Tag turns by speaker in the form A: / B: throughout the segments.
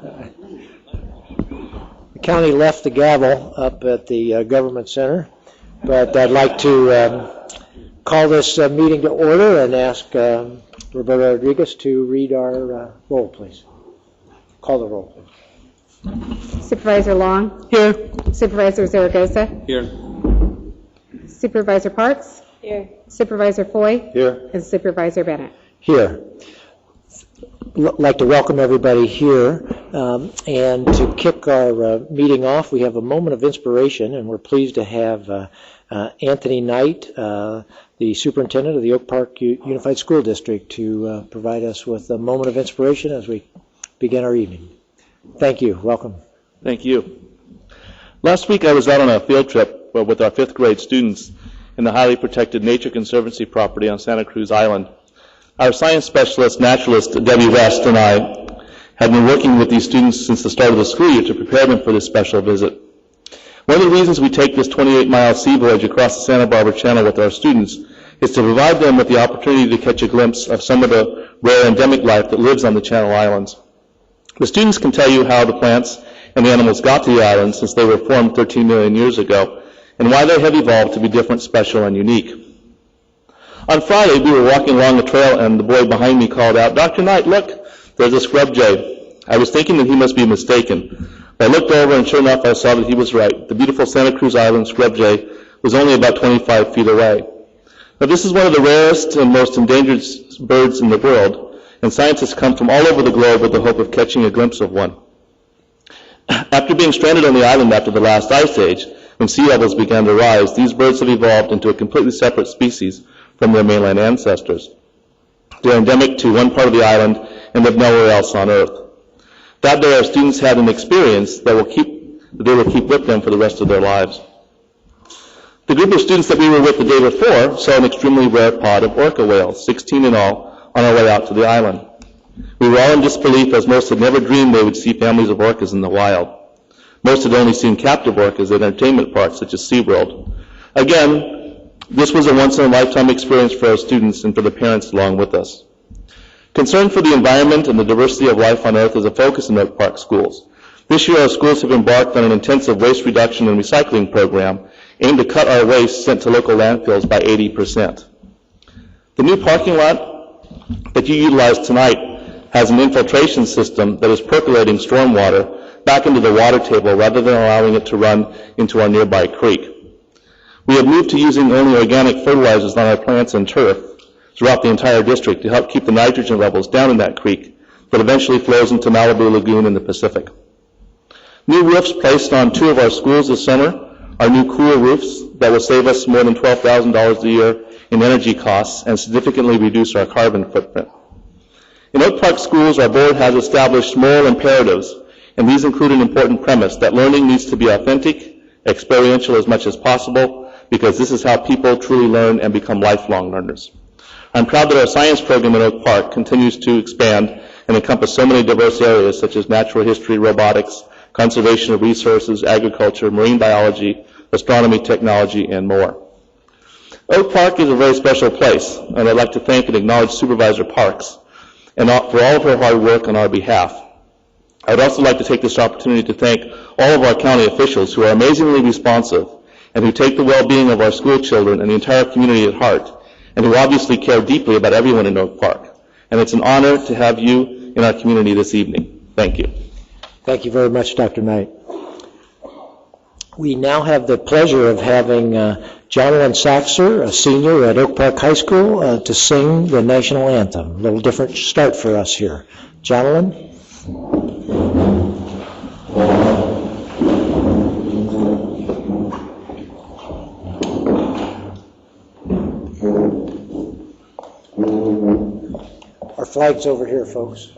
A: The county left the gavel up at the government center, but I'd like to call this meeting to order and ask Roberto Rodriguez to read our roll, please. Call the roll, please.
B: Supervisor Long?
A: Here.
B: Supervisor Zaragoza?
C: Here.
B: Supervisor Parks?
D: Here.
B: Supervisor Foy?
A: Here.
B: And Supervisor Bennett?
A: Here. Like to welcome everybody here, and to kick our meeting off, we have a moment of inspiration, and we're pleased to have Anthony Knight, the superintendent of the Oak Park Unified School District, to provide us with a moment of inspiration as we begin our evening. Thank you. Welcome.
C: Thank you. Last week I was out on a field trip with our 5th grade students in the highly protected Nature Conservancy property on Santa Cruz Island. Our science specialist, naturalist Debbie West, and I had been working with these students since the start of the school year to prepare them for this special visit. One of the reasons we take this 28-mile sea voyage across the Santa Barbara Channel with our students is to provide them with the opportunity to catch a glimpse of some of the rare endemic life that lives on the Channel Islands. The students can tell you how the plants and the animals got to the island since they were formed 13 million years ago, and why they have evolved to be different, special, and unique. On Friday, we were walking along the trail, and the boy behind me called out, "Dr. Knight, look, there's a scrub jay." I was thinking that he must be mistaken. But I looked over, and sure enough, I saw that he was right. The beautiful Santa Cruz Island scrub jay was only about 25 feet away. Now, this is one of the rarest and most endangered birds in the world, and scientists come from all over the globe with the hope of catching a glimpse of one. After being stranded on the island after the last ice age, when sea levels began to rise, these birds have evolved into a completely separate species from their mainland ancestors. They're endemic to one part of the island and live nowhere else on Earth. That day, our students had an experience that they will keep with them for the rest of their lives. The group of students that we were with the day before saw an extremely rare pod of orca whales, 16 in all, on our way out to the island. We were all in disbelief, as most had never dreamed they would see families of orcas in the wild. Most had only seen captive orcas at entertainment parks such as SeaWorld. Again, this was a once-in-a-lifetime experience for our students and for the parents along with us. Concern for the environment and the diversity of life on Earth is a focus in Oak Park schools. This year, our schools have embarked on an intensive waste reduction and recycling program aimed to cut our waste sent to local landfills by 80%. The new parking lot that you utilize tonight has an infiltration system that is percolating stormwater back into the water table rather than allowing it to run into our nearby creek. We have moved to using only organic fertilizers on our plants and turf throughout the entire district to help keep the nitrogen levels down in that creek that eventually flows into Malibu Lagoon in the Pacific. New roofs placed on 2 of our schools this summer are new cool roofs that will save us more than $12,000 a year in energy costs and significantly reduce our carbon footprint. In Oak Park schools, our board has established moral imperatives, and these include an important premise that learning needs to be authentic, experiential as much as possible, because this is how people truly learn and become lifelong learners. I'm proud that our science program at Oak Park continues to expand and encompass so many diverse areas such as natural history, robotics, conservation of resources, agriculture, marine biology, astronomy, technology, and more. Oak Park is a very special place, and I'd like to thank and acknowledge Supervisor Parks and for all of her hard work on our behalf. I'd also like to take this opportunity to thank all of our county officials who are amazingly responsive and who take the well-being of our school children and the entire community at heart, and who obviously care deeply about everyone in Oak Park. And it's an honor to have you in our community this evening. Thank you.
A: Thank you very much, Dr. Knight. We now have the pleasure of having Jonathan Saxer, a senior at Oak Park High School, to sing the national anthem. A little different start for us here. Jonathan? Our flag's over here, folks.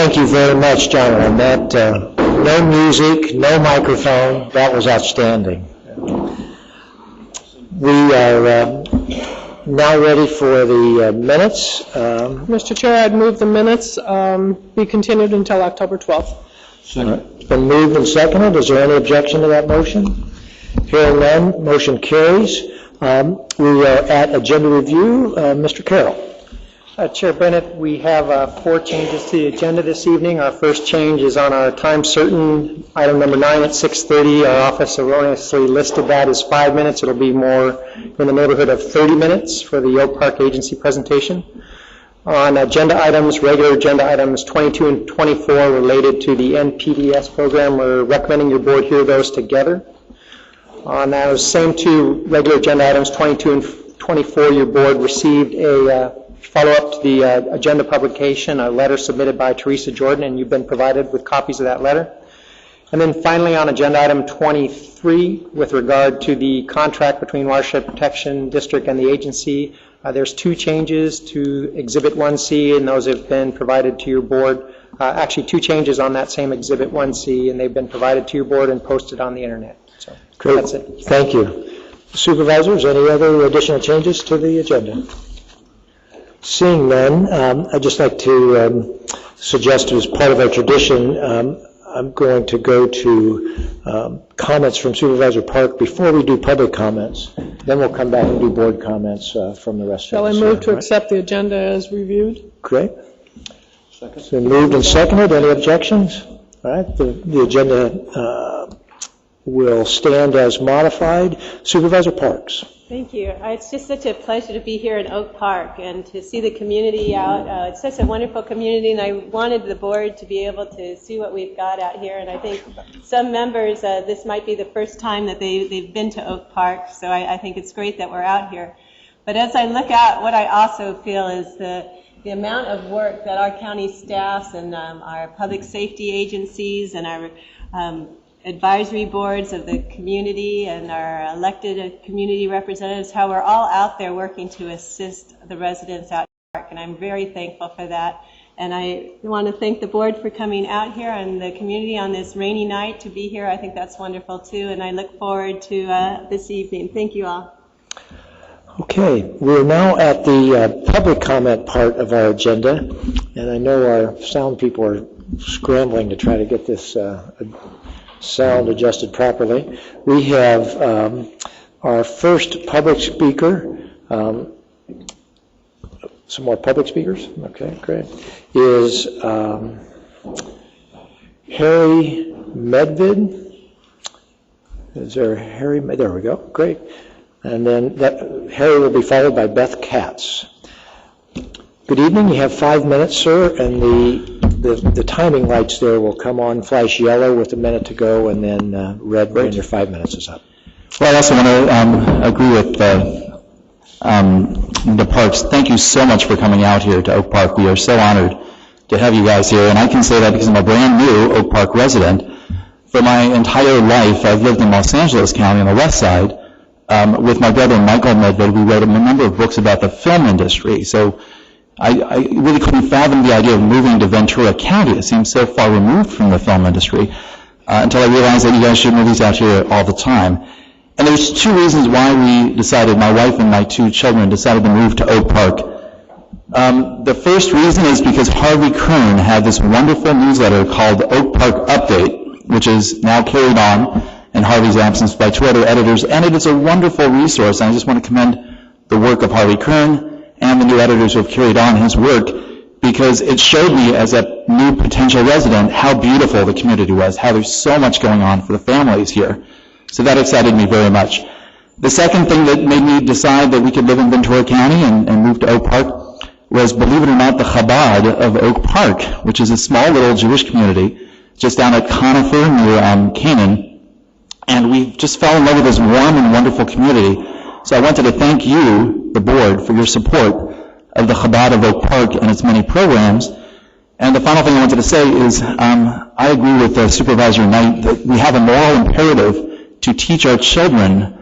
A: Thank you very much, gentlemen. That, no music, no microphone, that was outstanding. We are now ready for the minutes.
D: Mr. Chair, I'd move the minutes be continued until October 12th.
A: It's been moved and seconded. Is there any objection to that motion? Hearing none, motion carries. We are at agenda review. Mr. Carroll.
E: Chair Bennett, we have 4 changes to the agenda this evening. Our first change is on our time certain, item number 9 at 6:30. Our office erroneously listed that as 5 minutes. It'll be more in the neighborhood of 30 minutes for the Oak Park Agency presentation. On agenda items, regular agenda items 22 and 24 related to the NPDS program, we're recommending your board hear those together. On those same 2 regular agenda items, 22 and 24, your board received a follow-up to the agenda publication, a letter submitted by Teresa Jordan, and you've been provided with copies of that letter. And then finally, on agenda item 23, with regard to the contract between Watershed Protection District and the agency, there's 2 changes to Exhibit 1C, and those have been provided to your board. Actually, 2 changes on that same Exhibit 1C, and they've been provided to your board and posted on the internet. So
A: Great.
E: That's it.
A: Thank you. Supervisors, any other additional changes to the agenda? Seeing none, I'd just like to suggest, as part of our tradition, I'm going to go to comments from Supervisor Park before we do public comments. Then we'll come back and do board comments from the rest
D: Shall
A: of us.
D: I move to accept the agenda as reviewed?
A: Great. It's been moved and seconded. Any objections? All right, the agenda will stand as modified. Supervisor Parks.
F: Thank you. It's just such a pleasure to be here in Oak Park and to see the community out. It's such a wonderful community, and I wanted the board to be able to see what we've got out here. And I think some members, this might be the first time that they've been to Oak Park, so I think it's great that we're out here. But as I look out, what I also feel is the amount of work that our county staffs and our public safety agencies and our advisory boards of the community and our elected community representatives, how we're all out there working to assist the residents out in the park, and I'm very thankful for that. And I want to thank the board for coming out here and the community on this rainy night to be here. I think that's wonderful too, and I look forward to this evening. Thank you all.
A: Okay, we're now at the public comment part of our agenda, and I know our sound people are scrambling to try to get this sound adjusted properly. We have our first public speaker. Some more public speakers? Okay, great. Is Harry Medvid. Is there Harry? There we go. Great. And then Harry will be followed by Beth Katz. Good evening. You have 5 minutes, sir, and the timing lights there will come on, flash yellow with a minute to go, and then red when your 5 minutes is up.
G: Well, I also want to agree with the Parks. Thank you so much for coming out here to Oak Park. We are so honored to have you guys here, and I can say that because I'm a brand new Oak Park resident. For my entire life, I've lived in Los Angeles County on the west side. With my brother Michael Medved, we wrote a number of books about the film industry. So I really couldn't fathom the idea of moving to Ventura County. It seems so far removed from the film industry until I realized that you guys shoot movies out here all the time. And there's 2 reasons why we decided, my wife and my 2 children decided to move to Oak Park. The first reason is because Harvey Kern had this wonderful newsletter called Oak Park Update, which is now carried on in Harvey's absence by 2 other editors, and it is a wonderful resource. And I just want to commend the work of Harvey Kern and the new editors who have carried on his work, because it showed me as a new potential resident how beautiful the community was, how there's so much going on for the families here. So that excited me very much. The second thing that made me decide that we could live in Ventura County and move to Oak Park was, believe it or not, the Chabad of Oak Park, which is a small little Jewish community just down at Conifer near Canaan. And we just fell in love with this warm and wonderful community. So I wanted to thank you, the board, for your support of the Chabad of Oak Park and its many programs. And the final thing I wanted to say is I agree with Supervisor Knight that we have a moral imperative to teach our children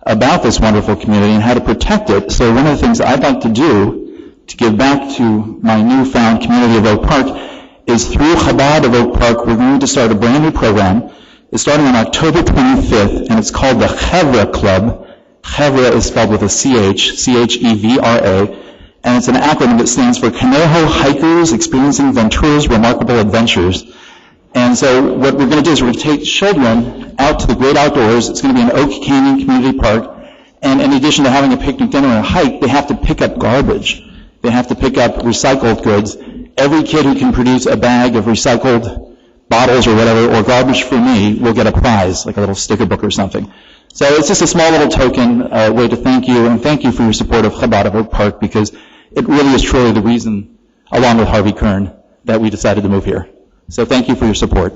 G: about this wonderful community and how to protect it. So one of the things I'd like to do to give back to my newfound community of Oak Park is through Chabad of Oak Park, we're going to start a brand new program. It's starting on October 25th, and it's called the Chevra Club. Chevra is spelled with a CH, C-H-E-V-R-A, and it's an acronym that stands for Conejo Hikers Experiencing Ventura's Remarkable Adventures. And so what we're going to do is we're going to take children out to the great outdoors. It's going to be in Oak Canyon Community Park. And in addition to having a picnic dinner and a hike, they have to pick up garbage. They have to pick up recycled goods. Every kid who can produce a bag of recycled bottles or whatever, or garbage for me, will get a prize, like a little sticker book or something. So it's just a small little token way to thank you, and thank you for your support of Chabad of Oak Park, because it really is truly the reason, along with Harvey Kern, that we decided to move here. So thank you for your support.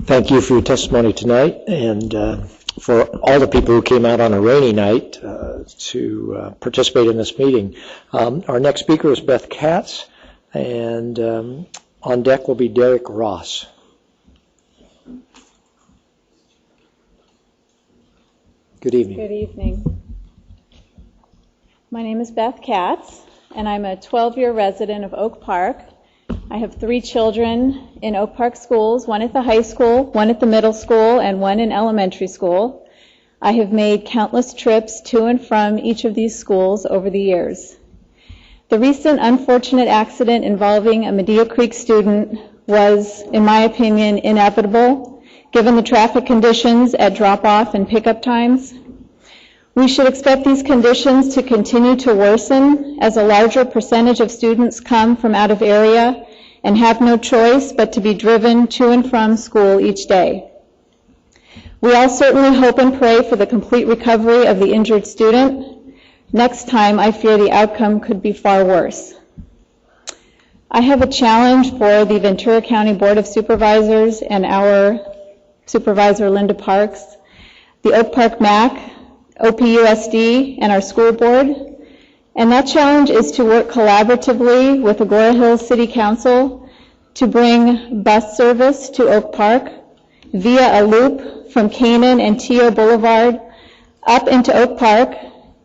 A: Thank you for your testimony tonight, and for all the people who came out on a rainy night to participate in this meeting. Our next speaker is Beth Katz, and on deck will be Derek Ross. Good evening.
H: Good evening. My name is Beth Katz, and I'm a 12-year resident of Oak Park. I have 3 children in Oak Park schools, one at the high school, one at the middle school, and one in elementary school. I have made countless trips to and from each of these schools over the years. The recent unfortunate accident involving a Medea Creek student was, in my opinion, inevitable, given the traffic conditions at drop-off and pickup times. We should expect these conditions to continue to worsen as a larger percentage of students come from out of area and have no choice but to be driven to and from school each day. We all certainly hope and pray for the complete recovery of the injured student. Next time, I fear the outcome could be far worse. I have a challenge for the Ventura County Board of Supervisors and our Supervisor Linda Parks, the Oak Park MAC, OPUSD, and our school board. And that challenge is to work collaboratively with Agora Hills City Council to bring bus service to Oak Park via a loop from Canaan and Tio Boulevard up into Oak Park,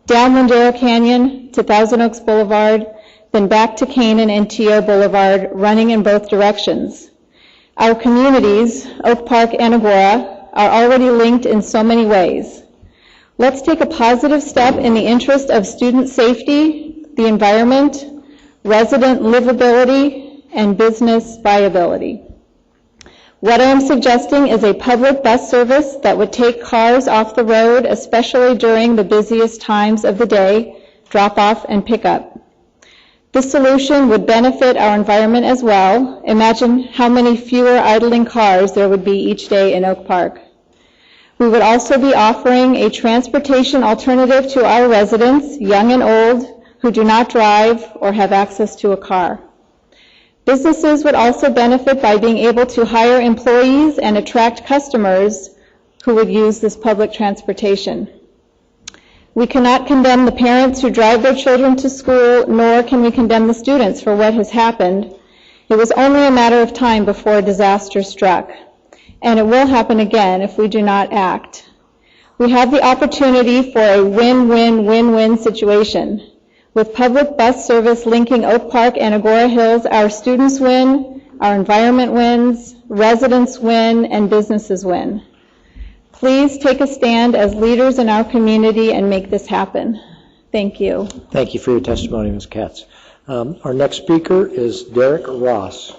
H: down Lindero Canyon to Thousand Oaks Boulevard, then back to Canaan and Tio Boulevard, running in both directions. Our communities, Oak Park and Agora, are already linked in so many ways. Let's take a positive step in the interest of student safety, the environment, resident livability, and business viability. What I am suggesting is a public bus service that would take cars off the road, especially during the busiest times of the day, drop-off and pick-up. This solution would benefit our environment as well. Imagine how many fewer idling cars there would be each day in Oak Park. We would also be offering a transportation alternative to our residents, young and old, who do not drive or have access to a car. Businesses would also benefit by being able to hire employees and attract customers who would use this public transportation. We cannot condemn the parents who drive their children to school, nor can we condemn the students for what has happened. It was only a matter of time before a disaster struck, and it will happen again if we do not act. We have the opportunity for a win-win-win-win situation. With public bus service linking Oak Park and Agora Hills, our students win, our environment wins, residents win, and businesses win. Please take a stand as leaders in our community and make this happen. Thank you.
A: Thank you for your testimony, Ms. Katz. Our next speaker is Derek Ross.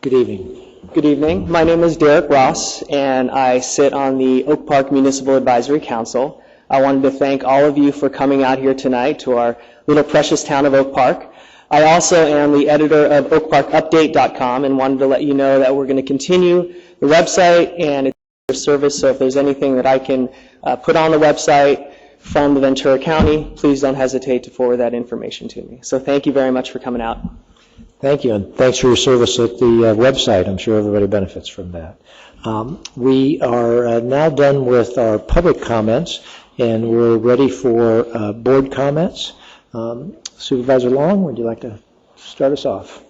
A: Good evening.
I: Good evening. My name is Derek Ross, and I sit on the Oak Park Municipal Advisory Council. I wanted to thank all of you for coming out here tonight to our little precious town of Oak Park. I also am the editor of oakparkupdate.com and wanted to let you know that we're going to continue the website and its service, so if there's anything that I can put on the website from the Ventura County, please don't hesitate to forward that information to me. So thank you very much for coming out.
A: Thank you, and thanks for your service at the website. I'm sure everybody benefits from that. We are now done with our public comments, and we're ready for board comments. Supervisor Long, would you like to start us off?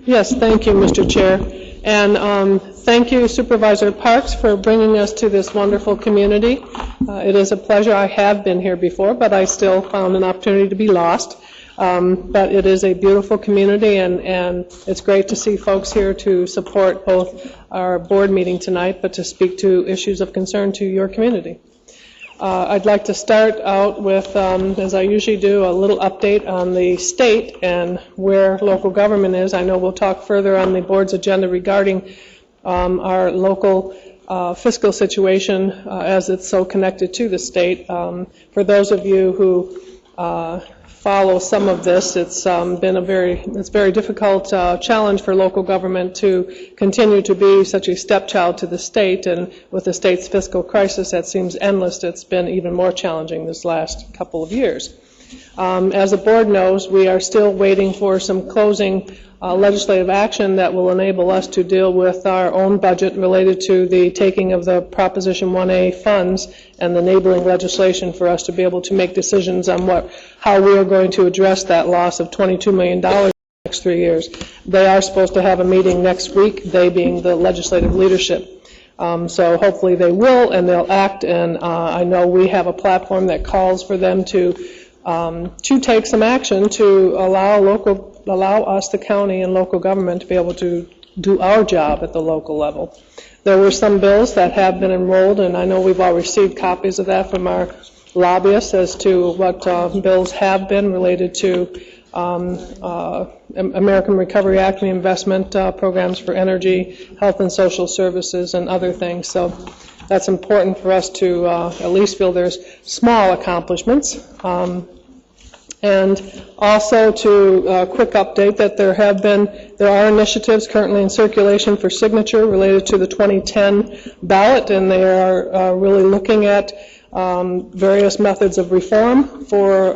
D: Yes, thank you, Mr. Chair. And thank you, Supervisor Parks, for bringing us to this wonderful community. It is a pleasure. I have been here before, but I still found an opportunity to be lost. But it is a beautiful community, and it's great to see folks here to support both our board meeting tonight, but to speak to issues of concern to your community. I'd like to start out with, as I usually do, a little update on the state and where local government is. I know we'll talk further on the board's agenda regarding our local fiscal situation as it's so connected to the state. For those of you who follow some of this, it's been a very difficult challenge for local government to continue to be such a stepchild to the state, and with the state's fiscal crisis that seems endless, it's been even more challenging this last couple of years. As the board knows, we are still waiting for some closing legislative action that will enable us to deal with our own budget related to the taking of the Proposition 1A funds and the enabling legislation for us to be able to make decisions on how we are going to address that loss of $22 million in the next 3 years. They are supposed to have a meeting next week, they being the legislative leadership. So hopefully they will, and they'll act, and I know we have a platform that calls for them to take some action to allow us, the county and local government, to be able to do our job at the local level. There were some bills that have been enrolled, and I know we've all received copies of that from our lobbyists as to what bills have been related to American Recovery Act, reinvestment programs for energy, health and social services, and other things. So that's important for us to at least feel there's small accomplishments. And also to quick update that there are initiatives currently in circulation for signature related to the 2010 ballot, and they are really looking at various methods of reform for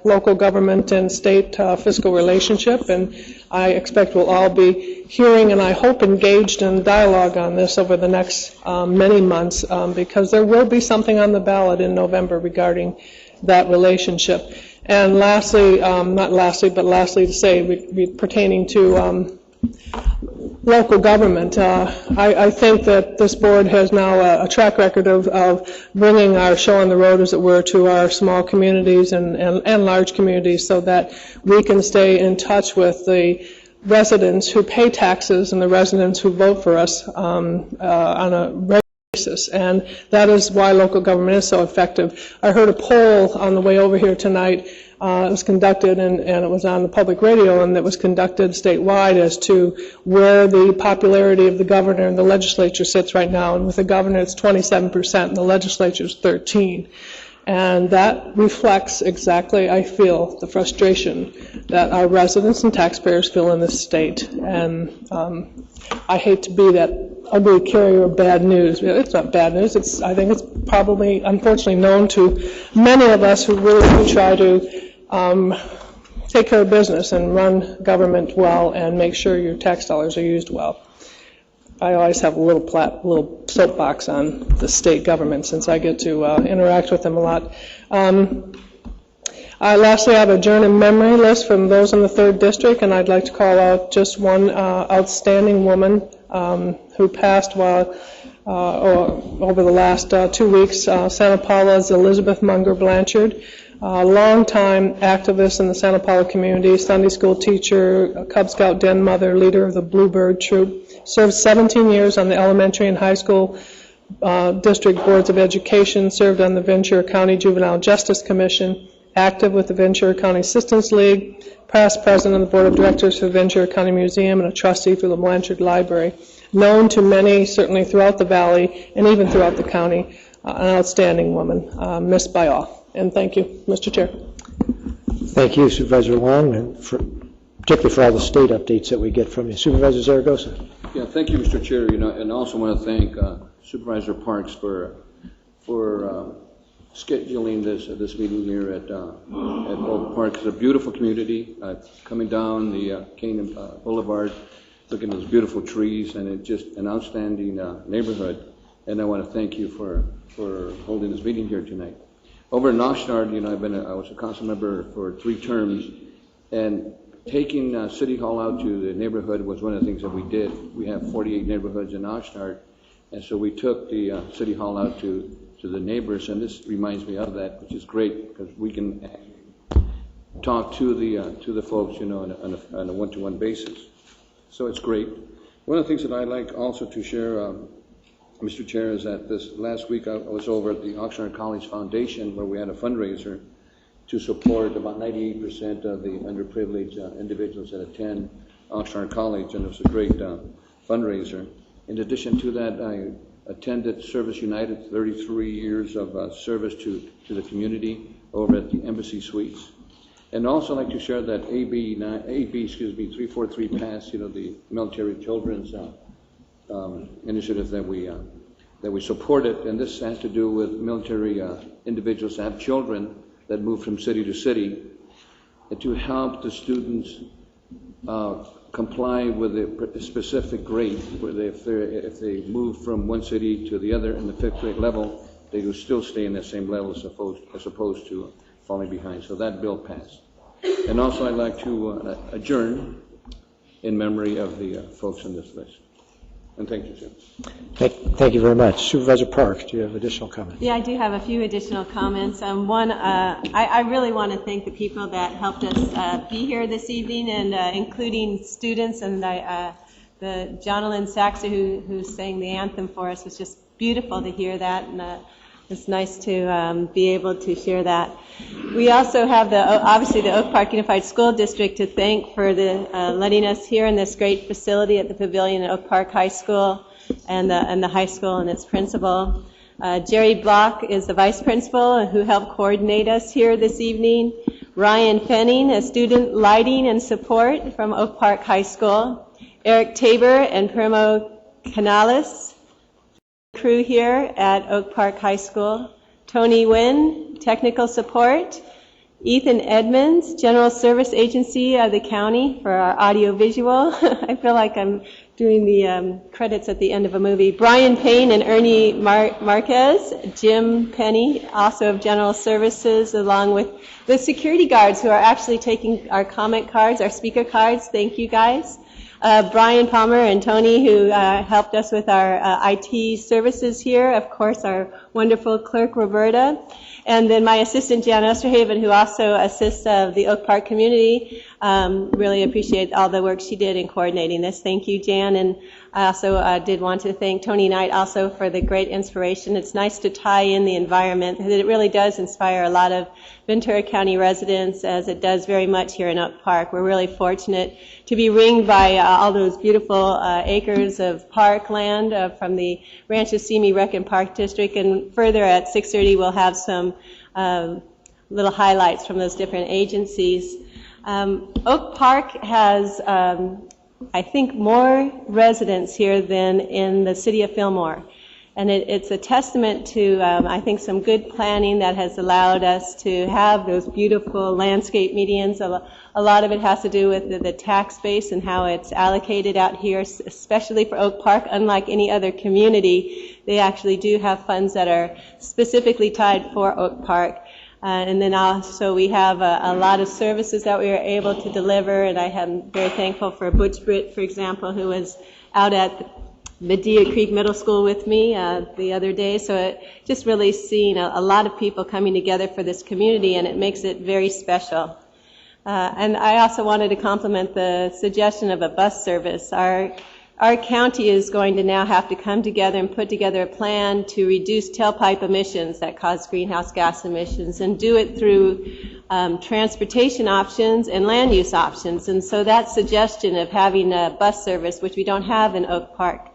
D: local government and state fiscal relationship, and I expect we'll all be hearing and I hope engaged in dialogue on this over the next many months, because there will be something on the ballot in November regarding that relationship. And lastly, not lastly, but lastly to say, pertaining to local government, I think that this board has now a track record of bringing our show on the road, as it were, to our small communities and large communities, so that we can stay in touch with the residents who pay taxes and the residents who vote for us on a regular basis. And that is why local government is so effective. I heard a poll on the way over here tonight. It was conducted, and it was on the public radio, and it was conducted statewide as to where the popularity of the governor and the legislature sits right now. And with the governor, it's 27%, and the legislature is 13%. And that reflects exactly, I feel, the frustration that our residents and taxpayers feel in this state. And I hate to be that ugly carrier of bad news. It's not bad news. I think it's probably, unfortunately, known to many of us who really do try to take care of business and run government well and make sure your tax dollars are used well. I always have a little soapbox on the state government, since I get to interact with them a lot. Lastly, I have a journey memory list from those in the 3rd District, and I'd like to call out just one outstanding woman who passed while over the last 2 weeks. Santa Paula's Elizabeth Munger Blanchard, a longtime activist in the Santa Paula community, Sunday school teacher, Cub Scout den mother, leader of the Bluebird Troop, served 17 years on the elementary and high school district boards of education, served on the Ventura County Juvenile Justice Commission, active with the Ventura County Assistance League, past president of the board of directors for the Ventura County Museum, and a trustee for the Blanchard Library. Known to many, certainly throughout the valley and even throughout the county, an outstanding woman, missed by all. And thank you, Mr. Chair.
A: Thank you, Supervisor Long, and particularly for all the state updates that we get from you. Supervisor Zaragoza.
J: Yeah, thank you, Mr. Chair. And I also want to thank Supervisor Parks for scheduling this meeting here at Oak Park. It's a beautiful community. Coming down the Canaan Boulevard, looking at those beautiful trees, and it's just an outstanding neighborhood. And I want to thank you for holding this meeting here tonight. Over in Oxnard, I was a council member for 3 terms, and taking City Hall out to the neighborhood was one of the things that we did. We have 48 neighborhoods in Oxnard, and so we took the City Hall out to the neighbors, and this reminds me of that, which is great, because we can talk to the folks, on a one-to-one basis. So it's great. One of the things that I'd like also to share, Mr. Chair, is that this last week I was over at the Oxnard College Foundation where we had a fundraiser to support about 98% of the underprivileged individuals that attend Oxnard College, and it was a great fundraiser. In addition to that, I attended Service United, 33 years of service to the community over at the Embassy Suites. And also I'd like to share that AB 343 passed, the military children's initiative that we supported, and this has to do with military individuals that have children that move from city to city, and to help the students comply with a specific grade, where if they move from one city to the other in the 5th grade level, they will still stay in that same level as opposed to falling behind. So that bill passed. And also I'd like to adjourn in memory of the folks on this list. And thank you, Jim.
A: Thank you very much. Supervisor Parks, do you have additional comments?
F: Yeah, I do have a few additional comments. One, I really want to thank the people that helped us be here this evening, and including students, and the Jonalyn Saxer who sang the anthem for us. Was just beautiful to hear that, and it's nice to be able to share that. We also have obviously the Oak Park Unified School District to thank for letting us here in this great facility at the Pavilion at Oak Park High School, and the high school and its principal. Jerry Block is the vice principal who helped coordinate us here this evening. Ryan Fenning, a student lighting and support from Oak Park High School. Eric Tabor and Primo Canales, crew here at Oak Park High School. Tony Wynn, technical support. Ethan Edmonds, General Service Agency of the county for our audiovisual. I feel like I'm doing the credits at the end of a movie. Brian Payne and Ernie Marquez. Jim Penny, also of General Services, along with the security guards who are actually taking our comment cards, our speaker cards. Thank you, guys. Brian Palmer and Tony, who helped us with our IT services here. Of course, our wonderful clerk, Roberta. And then my assistant, Jan Osterhaven, who also assists the Oak Park community. Really appreciate all the work she did in coordinating this. Thank you, Jan. And I also did want to thank Tony Knight also for the great inspiration. It's nice to tie in the environment. It really does inspire a lot of Ventura County residents, as it does very much here in Oak Park. We're really fortunate to be ringed by all those beautiful acres of parkland from the Rancho Simi Rec and Park District. And further at 6:30, we'll have some little highlights from those different agencies. Oak Park has, I think, more residents here than in the city of Fillmore. And it's a testament to, I think, some good planning that has allowed us to have those beautiful landscape medians. A lot of it has to do with the tax base and how it's allocated out here, especially for Oak Park. Unlike any other community, they actually do have funds that are specifically tied for Oak Park. And then also we have a lot of services that we are able to deliver, and I am very thankful for Butch Britt, for example, who was out at Medea Creek Middle School with me the other day. So it just really seeing a lot of people coming together for this community, and it makes it very special. And I also wanted to compliment the suggestion of a bus service. Our county is going to now have to come together and put together a plan to reduce tailpipe emissions that cause greenhouse gas emissions, and do it through transportation options and land use options. And so that suggestion of having a bus service, which we don't have in Oak Park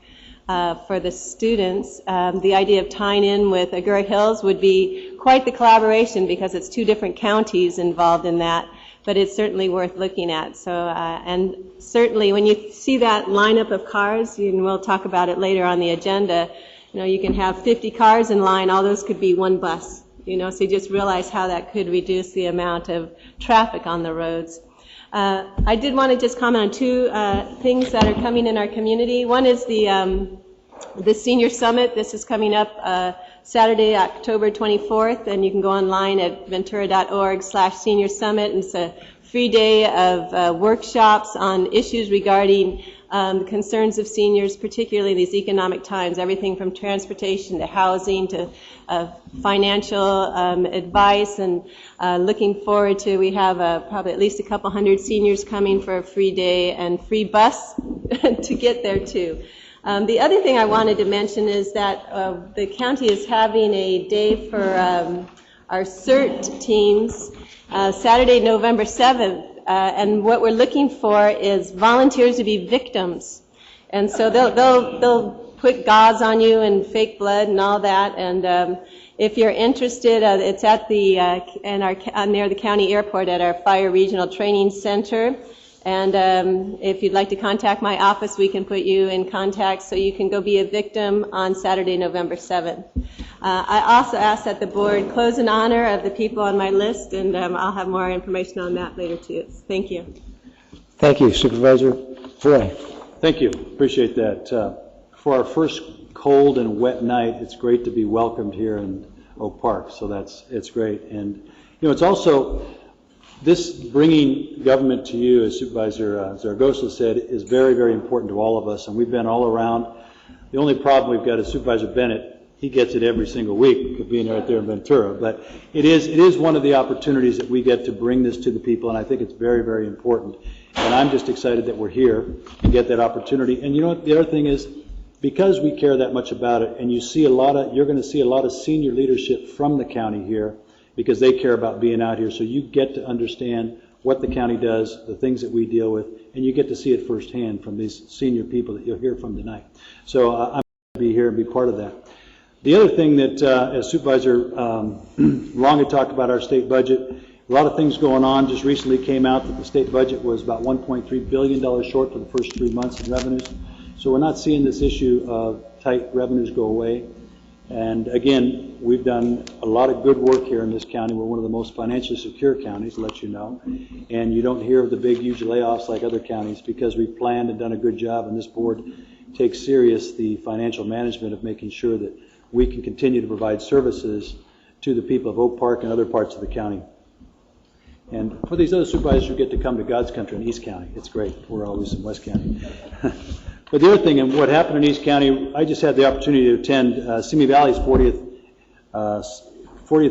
F: for the students, the idea of tying in with Agoura Hills would be quite the collaboration, because it's two different counties involved in that. But it's certainly worth looking at. So, and certainly when you see that lineup of cars, and we'll talk about it later on the agenda, you can have 50 cars in line, all those could be one bus, so you just realize how that could reduce the amount of traffic on the roads. I did want to just comment on two things that are coming in our community. One is the Senior Summit. This is coming up Saturday, October 24th, and you can go online at ventura.org/senior summit. It's a free day of workshops on issues regarding the concerns of seniors, particularly in these economic times, everything from transportation to housing to financial advice, and looking forward to, we have probably at least a couple hundred seniors coming for a free day and free bus to get there too. The other thing I wanted to mention is that the county is having a day for our CERT teams Saturday, November 7th. And what we're looking for is volunteers to be victims. And so they'll put gauze on you and fake blood and all that. And if you're interested, it's at the near the county airport at our Fire Regional Training Center. And if you'd like to contact my office, we can put you in contact so you can go be a victim on Saturday, November 7th. I also ask that the board close in honor of the people on my list, and I'll have more information on that later too. Thank you.
A: Thank you, Supervisor Foy.
K: Thank you. Appreciate that. For our first cold and wet night, it's great to be welcomed here in Oak Park. So it's great. And you know, it's also this bringing government to you, as Supervisor Zaragoza said, is very, very important to all of us. And we've been all around. The only problem we've got is Supervisor Bennett. He gets it every single week, being right there in Ventura. But it is one of the opportunities that we get to bring this to the people, and I think it's very, very important. And I'm just excited that we're here to get that opportunity. And you know what? The other thing is, because we care that much about it, and you're going to see a lot of senior leadership from the county here, because they care about being out here. So you get to understand what the county does, the things that we deal with, and you get to see it firsthand from these senior people that you'll hear from tonight. So I'm going to be here and be part of that. The other thing that, as Supervisor Long had talked about our state budget, a lot of things going on. Just recently came out that the state budget was about $1.3 billion short for the first 3 months in revenues. So we're not seeing this issue of tight revenues go away. And again, we've done a lot of good work here in this county. We're one of the most financially secure counties, to let you know. And you don't hear of the big, huge layoffs like other counties, because we've planned and done a good job, and this board takes serious the financial management of making sure that we can continue to provide services to the people of Oak Park and other parts of the county. And for these other supervisors who get to come to God's country in East County, it's great. We're always in West County. But the other thing, and what happened in East County, I just had the opportunity to attend Simi Valley's 40th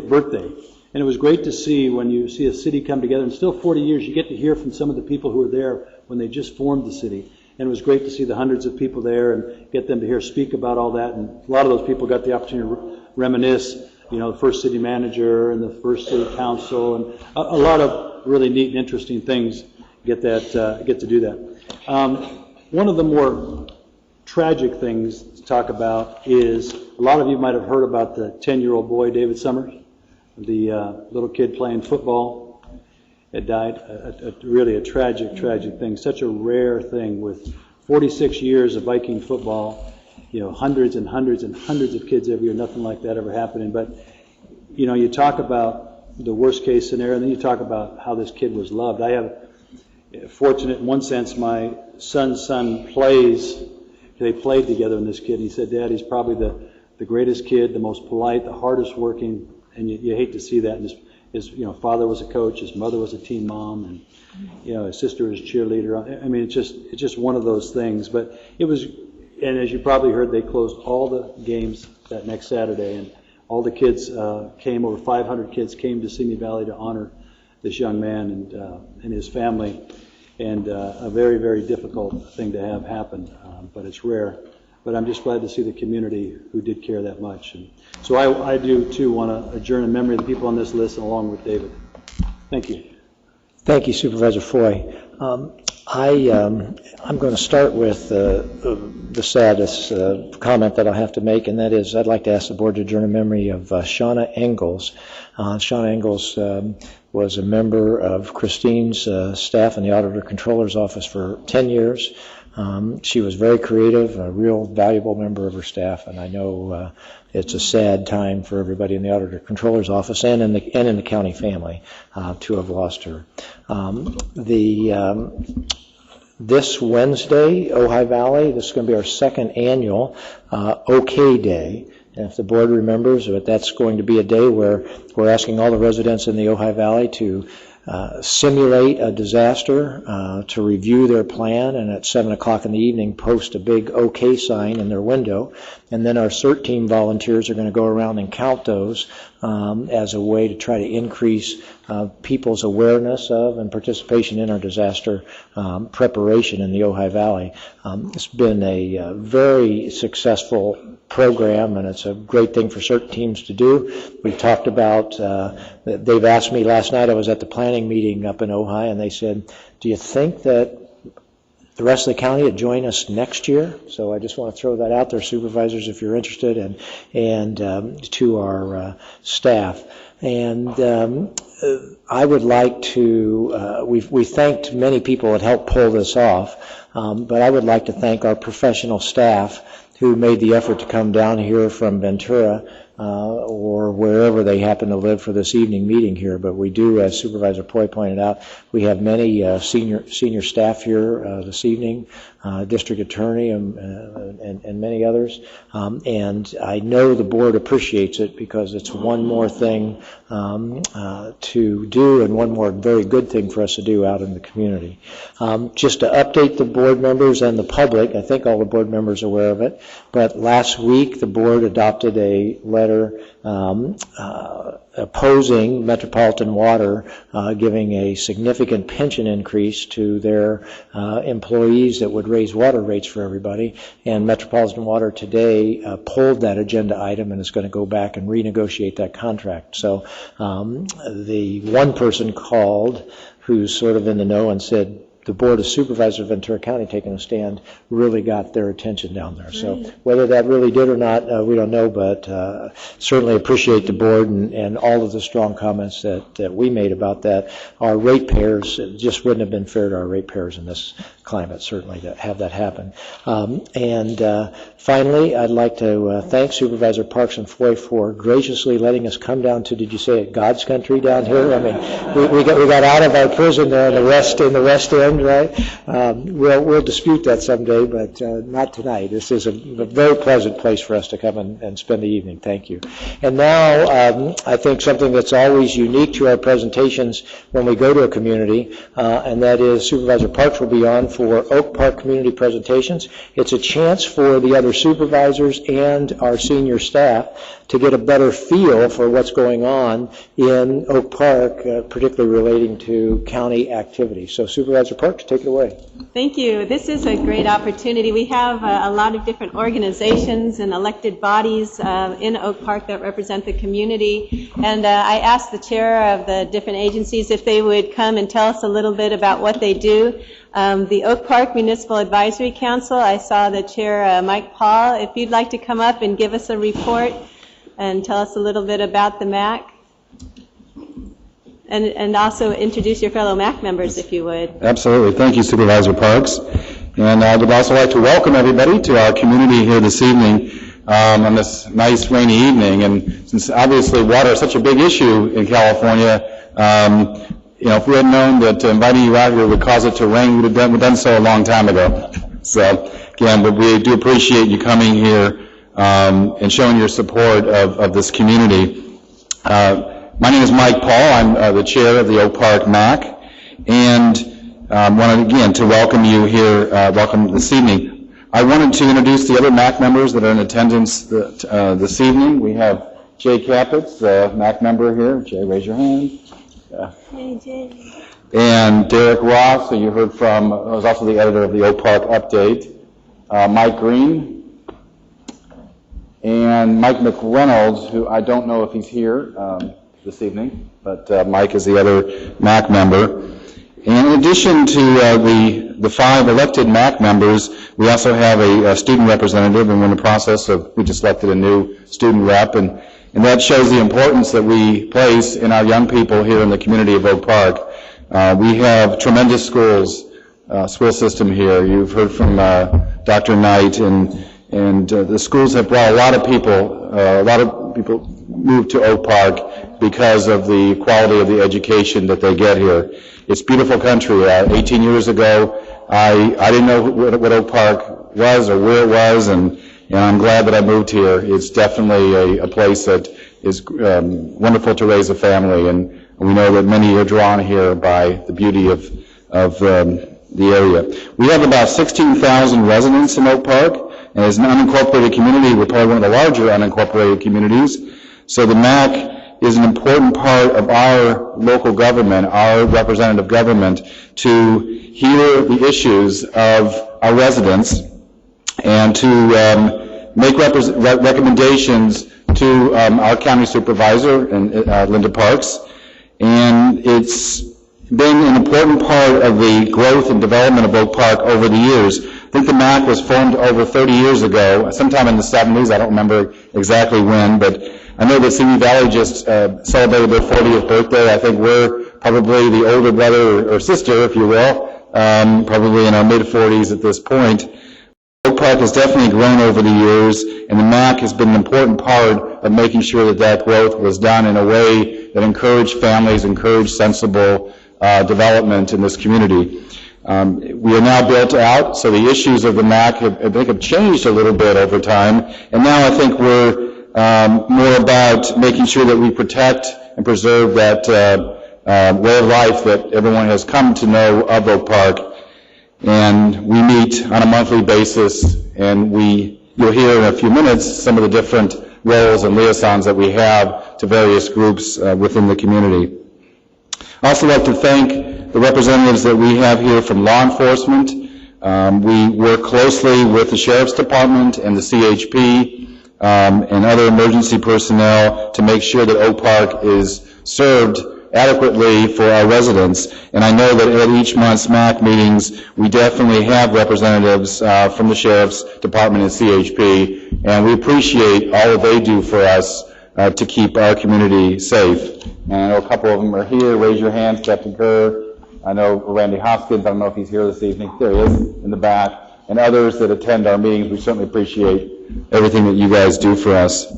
K: birthday. And it was great to see when you see a city come together, and still 40 years, you get to hear from some of the people who were there when they just formed the city. And it was great to see the hundreds of people there and get them to hear speak about all that. And a lot of those people got the opportunity to reminisce, you know, the first city manager and the first city council, and a lot of really neat and interesting things get to do that. One of the more tragic things to talk about is, a lot of you might have heard about the 10-year-old boy, David Summers, the little kid playing football. It died. Really a tragic thing. Such a rare thing. With 46 years of Viking football, you know, hundreds and hundreds and hundreds of kids every year, nothing like that ever happening. But, you know, you talk about the worst case scenario, and then you talk about how this kid was loved. I have, fortunate in one sense, my son's son they played together in this kid. And he said, Dad, he's probably the greatest kid, the most polite, the hardest working, and you hate to see that. And his father was a coach, his mother was a team mom, and his sister was a cheerleader. I mean, it's just one of those things. But it was, and as you probably heard, they closed all the games that next Saturday, and all the kids came. Over 500 kids came to Simi Valley to honor this young man and his family. And a very, very difficult thing to have happen, but it's rare. But I'm just glad to see the community who did care that much. And so I do, too, want to adjourn in memory of the people on this list, along with David. Thank you.
A: Thank you, Supervisor Foy. I'm going to start with the saddest comment that I'll have to make, and that is I'd like to ask the board to adjourn in memory of Shauna Engels. Shauna Engels was a member of Christine's staff in the Auditor Controller's office for 10 years. She was very creative, a real valuable member of her staff, and I know it's a sad time for everybody in the Auditor Controller's office and in the county family to have lost her. This Wednesday, Ojai Valley, this is going to be our second annual OK Day. And if the board remembers, that's going to be a day where we're asking all the residents in the Ojai Valley to simulate a disaster, to review their plan, and at 7 o'clock in the evening post a big OK sign in their window. And then our CERT team volunteers are going to go around and count those as a way to try to increase people's awareness of and participation in our disaster preparation in the Ojai Valley. It's been a very successful program, and it's a great thing for CERT teams to do. We talked about, they've asked me last night, I was at the planning meeting up in Ojai, and they said, do you think that the rest of the county would join us next year? So I just want to throw that out there, supervisors, if you're interested, and to our staff. And I would like to, we thanked many people that helped pull this off, but I would like to thank our professional staff who made the effort to come down here from Ventura or wherever they happen to live for this evening meeting here. But we do, as Supervisor Poi pointed out, we have many senior staff here this evening, district attorney and many others. And I know the board appreciates it because it's one more thing to do and one more very good thing for us to do out in the community. Just to update the board members and the public, I think all the board members are aware of it, but last week the board adopted a letter opposing Metropolitan Water giving a significant pension increase to their employees that would raise water rates for everybody. And Metropolitan Water today pulled that agenda item and is going to go back and renegotiate that contract. So the one person called who's sort of in the know and said, the Board of Supervisors of Ventura County taking a stand really got their attention down there. So whether that really did or not, we don't know, but certainly appreciate the board and all of the strong comments that we made about that. Our ratepayers, it just wouldn't have been fair to our ratepayers in this climate, certainly, to have that happen. And finally, I'd like to thank Supervisor Parks and Foy for graciously letting us come down to, did you say it, God's country down here? I mean, we got out of our prison there in the west end, right? We'll dispute that someday, but not tonight. This is a very pleasant place for us to come and spend the evening. Thank you. And now, I think something that's always unique to our presentations when we go to a community, and that is Supervisor Parks will be on for Oak Park community presentations. It's a chance for the other supervisors and our senior staff to get a better feel for what's going on in Oak Park, particularly relating to county activities. So Supervisor Parks, take it away.
F: Thank you. This is a great opportunity. We have a lot of different organizations and elected bodies in Oak Park that represent the community. And I asked the chair of the different agencies if they would come and tell us a little bit about what they do. The Oak Park Municipal Advisory Council, I saw the chair, Mike Paul. If you'd like to come up and give us a report and tell us a little bit about the MAC. And also introduce your fellow MAC members, if you would.
G: Absolutely. Thank you, Supervisor Parks. And I would also like to welcome everybody to our community here this evening on this nice rainy evening. And since obviously water is such a big issue in California, if we had known that inviting you out here would cause it to rain, we'd have done so a long time ago. So again, but we do appreciate you coming here and showing your support of this community. My name is Mike Paul. I'm the chair of the Oak Park MAC, and wanted again to welcome you here, welcome this evening. I wanted to introduce the other MAC members that are in attendance this evening. We have Jay Capitz, the MAC member here. Jay, raise your hand.
F: Hey, Jay.
G: And Derek Ross, who you heard from, was also the editor of the Oak Park Update. Mike Green. And Mike McReynolds, who I don't know if he's here this evening, but Mike is the other MAC member. And in addition to the 5 elected MAC members, we also have a student representative, and we're in the process of, we just elected a new student rep, and that shows the importance that we place in our young people here in the community of Oak Park. We have tremendous school system here. You've heard from Dr. Knight, and the schools have brought a lot of people moved to Oak Park because of the quality of the education that they get here. It's beautiful country. 18 years ago, I didn't know what Oak Park was or where it was, and and I'm glad that I moved here. It's definitely a place that is wonderful to raise a family, and we know that many are drawn here by the beauty of the area. We have about 16,000 residents in Oak Park, and as an unincorporated community, we're probably one of the larger unincorporated communities. So the MAC is an important part of our local government, our representative government, to hear the issues of our residents and to make recommendations to our county supervisor, Linda Parks. And it's been an important part of the growth and development of Oak Park over the years. I think the MAC was formed over 30 years ago, sometime in the 70s. I don't remember exactly when, but I know that Simi Valley just celebrated their 40th birthday. I think we're probably the older brother or sister, if you will, probably in our mid-40s at this point. Oak Park has definitely grown over the years, and the MAC has been an important part of making sure that that growth was done in a way that encouraged families, encouraged sensible development in this community. We are now built out, so the issues of the MAC have changed a little bit over time, and now I think we're more about making sure that we protect and preserve that way of life that everyone has come to know of Oak Park. And we meet on a monthly basis, and you'll hear in a few minutes some of the different roles and liaisons that we have to various groups within the community. I'd also like to thank the representatives that we have here from law enforcement. We work closely with the Sheriff's Department and the CHP and other emergency personnel to make sure that Oak Park is served adequately for our residents. And I know that at each month's MAC meetings, we definitely have representatives from the Sheriff's Department and CHP, and we appreciate all that they do for us to keep our community safe. And I know a couple of them are here. Raise your hands, Captain Kerr. I know Randy Hoskins. I don't know if he's here this evening. There he is in the back. And others that attend our meetings. We certainly appreciate everything that you guys do for us.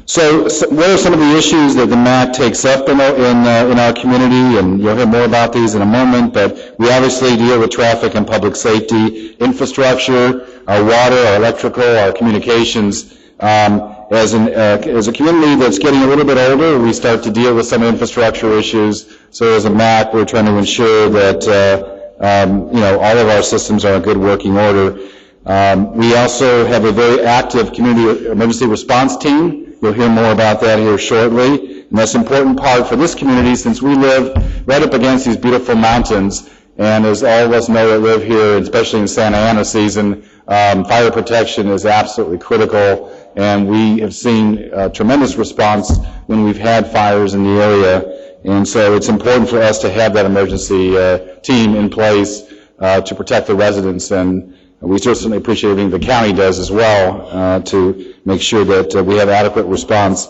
G: So what are some of the issues that the MAC takes up in our community? And you'll hear more about these in a moment, but we obviously deal with traffic and public safety, infrastructure, our water, our electrical, our communications. As a community that's getting a little bit older, we start to deal with some infrastructure issues. So as a MAC, we're trying to ensure that all of our systems are in good working order. We also have a very active community emergency response team. You'll hear more about that here shortly. And that's an important part for this community since we live right up against these beautiful mountains. And as all of us know that live here, especially in Santa Ana season, fire protection is absolutely critical. And we have seen tremendous response when we've had fires in the area. And so it's important for us to have that emergency team in place to protect the residents. And we certainly appreciate everything the county does as well to make sure that we have adequate response.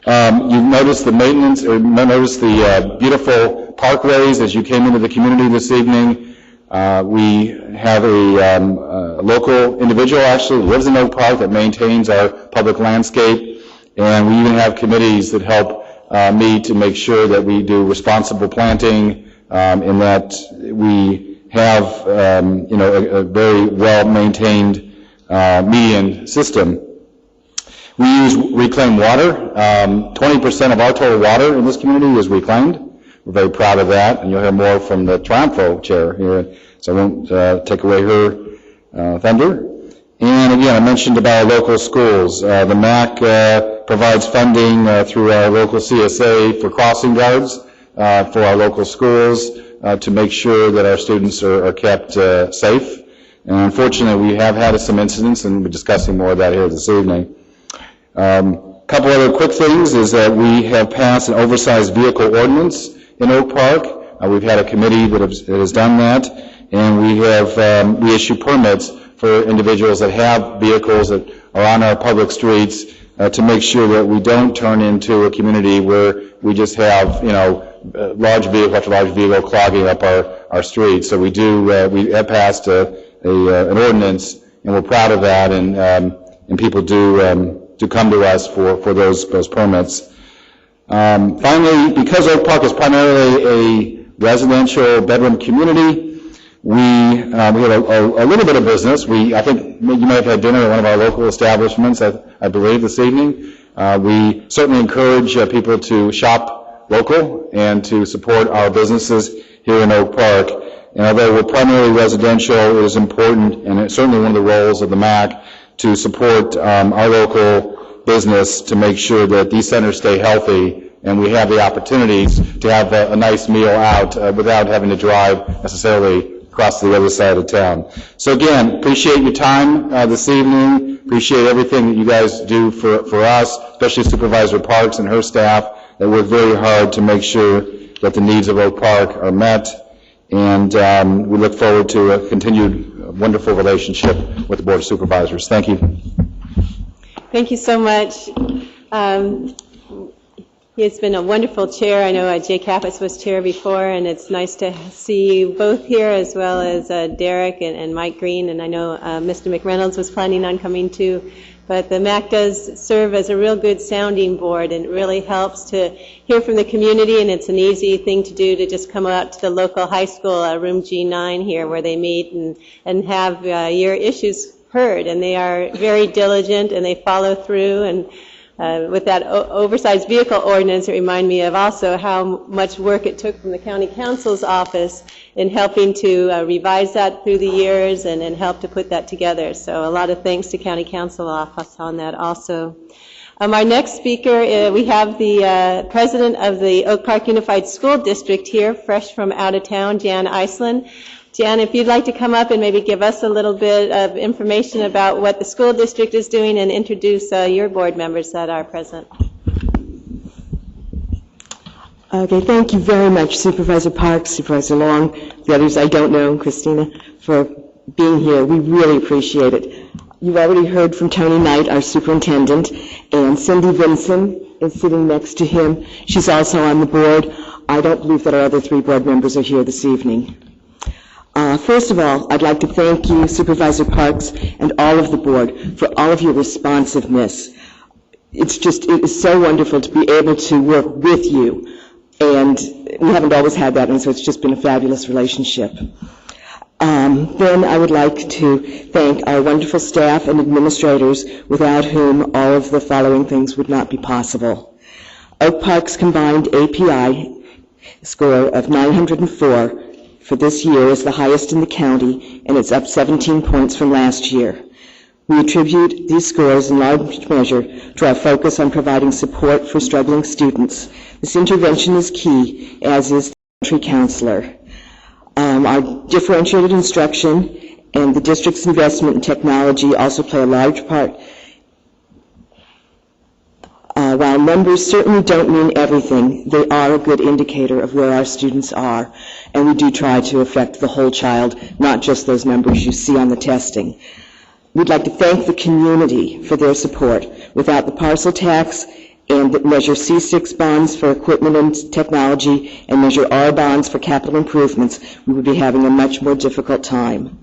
G: You've noticed the maintenance, or noticed the beautiful parkways as you came into the community this evening. We have a local individual actually who lives in Oak Park that maintains our public landscape, and we even have committees that help me to make sure that we do responsible planting and that we have a very well-maintained median system. We use reclaimed water. 20% of our total water in this community is reclaimed. We're very proud of that, and you'll hear more from the Triumpho chair here, so I won't take away her thunder. And again, I mentioned about our local schools. The MAC provides funding through our local CSA for crossing guards for our local schools to make sure that our students are kept safe. And unfortunately, we have had some incidents, and we're discussing more of that here this evening. A couple other quick things is that we have passed an oversized vehicle ordinance in Oak Park. We've had a committee that has done that, and we issue permits for individuals that have vehicles that are on our public streets to make sure that we don't turn into a community where we just have, large vehicle after large vehicle clogging up our streets. So we have passed an ordinance, and we're proud of that, and people do come to us for those permits. Finally, because Oak Park is primarily a residential bedroom community, we had a little bit of business. I think you may have had dinner at one of our local establishments, I believe, this evening. We certainly encourage people to shop local and to support our businesses here in Oak Park. And although we're primarily residential, it is important, and it's certainly one of the roles of the MAC, to support our local business to make sure that these centers stay healthy and we have the opportunities to have a nice meal out without having to drive necessarily across the other side of town. So again, appreciate your time this evening, appreciate everything that you guys do for us, especially Supervisor Parks and her staff that work very hard to make sure that the needs of Oak Park are met. And we look forward to a continued wonderful relationship with the Board of Supervisors. Thank you.
F: Thank you so much. It's been a wonderful chair. I know Jay Kappas was chair before, and it's nice to see you both here, as well as Derek and Mike Green, and I know Mr. McReynolds was planning on coming too. But the MAC does serve as a real good sounding board, and it really helps to hear from the community, and it's an easy thing to do to just come out to the local high school, room G9 here, where they meet and have your issues heard. And they are very diligent, and they follow through. And with that oversized vehicle ordinance, it reminded me of also how much work it took from the county council's office in helping to revise that through the years and help to put that together. So a lot of thanks to county council office on that also. Our next speaker, we have the president of the Oak Park Unified School District here, fresh from out of town, Jan Iceland. Jan, if you'd like to come up and maybe give us a little bit of information about what the school district is doing and introduce your board members that are present.
L: Okay, thank you very much, Supervisor Parks, Supervisor Long, the others I don't know, Christina, for being here. We really appreciate it. You've already heard from Tony Knight, our superintendent, and Cindy Vinson is sitting next to him. She's also on the board. I don't believe that our other three board members are here this evening. First of all, I'd like to thank you, Supervisor Parks, and all of the board for all of your responsiveness. It is so wonderful to be able to work with you, and we haven't always had that, and so it's just been a fabulous relationship. Then I would like to thank our wonderful staff and administrators, without whom all of the following things would not be possible. Oak Park's combined API score of 904 for this year is the highest in the county, and it's up 17 points from last year. We attribute these scores in large measure to our focus on providing support for struggling students. This intervention is key, as is the elementary counselor. Our differentiated instruction and the district's investment in technology also play a large part. While numbers certainly don't mean everything, they are a good indicator of where our students are, and we do try to affect the whole child, not just those numbers you see on the testing. We'd like to thank the community for their support. Without the parcel tax and the Measure C6 bonds for equipment and technology and Measure R bonds for capital improvements, we would be having a much more difficult time.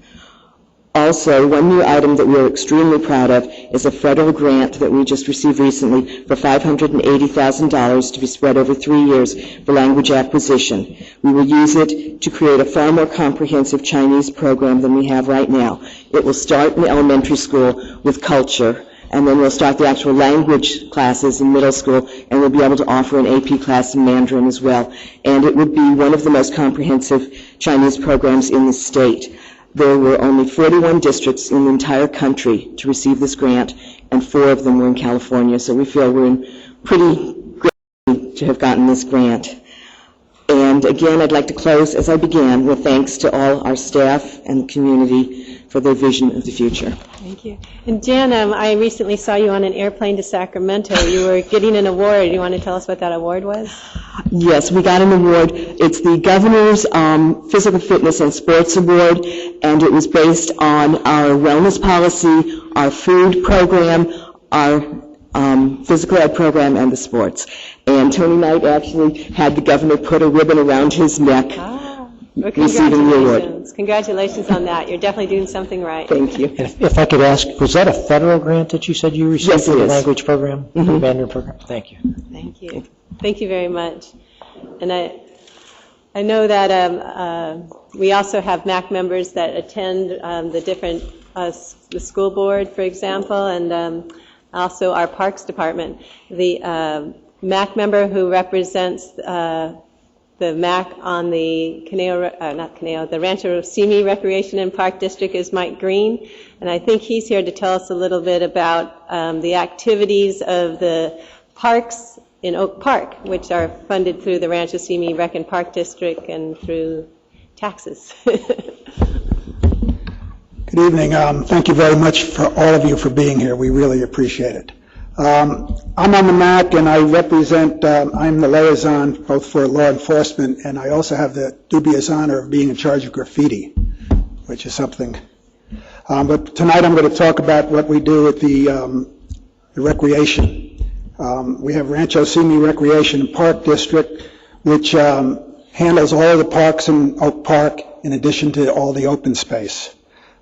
L: Also, one new item that we're extremely proud of is a federal grant that we just received recently for $580,000 to be spread over 3 years for language acquisition. We will use it to create a far more comprehensive Chinese program than we have right now. It will start in elementary school with culture, and then we'll start the actual language classes in middle school, and we'll be able to offer an AP class in Mandarin as well. And it would be one of the most comprehensive Chinese programs in the state. There were only 41 districts in the entire country to receive this grant, and 4 of them were in California, so we feel we're in pretty great to have gotten this grant. And again, I'd like to close, as I began, with thanks to all our staff and the community for their vision of the future.
F: Thank you. And Jan, I recently saw you on an airplane to Sacramento. You were getting an award. You want to tell us what that award was?
L: Yes, we got an award. It's the Governor's Physical Fitness and Sports Award, and it was based on our wellness policy, our food program, our physical ed program, and the sports. And Tony Knight actually had the governor put a ribbon around his neck receiving the award.
F: Congratulations on that. You're definitely doing something right.
L: Thank you.
A: If I could ask, was that a federal grant that you said you received?
L: Yes,
A: for the
L: is.
A: language program, the Mandarin program? Thank you.
F: Thank you. Thank you very much. And I know that we also have MAC members that attend the different, the school board, for example, and also our Parks Department. The MAC member who represents the MAC on the the Rancho Simi Recreation and Park District is Mike Green, and I think he's here to tell us a little bit about the activities of the parks in Oak Park, which are funded through the Rancho Simi Rec and Park District and through taxes.
M: Good evening. Thank you very much for all of you for being here. We really appreciate it. I'm on the MAC, and I represent, I'm the liaison both for law enforcement, and I also have the dubious honor of being in charge of graffiti, which is something. But tonight I'm going to talk about what we do at the recreation. We have Rancho Simi Recreation and Park District, which handles all of the parks in Oak Park in addition to all the open space.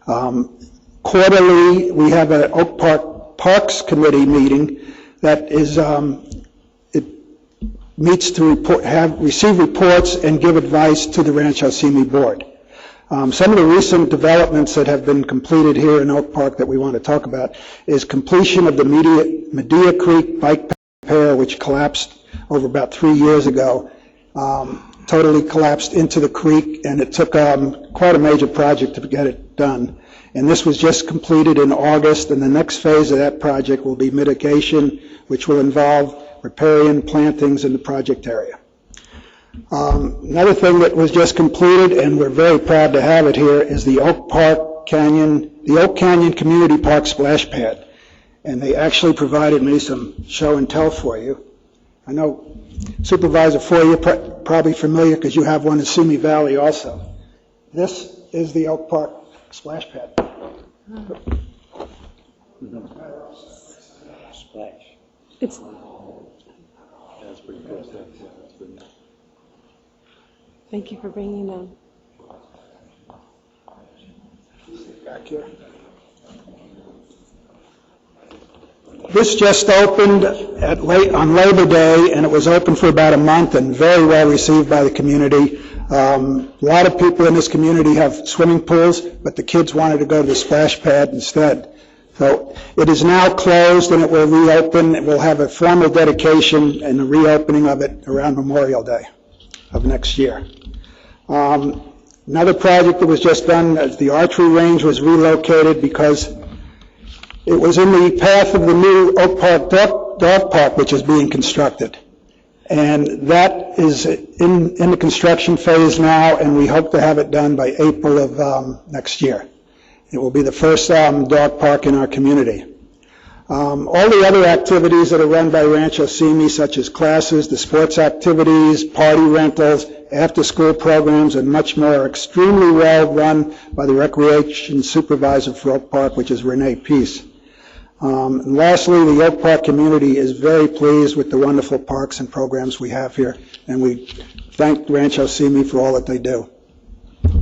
M: Quarterly, we have an Oak Park Parks Committee meeting that is, it meets to receive reports and give advice to the Rancho Simi Board. Some of the recent developments that have been completed here in Oak Park that we want to talk about is completion of the Medea Creek bike repair, which collapsed over about 3 years ago. Totally collapsed into the creek, and it took quite a major project to get it done. And this was just completed in August, and the next phase of that project will be mitigation, which will involve riparian plantings in the project area. Another thing that was just completed, and we're very proud to have it here, is the Oak Canyon Community Park splash pad. And they actually provided me some show and tell for you. I know Supervisor Foy, you're probably familiar because you have one in Simi Valley also. This is the Oak Park splash pad.
A: Splash.
B: It's
K: That's pretty cool.
F: Thank you for bringing them.
M: Back here. This just opened on Labor Day, and it was open for about a month and very well received by the community. A lot of people in this community have swimming pools, but the kids wanted to go to the splash pad instead. So it is now closed, and it will reopen. It will have a formal dedication and the reopening of it around Memorial Day of next year. Another project that was just done, the archery range was relocated because it was in the path of the new Oak Park dog park, which is being constructed. And that is in the construction phase now, and we hope to have it done by April of next year. It will be the first dog park in our community. All the other activities that are run by Rancho Simi, such as classes, the sports activities, party rentals, after-school programs, and much more, are extremely well run by the recreation supervisor for Oak Park, which is Renee Peace. And lastly, the Oak Park community is very pleased with the wonderful parks and programs we have here, and we thank Rancho Simi for all that they do.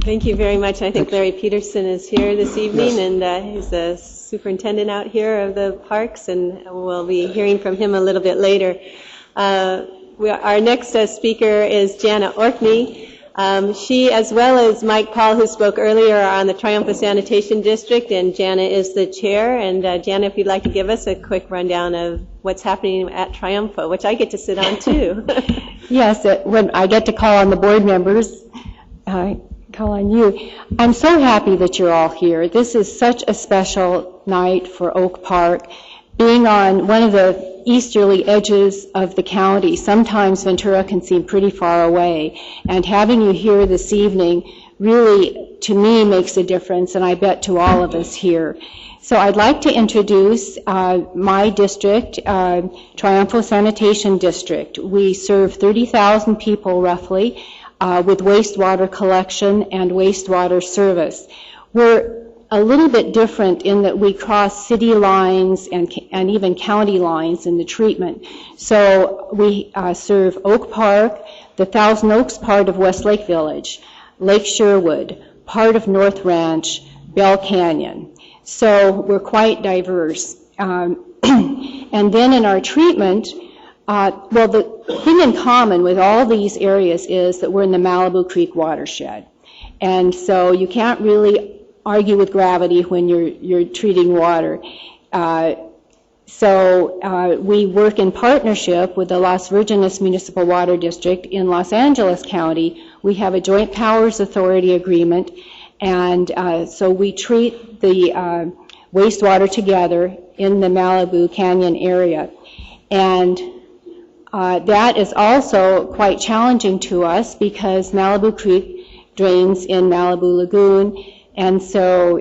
F: Thank you very much. I think Larry Peterson is here this evening, and he's the superintendent out here of the parks, and we'll be hearing from him a little bit later. Our next speaker is Jana Orkney. She, as well as Mike Paul, who spoke earlier, are on the Triumph Sanitation District, and Jana is the chair. And Jana, if you'd like to give us a quick rundown of what's happening at Triumph, which I get to sit on too.
N: Yes, when I get to call on the board members, I call on you. I'm so happy that you're all here. This is such a special night for Oak Park. Being on one of the easterly edges of the county, sometimes Ventura can seem pretty far away, and having you here this evening really, to me, makes a difference, and I bet to all of us here. So I'd like to introduce my district, Triumphal Sanitation District. We serve 30,000 people roughly with wastewater collection and wastewater service. We're a little bit different in that we cross city lines and even county lines in the treatment. So we serve Oak Park, the Thousand Oaks part of Westlake Village, Lake Sherwood, part of North Ranch, Bell Canyon. So we're quite diverse. And then in our treatment, Well, the thing in common with all these areas is that we're in the Malibu Creek watershed. And so you can't really argue with gravity when you're treating water. So we work in partnership with the Las Virgenes Municipal Water District in Los Angeles County. We have a joint powers authority agreement, and so we treat the wastewater together in the Malibu Canyon area. And that is also quite challenging to us because Malibu Creek drains in Malibu Lagoon, and so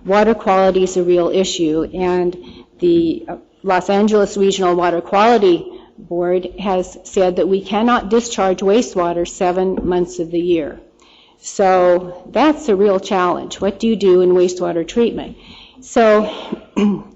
N: water quality is a real issue. And the Los Angeles Regional Water Quality Board has said that we cannot discharge wastewater 7 months of the year. So that's a real challenge. What do you do in wastewater treatment? So,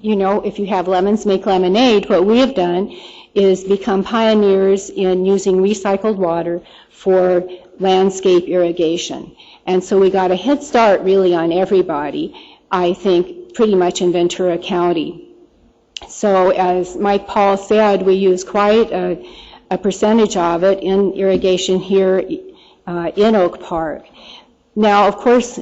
N: you know, if you have lemons, make lemonade. What we have done is become pioneers in using recycled water for landscape irrigation. And so we got a head start really on everybody, I think, pretty much in Ventura County. So as Mike Paul said, we use quite a percentage of it in irrigation here in Oak Park. Now, of course,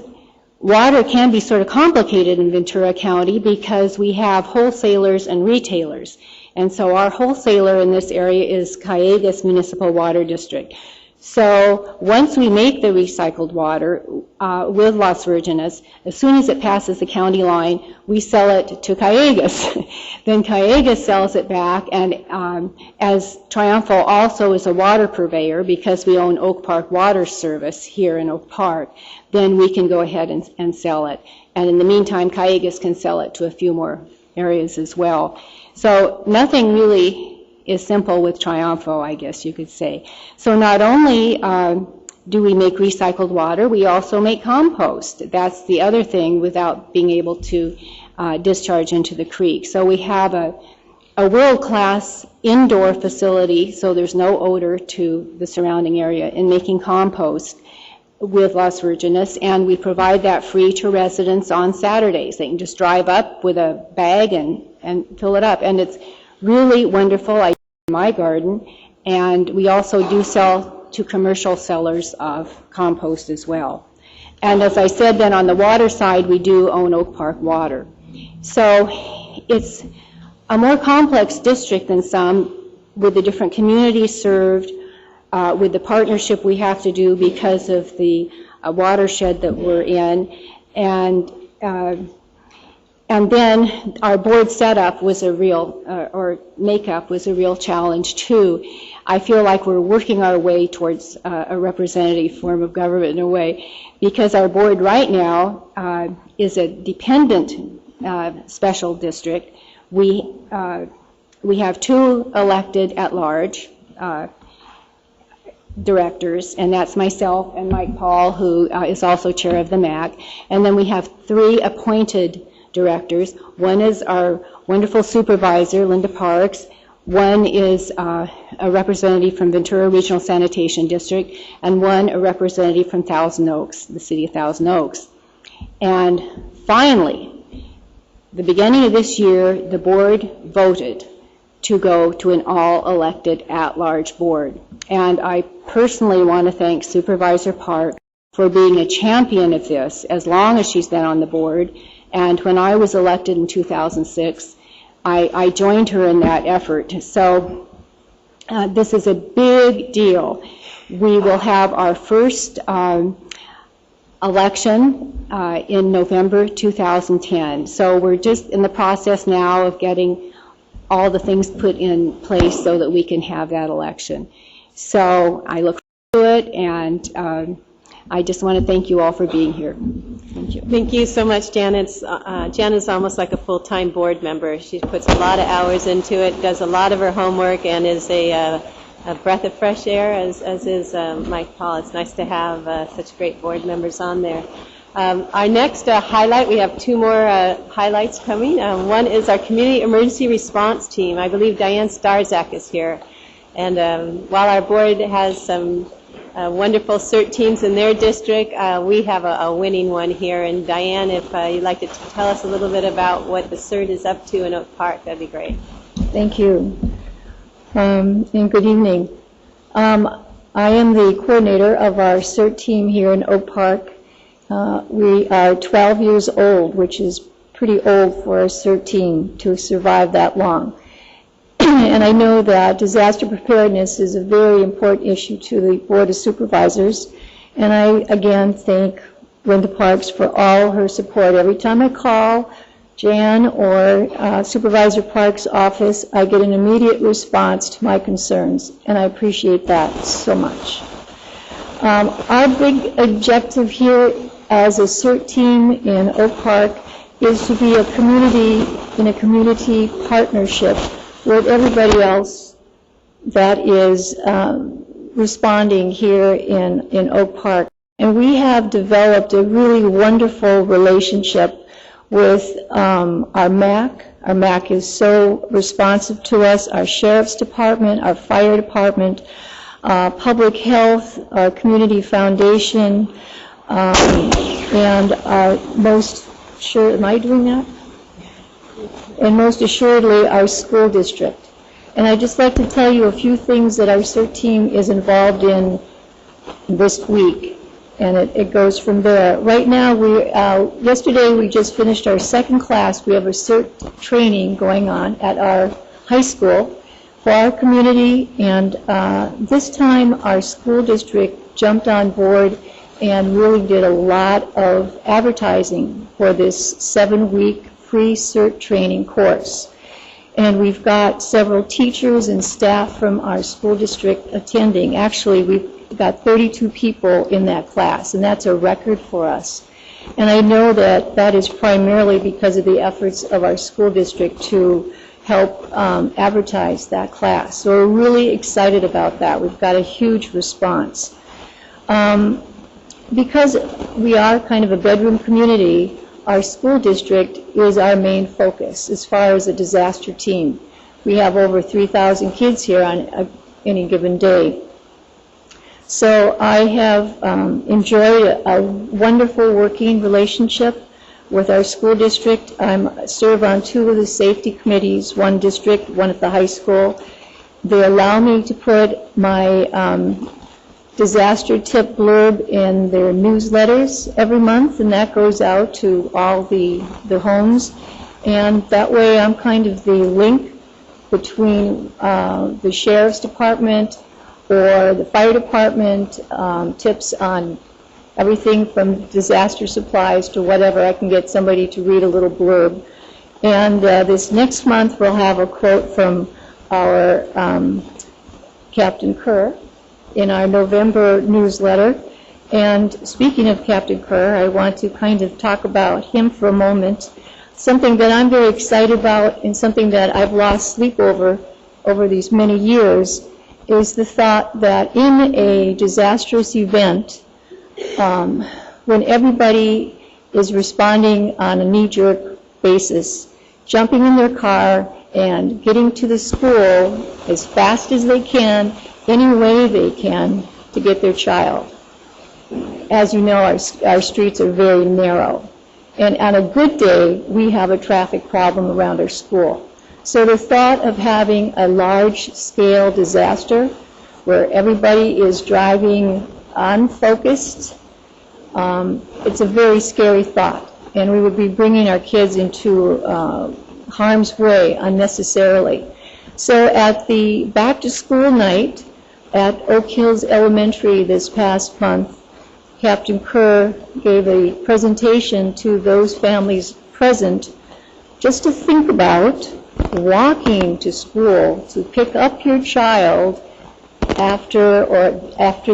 N: water can be sort of complicated in Ventura County because we have wholesalers and retailers. And so our wholesaler in this area is Callegas Municipal Water District. So once we make the recycled water with Las Virgenes, as soon as it passes the county line, we sell it to Callegas. Then Callegas sells it back, and as Triumphal also is a water purveyor because we own Oak Park Water Service here in Oak Park, then we can go ahead and sell it. And in the meantime, Callegas can sell it to a few more areas as well. So nothing really is simple with Triumphal, I guess you could say. So not only do we make recycled water, we also make compost. That's the other thing without being able to discharge into the creek. So we have a world-class indoor facility, so there's no odor to the surrounding area, in making compost with Las Virgenes, and we provide that free to residents on Saturdays. They can just drive up with a bag and fill it up, and it's really wonderful. I do it in my garden, and we also do sell to commercial sellers of compost as well. And as I said, then on the water side, we do own Oak Park Water. So it's a more complex district than some, with the different communities served, with the partnership we have to do because of the watershed that we're in, and then our board setup was a real, or makeup was a real challenge too. I feel like we're working our way towards a representative form of government in a way, because our board right now is a dependent special district. We have 2 elected at-large directors, and that's myself and Mike Paul, who is also chair of the MAC. And then we have 3 appointed directors. One is our wonderful supervisor, Linda Parks. One is a representative from Ventura Regional Sanitation District, and one a representative from Thousand Oaks, the city of Thousand Oaks. And finally, the beginning of this year, the board voted to go to an all-elected at-large board. And I personally want to thank Supervisor Park for being a champion of this as long as she's been on the board. And when I was elected in 2006, I joined her in that effort. So this is a big deal. We will have our first election in November 2010. So we're just in the process now of getting all the things put in place so that we can have that election. So I look forward to it, and I just want to thank you all for being here. Thank you.
F: Thank you so much, Janet. Janet's almost like a full-time board member. She puts a lot of hours into it, does a lot of her homework, and is a breath of fresh air, as is Mike Paul. It's nice to have such great board members on there. Our next highlight, we have 2 more highlights coming. One is our Community Emergency Response Team. I believe Diane Starzak is here. And while our board has some wonderful CERT teams in their district, we have a winning one here. And Diane, if you'd like to tell us a little bit about what the CERT is up to in Oak Park, that'd be great.
O: Thank you. and good evening. I am the coordinator of our CERT team here in Oak Park. We are 12 years old, which is pretty old for a CERT team to survive that long. And I know that disaster preparedness is a very important issue to the Board of Supervisors. And I, again, thank Linda Parks for all her support. Every time I call Jan or Supervisor Parks' office, I get an immediate response to my concerns, and I appreciate that so much. Our big objective here as a CERT team in Oak Park is to be a community in a community partnership with everybody else that is responding here in Oak Park. And we have developed a really wonderful relationship with our MAC. Our MAC is so responsive to us, our Sheriff's Department, our Fire Department, Public Health, our Community Foundation, and our am I doing that? And most assuredly, our school district. And I'd just like to tell you a few things that our CERT team is involved in this week. And it goes from there. Right now, yesterday we just finished our second class. We have a CERT training going on at our high school for our community, and this time our school district jumped on board and really did a lot of advertising for this 7-week free CERT training course. And we've got several teachers and staff from our school district attending. Actually, we've got 32 people in that class, and that's a record for us. And I know that that is primarily because of the efforts of our school district to help advertise that class. So we're really excited about that. We've got a huge response. Because we are kind of a bedroom community, our school district is our main focus as far as a disaster team. We have over 3,000 kids here on any given day. So I have enjoyed a wonderful working relationship with our school district. I serve on 2 of the safety committees, one district, one at the high school. They allow me to put my disaster tip blurb in their newsletters every month, and that goes out to all the homes. And that way I'm kind of the link between the Sheriff's Department or the Fire Department, tips on everything from disaster supplies to whatever. I can get somebody to read a little blurb. And this next month we'll have a quote from our Captain Kerr in our November newsletter. And speaking of Captain Kerr, I want to kind of talk about him for a moment. Something that I'm very excited about and something that I've lost sleep over these many years is the thought that in a disastrous event, when everybody is responding on a knee-jerk basis, jumping in their car and getting to the school as fast as they can, any way they can, to get their child. As you know, our streets are very narrow. And on a good day, we have a traffic problem around our school. So the thought of having a large-scale disaster where everybody is driving unfocused, it's a very scary thought. And we would be bringing our kids into harm's way unnecessarily. So at the back-to-school night at Oak Hills Elementary this past month, Captain Kerr gave a presentation to those families present just to think about walking to school to pick up your child after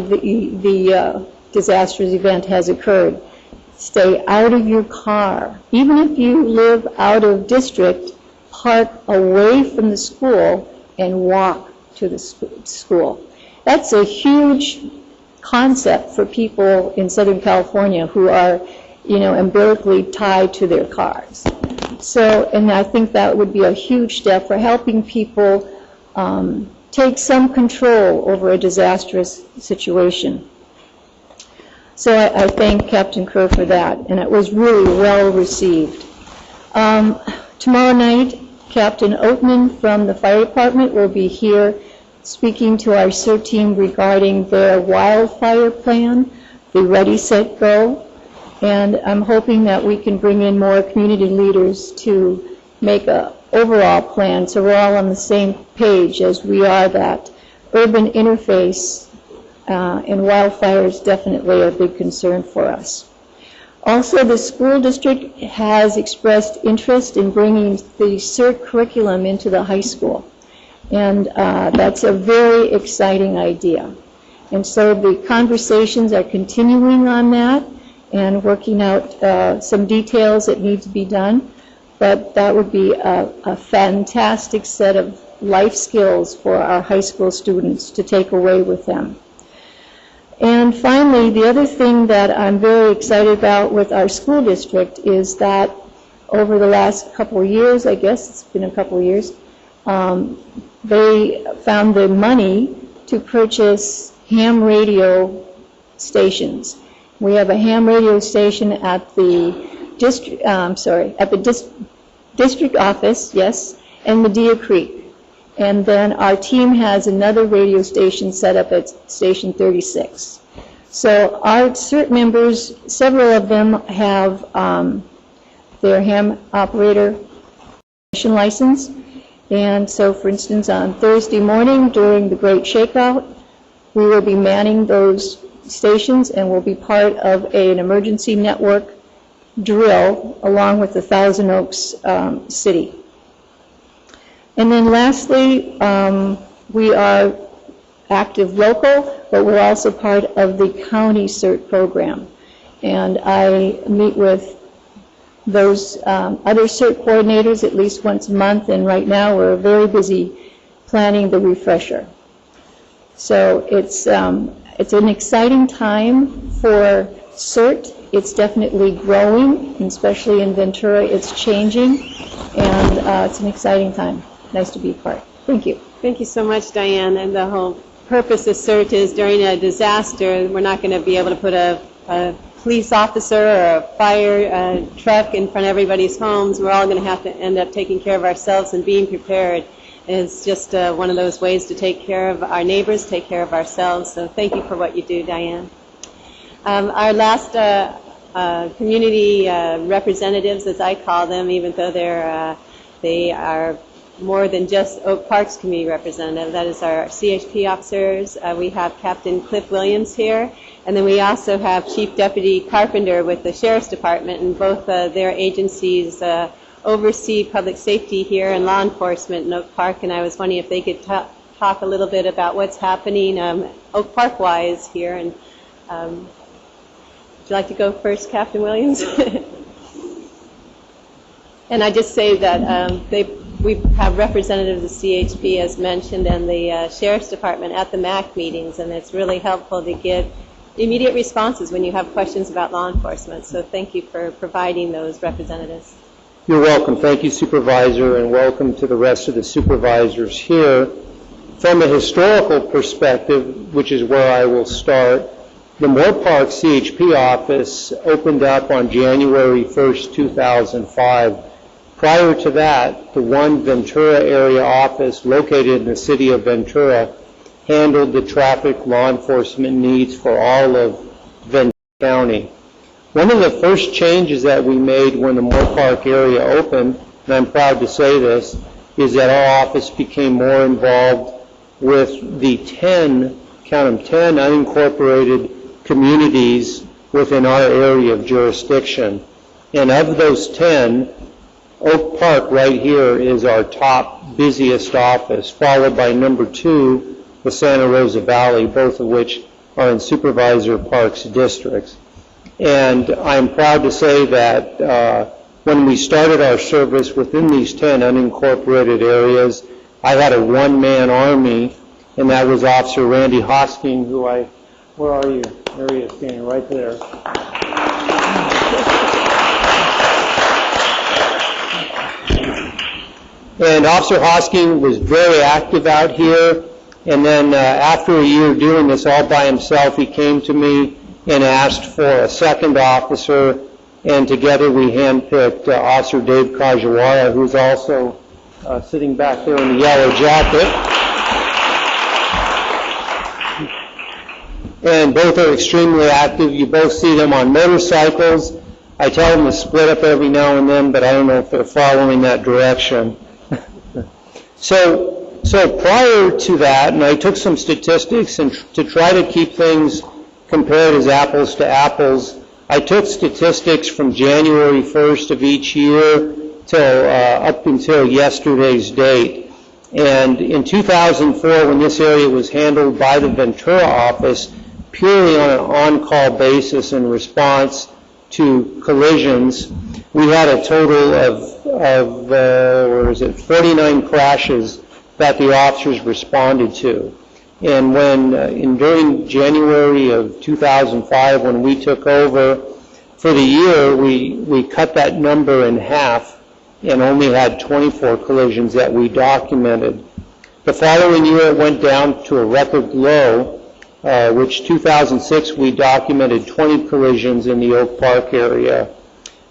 O: the disastrous event has occurred. Stay out of your car. Even if you live out of district, park away from the school and walk to the school. That's a huge concept for people in Southern California who are, umbilically tied to their cars. So, and I think that would be a huge step for helping people take some control over a disastrous situation. So I thank Captain Kerr for that, and it was really well received. Tomorrow night, Captain Oatman from the Fire Department will be here speaking to our CERT team regarding their wildfire plan, the Ready, Set, Go, and I'm hoping that we can bring in more community leaders to make an overall plan so we're all on the same page as we are that urban interface and wildfire is definitely a big concern for us. Also, the school district has expressed interest in bringing the CERT curriculum into the high school, and that's a very exciting idea. And so the conversations are continuing on that and working out some details that need to be done, but that would be a fantastic set of life skills for our high school students to take away with them. And finally, the other thing that I'm very excited about with our school district is that over the last couple of years, I guess it's been a couple of years, they found the money to purchase ham radio stations. We have a ham radio station at the district office, yes, and Medea Creek. And then our team has another radio station set up at Station 36. So our CERT members, several of them have their ham operator license. And so, for instance, on Thursday morning during the Great Shakeout, we will be manning those stations and will be part of an emergency network drill along with the Thousand Oaks City. And then lastly, we are active local, but we're also part of the county CERT program. And I meet with those other CERT coordinators at least once a month, and right now we're very busy planning the refresher. So it's an exciting time for CERT. It's definitely growing, and especially in Ventura, it's changing, and it's an exciting time. Nice to be a part. Thank you.
F: Thank you so much, Diane. And the whole purpose of CERT is during a disaster, we're not going to be able to put a police officer or a fire truck in front of everybody's homes. We're all going to have to end up taking care of ourselves, and being prepared is just one of those ways to take care of our neighbors, take care of ourselves. So thank you for what you do, Diane. Our last community representatives, as I call them, even though they are more than just Oak Park's community representative. That is our CHP officers. We have Captain Cliff Williams here, and then we also have Chief Deputy Carpenter with the Sheriff's Department, and both their agencies oversee public safety here and law enforcement in Oak Park, and I was wondering if they could talk a little bit about what's happening Oak Park-wise here. And would you like to go first, Captain Williams? And I just say that we have representatives of CHP, as mentioned, and the Sheriff's Department at the MAC meetings, and it's really helpful to get immediate responses when you have questions about law enforcement. So thank you for providing those representatives.
E: You're welcome. Thank you, Supervisor, and welcome to the rest of the supervisors here. From a historical perspective, which is where I will start, the Moore Park CHP office opened up on January 1st, 2005. Prior to that, the one Ventura area office located in the city of Ventura handled the traffic law enforcement needs for all of Ventura County. One of the first changes that we made when the Moore Park area opened, and I'm proud to say this, is that our office became more involved with the 10 unincorporated communities within our area of jurisdiction. And of those 10, Oak Park right here is our top busiest office, followed by number 2, the Santa Rosa Valley, both of which are in Supervisor Parks districts. And I'm proud to say that when we started our service within these 10 unincorporated areas, I had a one-man army, and that was Officer Randy Hosking, where are you? There he is, standing right there. And Officer Hosking was very active out here, and then after a year doing this all by himself, he came to me and asked for a second officer, and together we handpicked Officer Dave Kajawara, who's also sitting back there in the yellow jacket. and both are extremely active. You both see them on motorcycles. I tell them to split up every now and then, but I don't know if they're following that direction. So prior to that, and I took some statistics and to try to keep things compared as apples to apples, I took statistics from January 1st of each year till up until yesterday's date. And in 2004, when this area was handled by the Ventura office, purely on an on-call basis in response to collisions, we had a total of 49 crashes that the officers responded to. And when during January of 2005, when we took over, for the year, we cut that number in half and only had 24 collisions that we documented. The following year, it went down to a record low, which 2006 we documented 20 collisions in the Oak Park area.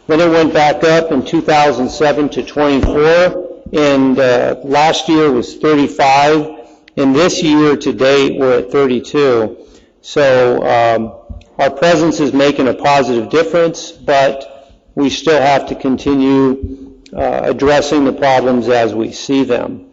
E: Then it went back up in 2007 to 24, and last year was 35, and this year to date we're at 32. So our presence is making a positive difference, but we still have to continue addressing the problems as we see them.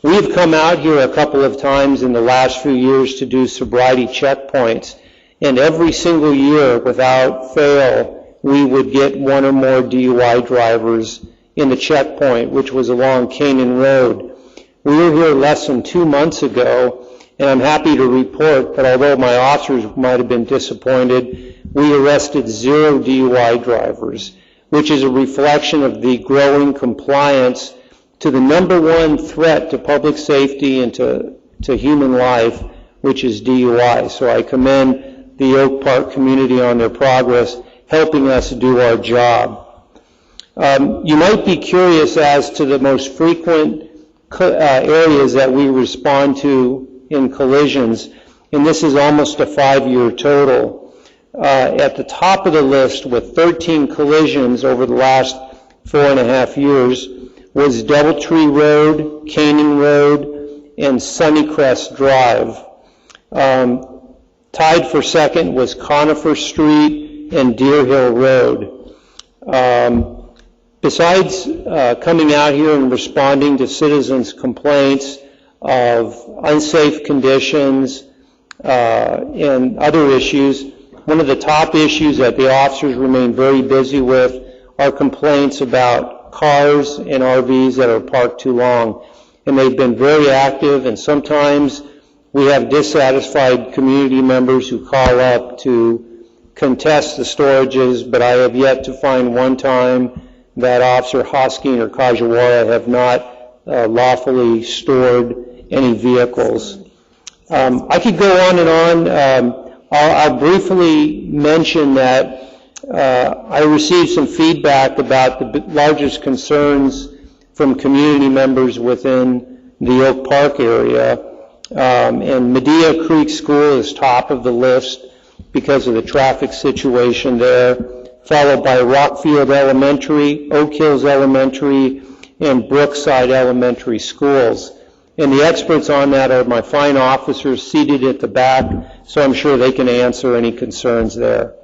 E: We've come out here a couple of times in the last few years to do sobriety checkpoints, and every single year, without fail, we would get one or more DUI drivers in the checkpoint, which was along Canaan Road. We were here less than 2 months ago, and I'm happy to report that although my officers might have been disappointed, we arrested 0 DUI drivers, which is a reflection of the growing compliance to the number one threat to public safety and to human life, which is DUI. So I commend the Oak Park community on their progress, helping us do our job. You might be curious as to the most frequent areas that we respond to in collisions, and this is almost a 5-year total. At the top of the list with 13 collisions over the last 4.5 years was Doubletree Road, Canaan Road, and Sunnycrest Drive. Tied for second was Conifer Street and Deer Hill Road. Besides coming out here and responding to citizens' complaints of unsafe conditions and other issues, one of the top issues that the officers remain very busy with are complaints about cars and RVs that are parked too long. And they've been very active, and sometimes we have dissatisfied community members who call up to contest the storages, but I have yet to find one time that Officer Hosking or Kajawara have not lawfully stored any vehicles. I could go on and on. I'll briefly mention that I received some feedback about the largest concerns from community members within the Oak Park area. And Medea Creek School is top of the list because of the traffic situation there, followed by Rockfield Elementary, Oak Hills Elementary, and Brookside Elementary Schools. And the experts on that are my fine officers seated at the back, so I'm sure they can answer any concerns there.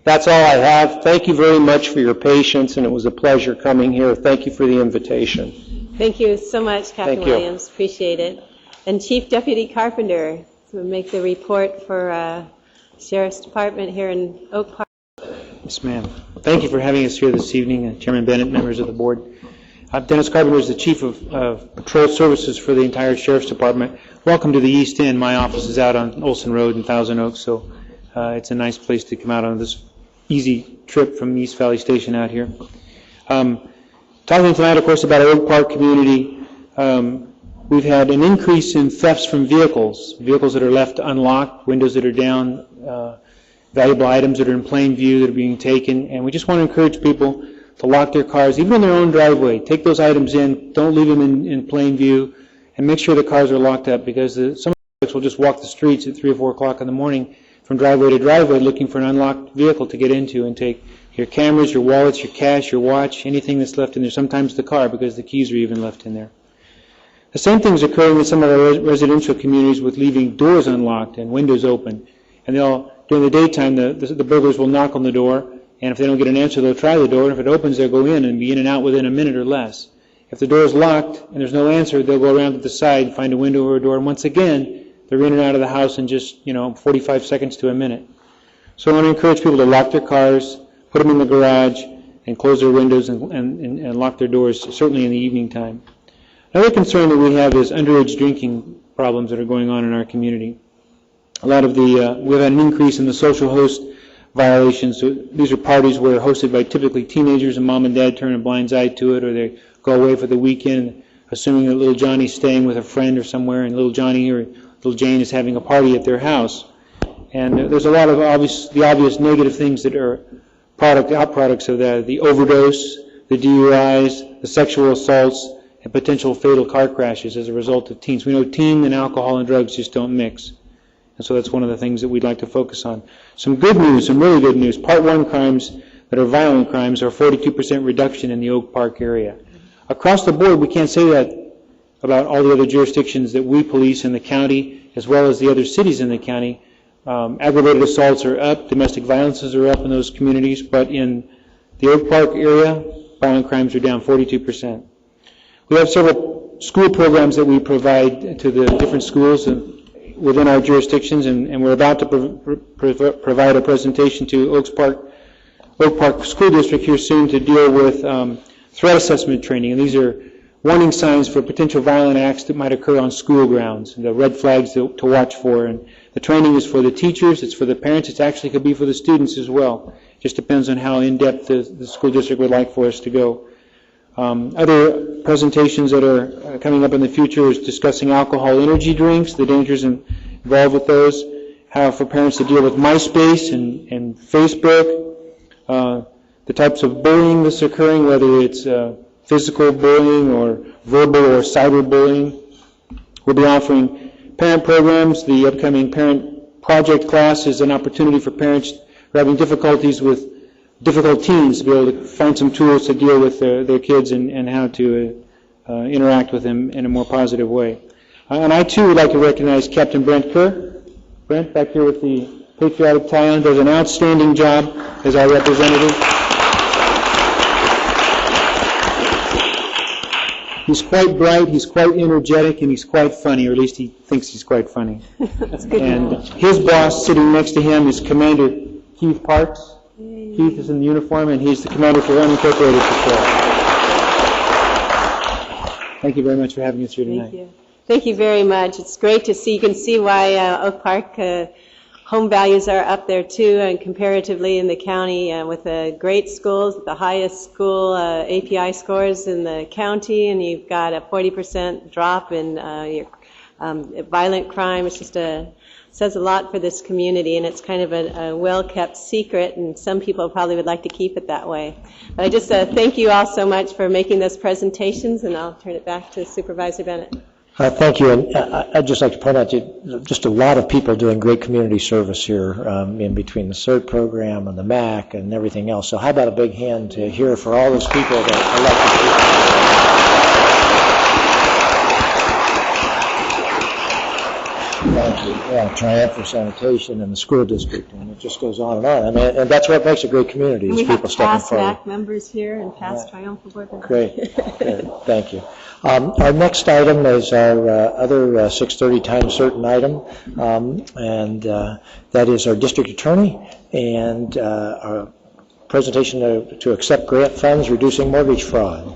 E: That's all I have. Thank you very much for your patience, and it was a pleasure coming here. Thank you for the invitation.
F: Thank you so much, Captain Williams. Appreciate it. And Chief Deputy Carpenter will make the report for Sheriff's Department here in Oak Park.
P: Yes, ma'am. Thank you for having us here this evening, Chairman Bennett, members of the board. Dennis Carpenter is the Chief of Patrol Services for the entire Sheriff's Department. Welcome to the East End. My office is out on Olson Road in Thousand Oaks, so it's a nice place to come out on this easy trip from East Valley Station out here. Talking tonight, of course, about our Oak Park community. We've had an increase in thefts from vehicles that are left unlocked, windows that are down, valuable items that are in plain view that are being taken, and we just want to encourage people to lock their cars, even in their own driveway. Take those items in, don't leave them in plain view, and make sure the cars are locked up, because some folks will just walk the streets at 3 or 4 o'clock in the morning from driveway to driveway looking for an unlocked vehicle to get into and take your cameras, your wallets, your cash, your watch, anything that's left in there, sometimes the car, because the keys are even left in there. The same thing is occurring in some of our residential communities with leaving doors unlocked and windows open. and during the daytime, the burglars will knock on the door, and if they don't get an answer, they'll try the door, and if it opens, they'll go in and be in and out within a minute or less. If the door is locked and there's no answer, they'll go around to the side, find a window or a door, and once again, they're in and out of the house in just 45 seconds to a minute. So I want to encourage people to lock their cars, put them in the garage, and close their windows and lock their doors, certainly in the evening time. Another concern that we have is underage drinking problems that are going on in our community. We've had an increase in the social host violations. So these are parties where they're hosted by typically teenagers, and mom and dad turn a blind eye to it, or they go away for the weekend, assuming that little Johnny's staying with a friend or somewhere, and little Johnny or little Jane is having a party at their house. And there's a lot of the obvious negative things that are outproducts of that: the overdose, the DUIs, the sexual assaults, and potential fatal car crashes as a result of teens. We know teen and alcohol and drugs just don't mix. And so that's one of the things that we'd like to focus on. Some good news, some really good news. Part 1 crimes that are violent crimes are 42% reduction in the Oak Park area. Across the board, we can't say that about all the other jurisdictions that we police in the county, as well as the other cities in the county. Aggravated assaults are up, domestic violences are up in those communities, but in the Oak Park area, violent crimes are down 42%. We have several school programs that we provide to the different schools within our jurisdictions, and we're about to provide a presentation to Oak Park School District here soon to deal with threat assessment training. And these are warning signs for potential violent acts that might occur on school grounds, and the red flags to watch for. And the training is for the teachers, it's for the parents, it actually could be for the students as well. Just depends on how in-depth the school district would like for us to go. Other presentations that are coming up in the future is discussing alcohol energy drinks, the dangers involved with those, how for parents to deal with MySpace and Facebook, the types of bullying that's occurring, whether it's physical bullying or verbal or cyberbullying. We'll be offering parent programs. The upcoming parent project class is an opportunity for parents who are having difficulties with difficult teens to be able to find some tools to deal with their kids and how to interact with them in a more positive way. And I too would like to recognize Captain Brent Kerr. Brent, back here with the Patriotic Battalion, does an outstanding job as our representative. He's quite bright, he's quite energetic, and he's quite funny, or at least he thinks he's quite funny.
F: That's good.
P: And his boss sitting next to him is Commander Keith Parks. Keith is in the uniform, and he's the commander for unincorporated patrol. Thank you very much for having us here tonight.
F: Thank you. Thank you very much. It's great to see. You can see why Oak Park home values are up there too, and comparatively in the county with the great schools, the highest school API scores in the county, and you've got a 40% drop in your violent crime. It's just says a lot for this community, and it's kind of a well-kept secret, and some people probably would like to keep it that way. But I just thank you all so much for making those presentations, and I'll turn it back to Supervisor Bennett.
A: Thank you, and I'd just like to point out just a lot of people doing great community service here in between the CERT program and the MAC and everything else. So how about a big hand to hear for all those people that elected people. Thank you. Yeah, Triumph for Sanitation and the school district, and it just goes on and on. I mean, and that's what makes a great community, is people stepping forward.
F: We have past MAC members here and past Triumph board members.
A: Great. Thank you. Our next item is our other 6:30 time certain item, and that is our district attorney and our presentation to accept grant funds reducing mortgage fraud.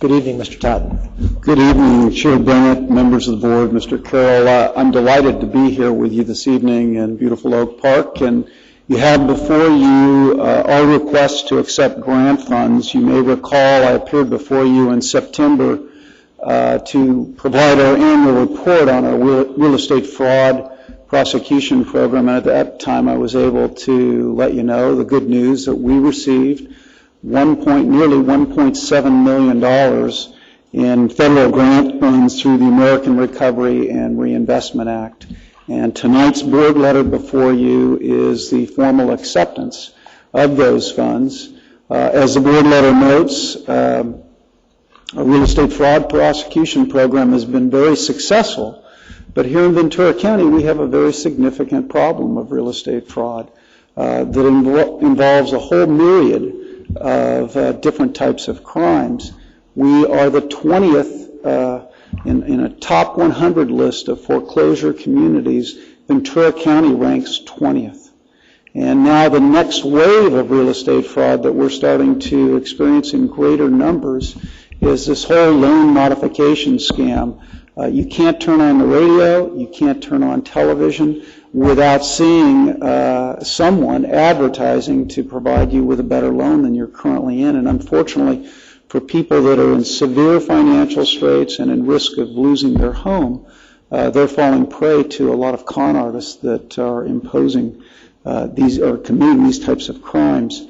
A: Good evening, Mr. Totten.
M: Good evening, Chair Bennett, members of the board, Mr. Carroll. I'm delighted to be here with you this evening in beautiful Oak Park, and you have before you our request to accept grant funds. You may recall I appeared before you in September to provide our annual report on our real estate fraud prosecution program, and at that time I was able to let you know the good news that we received nearly $1.7 million in federal grant funds through the American Recovery and Reinvestment Act. And tonight's board letter before you is the formal acceptance of those funds. As the board letter notes, a real estate fraud prosecution program has been very successful But here in Ventura County, we have a very significant problem of real estate fraud that involves a whole myriad of different types of crimes. We are the 20th in a top 100 list of foreclosure communities. Ventura County ranks 20th. And now the next wave of real estate fraud that we're starting to experience in greater numbers is this whole loan modification scam. You can't turn on the radio, you can't turn on television without seeing someone advertising to provide you with a better loan than you're currently in. And unfortunately, for people that are in severe financial straits and in risk of losing their home, they're falling prey to a lot of con artists that are imposing these or committing these types of crimes.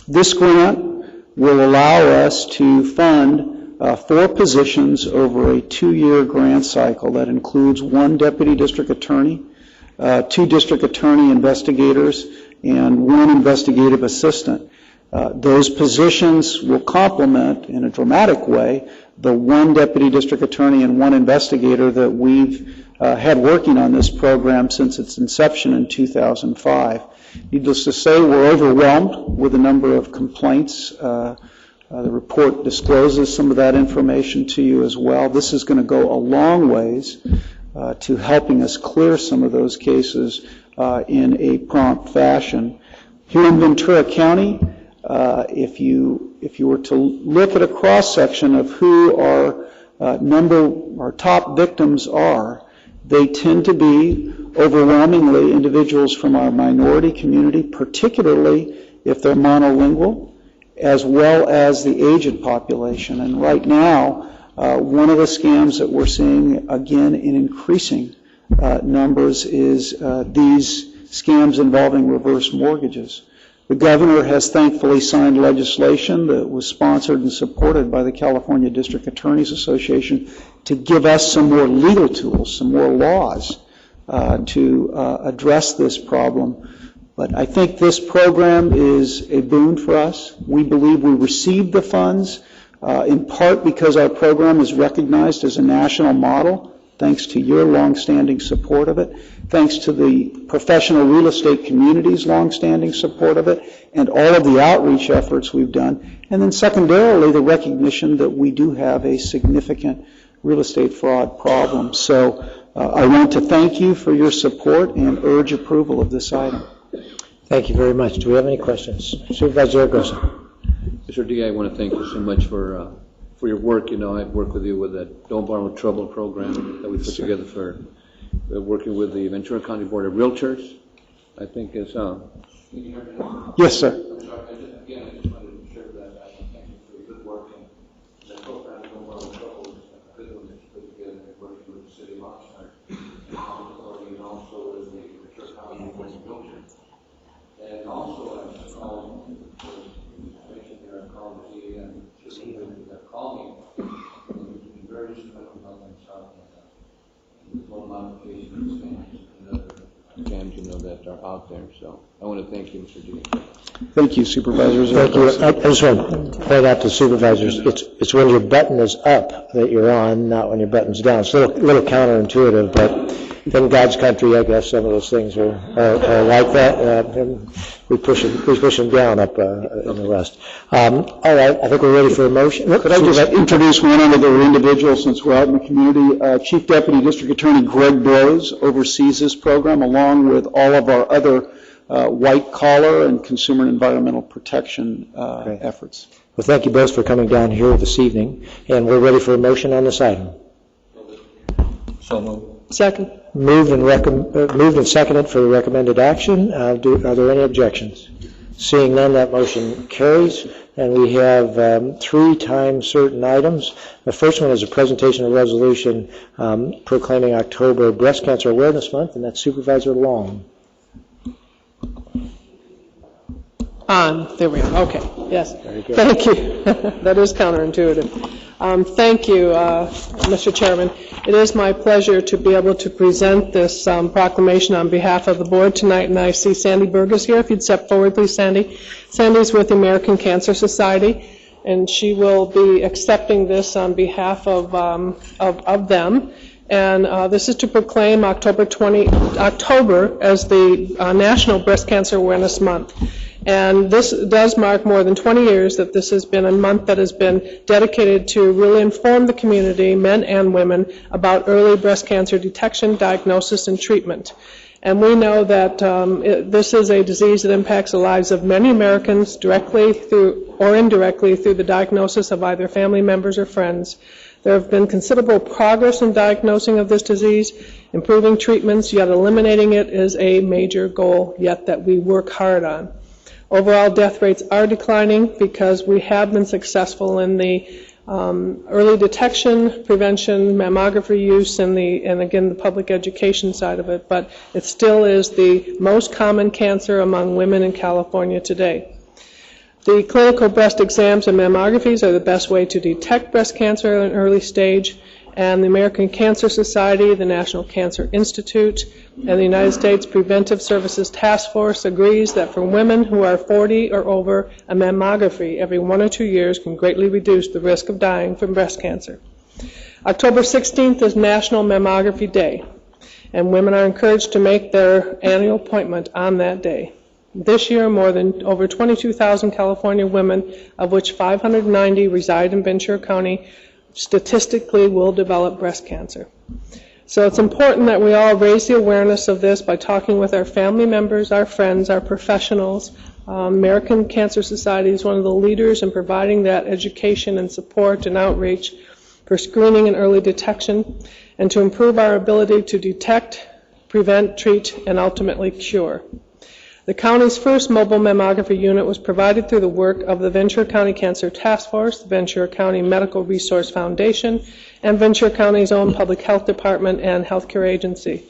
M: This grant will allow us to fund 4 positions over a 2-year grant cycle that includes 1 deputy district attorney, 2 district attorney investigators, and 1 investigative assistant. Those positions will complement in a dramatic way the 1 deputy district attorney and 1 investigator that we've had working on this program since its inception in 2005. Needless to say, we're overwhelmed with the number of complaints. The report discloses some of that information to you as well. This is going to go a long ways to helping us clear some of those cases in a prompt fashion. Here in Ventura County, if you were to look at a cross-section of who our top victims are, they tend to be overwhelmingly individuals from our minority community, particularly if they're monolingual, as well as the aged population. And right now, one of the scams that we're seeing, again, in increasing numbers is these scams involving reverse mortgages. The governor has thankfully signed legislation that was sponsored and supported by the California District Attorneys Association to give us some more legal tools, some more laws to address this problem. But I think this program is a boon for us. We believe we received the funds in part because our program is recognized as a national model, thanks to your longstanding support of it, thanks to the professional real estate community's longstanding support of it, and all of the outreach efforts we've done. And then secondarily, the recognition that we do have a significant real estate fraud problem. So I want to thank you for your support and urge approval of this item.
A: Thank you very much. Do we have any questions? Supervisor Zaragoza.
J: Mr. D, I want to thank you so much for your work. You know, I've worked with you with that Don't Borrow Trouble program that we put together for working with the Ventura County Board of Realtors. I think it's...
M: Yes, sir.
J: Again, I just wanted to share that. I thank you for your good work. And that program, Don't Borrow Trouble, is a good one that's put together working with the city of Oxnard and also with the Ventura County Board of Realtors. And also, I called and just even call me. Very instrumental help and stuff and loan modification scams and other scams, you know, that are out there. So I want to thank you, Mr. D.
M: Thank you, Supervisors.
A: Thank you. I just want to point out to supervisors, it's when your button is up that you're on, not when your button's down. It's a little counterintuitive, but in God's country, I guess some of those things are like that. We push them down up in the rest. All right, I think we're ready for a motion.
M: Could I just introduce one other individual since we're out in the community? Chief Deputy District Attorney Greg Brose oversees this program along with all of our other white-collar and consumer and environmental protection efforts.
A: Well, thank you both for coming down here this evening, and we're ready for a motion on this item.
J: So moved.
D: Second.
A: Moved and seconded for the recommended action. Are there any objections? Seeing none, that motion carries. And we have 3 time certain items. The first one is a presentation of resolution proclaiming October Breast Cancer Awareness Month, and that's Supervisor Long.
D: There we are. Okay. Yes. Thank you. That is counterintuitive. Thank you, Mr. Chairman. It is my pleasure to be able to present this proclamation on behalf of the board tonight, and I see Sandy Burgess here. If you'd step forward, please, Sandy. Sandy's with the American Cancer Society, and she will be accepting this on behalf of them. And this is to proclaim October as the National Breast Cancer Awareness Month. And this does mark more than 20 years that this has been a month that has been dedicated to really inform the community, men and women, about early breast cancer detection, diagnosis, and treatment. And we know that this is a disease that impacts the lives of many Americans directly through or indirectly through the diagnosis of either family members or friends. There have been considerable progress in diagnosing of this disease, improving treatments, yet eliminating it is a major goal yet that we work hard on. Overall death rates are declining because we have been successful in the early detection, prevention, mammography use, and again the public education side of it, but it still is the most common cancer among women in California today. The clinical breast exams and mammographies are the best way to detect breast cancer at an early stage, and the American Cancer Society, the National Cancer Institute, and the United States Preventive Services Task Force agrees that for women who are 40 or over, a mammography every 1 or 2 years can greatly reduce the risk of dying from breast cancer. October 16th is National Mammography Day, and women are encouraged to make their annual appointment on that day. This year, over 22,000 California women, of which 590 reside in Ventura County, statistically will develop breast cancer. So it's important that we all raise the awareness of this by talking with our family members, our friends, our professionals. American Cancer Society is one of the leaders in providing that education and support and outreach for screening and early detection, and to improve our ability to detect, prevent, treat, and ultimately cure. The county's first mobile mammography unit was provided through the work of the Ventura County Cancer Task Force, the Ventura County Medical Resource Foundation, and Ventura County's own Public Health Department and Healthcare Agency.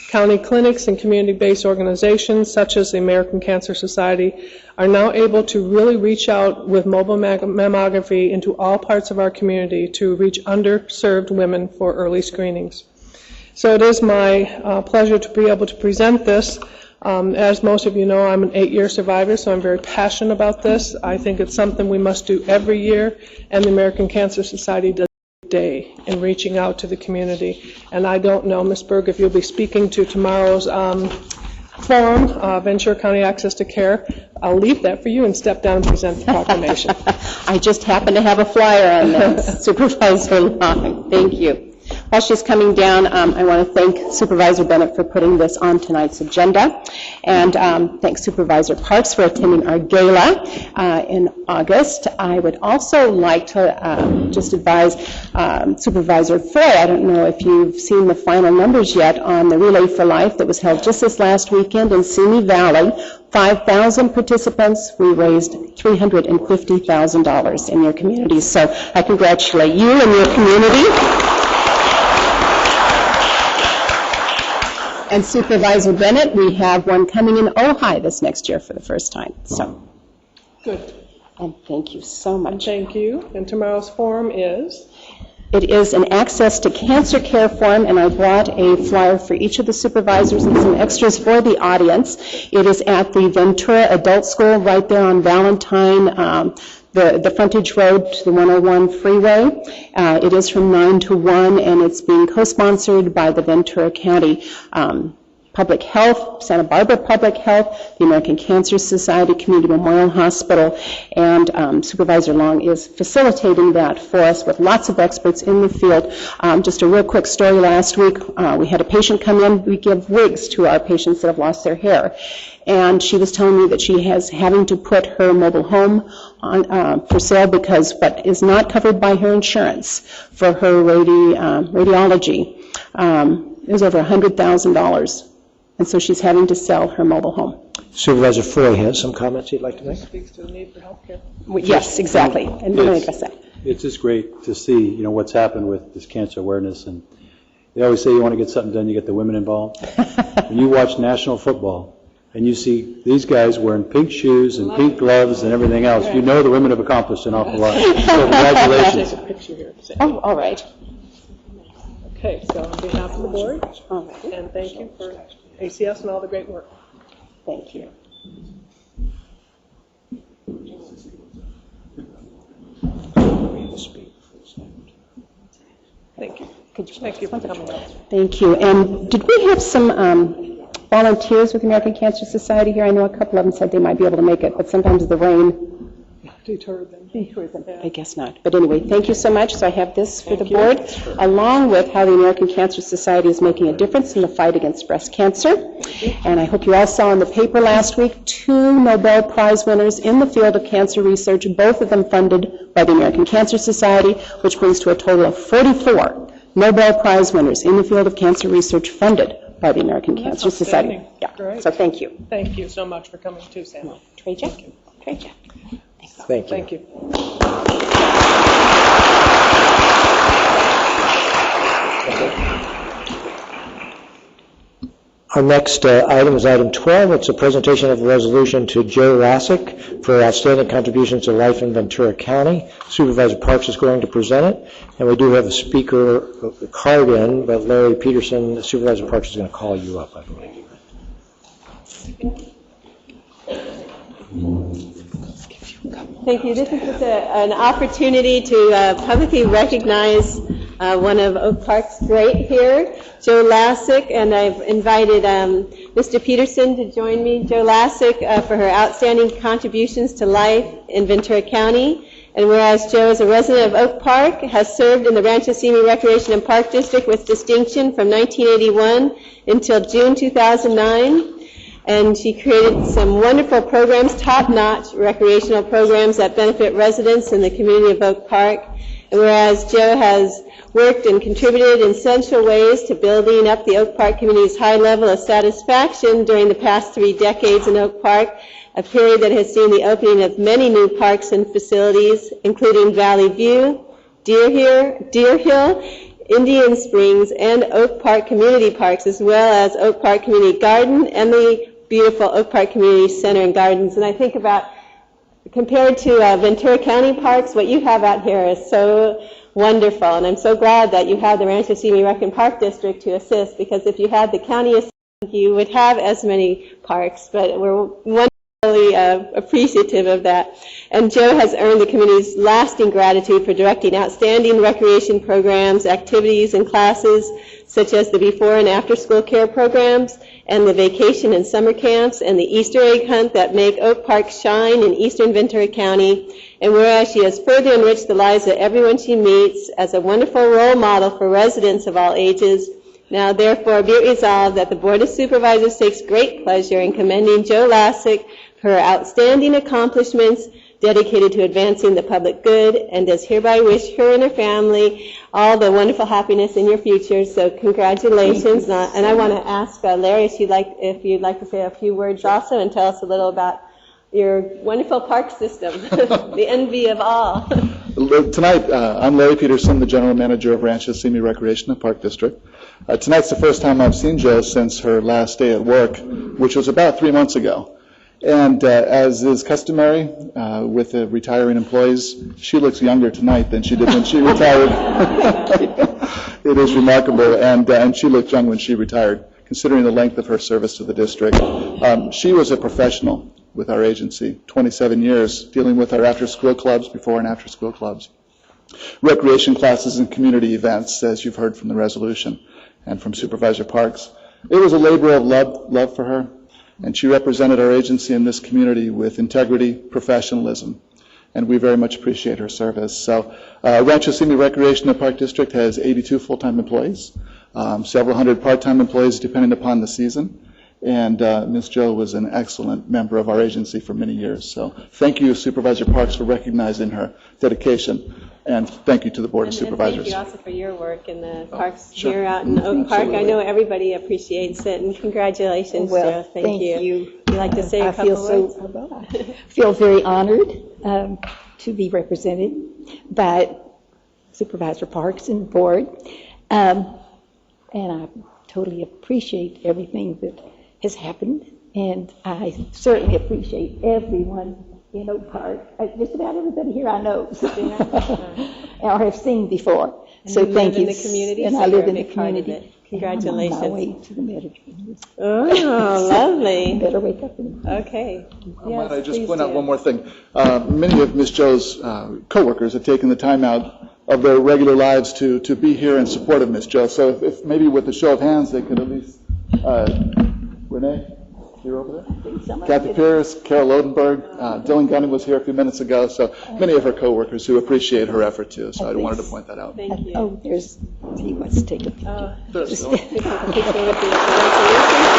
D: County clinics and community-based organizations such as the American Cancer Society are now able to really reach out with mobile mammography into all parts of our community to reach underserved women for early screenings. So it is my pleasure to be able to present this. As most of you know, I'm an 8-year survivor, so I'm very passionate about this. I think it's something we must do every year, and the American Cancer Society does every day in reaching out to the community. And I don't know, Ms. Berg, if you'll be speaking to tomorrow's forum, Ventura County Access to Care. I'll leave that for you and step down and present the proclamation.
Q: I just happen to have a flyer on this, Supervisor Long. Thank you. While she's coming down, I want to thank Supervisor Bennett for putting this on tonight's agenda, and thank Supervisor Parks for attending our gala in August. I would also like to just advise Supervisor Foy, I don't know if you've seen the final numbers yet on the Relay for Life that was held just this last weekend in Simi Valley. 5,000 participants. We raised $350,000 in your communities. So I congratulate you and your community. And Supervisor Bennett, we have one coming in Ojai this next year for the first time. So,
D: good.
Q: And thank you so much.
D: And thank you. And tomorrow's forum is?
Q: It is an Access to Cancer Care forum, and I brought a flyer for each of the supervisors and some extras for the audience. It is at the Ventura Adult School right there on Valentine, the frontage road to the 101 freeway. It is from 9 to 1, and it's being co-sponsored by the Ventura County Public Health, Santa Barbara Public Health, the American Cancer Society, Community Memorial Hospital, and Supervisor Long is facilitating that for us with lots of experts in the field. Just a real quick story last week, we had a patient come in. We give wigs to our patients that have lost their hair. And she was telling me that she is having to put her mobile home on, for sale because what is not covered by her insurance for her radiology is over $100,000. And so she's having to sell her mobile home.
A: Supervisor Foy has some comments he'd like to make.
D: Speaks to the need for health care.
Q: Yes, exactly. And we're going to address that.
K: It's just great to see, what's happened with this cancer awareness. And they always say you want to get something done, you get the women involved. When you watch national football and you see these guys wearing pink shoes and pink gloves and everything else, you know the women have accomplished an awful lot. So congratulations.
D: Take a picture here.
Q: Oh, all right.
D: Okay, so on behalf of the board, and thank you for ACS and all the great work.
Q: Thank you.
D: Thank you.
N: Could you?
D: Thank you for coming out.
N: Thank you. And did we have some volunteers with the American Cancer Society here? I know a couple of them said they might be able to make it, but sometimes the rain
D: Detoured them.
N: I guess not. But anyway, thank you so much. So I have this for the board, along with how the American Cancer Society is making a difference in the fight against breast cancer. And I hope you all saw in the paper last week 2 Nobel Prize winners in the field of cancer research, both of them funded by the American Cancer Society, which brings to a total of 44 Nobel Prize winners in the field of cancer research funded by the American Cancer Society. Yeah.
D: Great.
N: So thank you.
D: Thank you so much for coming too, Sam.
N: Trey Jack. Trey Jack.
A: Thank you.
D: Thank you.
A: Our next item is item 12. It's a presentation of a resolution to Joe Lassick for outstanding contributions to life in Ventura County. Supervisor Parks is going to present it, and we do have a speaker card in, but Larry Peterson, Supervisor Parks, is going to call you up, I believe.
F: Thank you. This is just an opportunity to publicly recognize one of Oak Park's great here, Joe Lassick, and I've invited Mr. Peterson to join me. Joe Lassick for her outstanding contributions to life in Ventura County. And whereas Joe is a resident of Oak Park, has served in the Rancho Simi Recreation and Park District with distinction from 1981 until June 2009. And she created some wonderful programs, top-notch recreational programs that benefit residents in the community of Oak Park. And whereas Joe has worked and contributed in essential ways to building up the Oak Park community's high level of satisfaction during the past 3 decades in Oak Park, a period that has seen the opening of many new parks and facilities, including Valley View, Deer Hill, Indian Springs, and Oak Park Community Parks, as well as Oak Park Community Garden and the beautiful Oak Park Community Center and Gardens. And I think about, compared to Ventura County parks, what you have out here is so wonderful. And I'm so glad that you have the Rancho Simi Rec and Park District to assist, because if you had the county assist, you would have as many parks. But we're wonderfully appreciative of that. And Joe has earned the community's lasting gratitude for directing outstanding recreation programs, activities, and classes, such as the before and after school care programs, and the vacation and summer camps, and the Easter egg hunt that make Oak Park shine in eastern Ventura County. And whereas she has further enriched the lives of everyone she meets as a wonderful role model for residents of all ages, now therefore be it resolved that the Board of Supervisors takes great pleasure in commending Joe Lassick for her outstanding accomplishments dedicated to advancing the public good, and does hereby wish her and her family all the wonderful happiness in your future. So congratulations. And I want to ask Larry if you'd like to say a few words also and tell us a little about your wonderful park system, the envy of all.
C: Tonight, I'm Larry Peterson, the General Manager of Rancho Simi Recreation and Park District. Tonight's the first time I've seen Jo since her last day at work, which was about 3 months ago. And as is customary with the retiring employees, she looks younger tonight than she did when she retired. It is remarkable, and she looked young when she retired, considering the length of her service to the district. She was a professional with our agency, 27 years, dealing with our after-school clubs, before and after-school clubs, recreation classes and community events, as you've heard from the resolution and from Supervisor Parks. It was a labor of love for her. And she represented our agency in this community with integrity, professionalism, and we very much appreciate her service. So Rancho Simi Recreation and Park District has 82 full-time employees, several hundred part-time employees depending upon the season, and Ms. Jo was an excellent member of our agency for many years. So thank you, Supervisor Parks, for recognizing her dedication. And thank you to the Board of Supervisors.
F: And thank you also for your work in the parks here out in Oak Park. I know everybody appreciates it, and congratulations, Jo. Thank you. You'd like to say a couple words?
O: I feel very honored to be represented by Supervisor Parks and the Board, and I totally appreciate everything that has happened, and I certainly appreciate everyone in Oak Park. Just about everybody here I know, or have seen before. So thank you.
F: In the community,
O: and
F: so
O: I live
F: you're a
O: in the
F: big part of
O: community.
F: it. Congratulations.
O: I'm on my way to the Mediterranean.
F: Oh, lovely.
O: Better wake up in the morning.
F: Okay.
C: Might I just point out one more thing? Many of Ms. Jo's coworkers have taken the time out
R: of their regular lives to be here in support of Miss Jo. So if maybe with a show of hands, they could at least, Renee, you're over there? Kathy Pierce, Carol Lodenberg, Dylan Gunning was here a few minutes ago, so many of her coworkers who appreciate her effort too, so I wanted to point that out.
F: Thank you.
O: Oh, there's, he wants to take a picture.
R: There's
F: Take a picture with the resolution.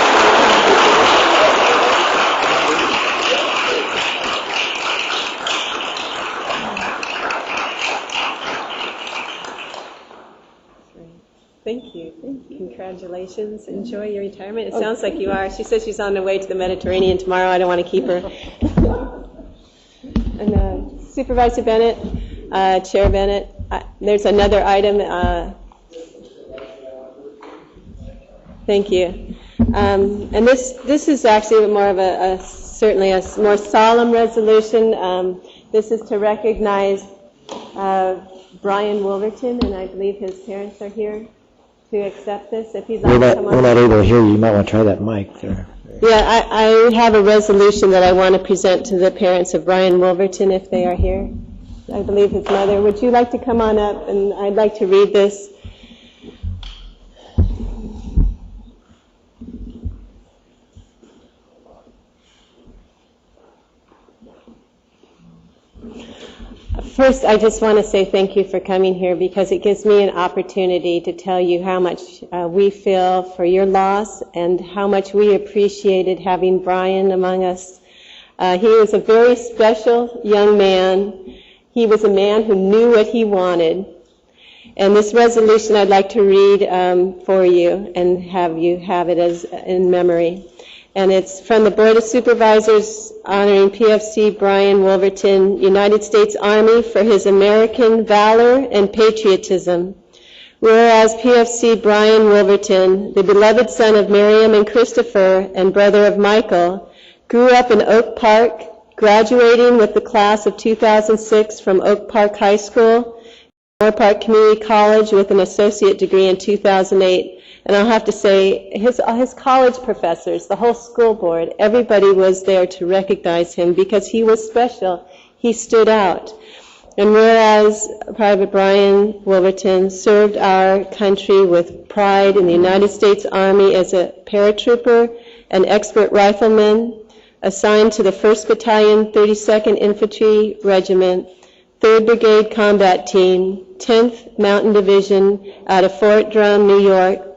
F: Thank you. Congratulations. Enjoy your retirement. It sounds like you are. She says she's on her way to the Mediterranean tomorrow. I don't want to keep her. And Supervisor Bennett, Chair Bennett, there's another item. Thank you. And this is actually more of certainly a more solemn resolution. This is to recognize Brian Wolverton, and I believe his parents are here to accept this. If you'd like to come on.
A: We're not able to hear you. You might want to try that mic there.
F: Yeah, I have a resolution that I want to present to the parents of Brian Wolverton if they are here. I believe his mother. Would you like to come on up? And I'd like to read this. First, I just want to say thank you for coming here because it gives me an opportunity to tell you how much we feel for your loss and how much we appreciated having Brian among us. He was a very special young man. He was a man who knew what he wanted. And this resolution I'd like to read for you and have you have it as in memory. And it's from the Board of Supervisors honoring PFC Brian Wolverton, United States Army, for his American valor and patriotism. Whereas PFC Brian Wolverton, the beloved son of Miriam and Christopher and brother of Michael, grew up in Oak Park, graduating with the class of 2006 from Oak Park High School, Moore Park Community College with an associate degree in 2008. And I'll have to say, his college professors, the whole school board, everybody was there to recognize him because he was special. He stood out. And whereas Private Brian Wolverton served our country with pride in the United States Army as a paratrooper, an expert rifleman, assigned to the 1st Battalion, 32nd Infantry Regiment, 3rd Brigade Combat Team, 10th Mountain Division out of Fort Drum, New York,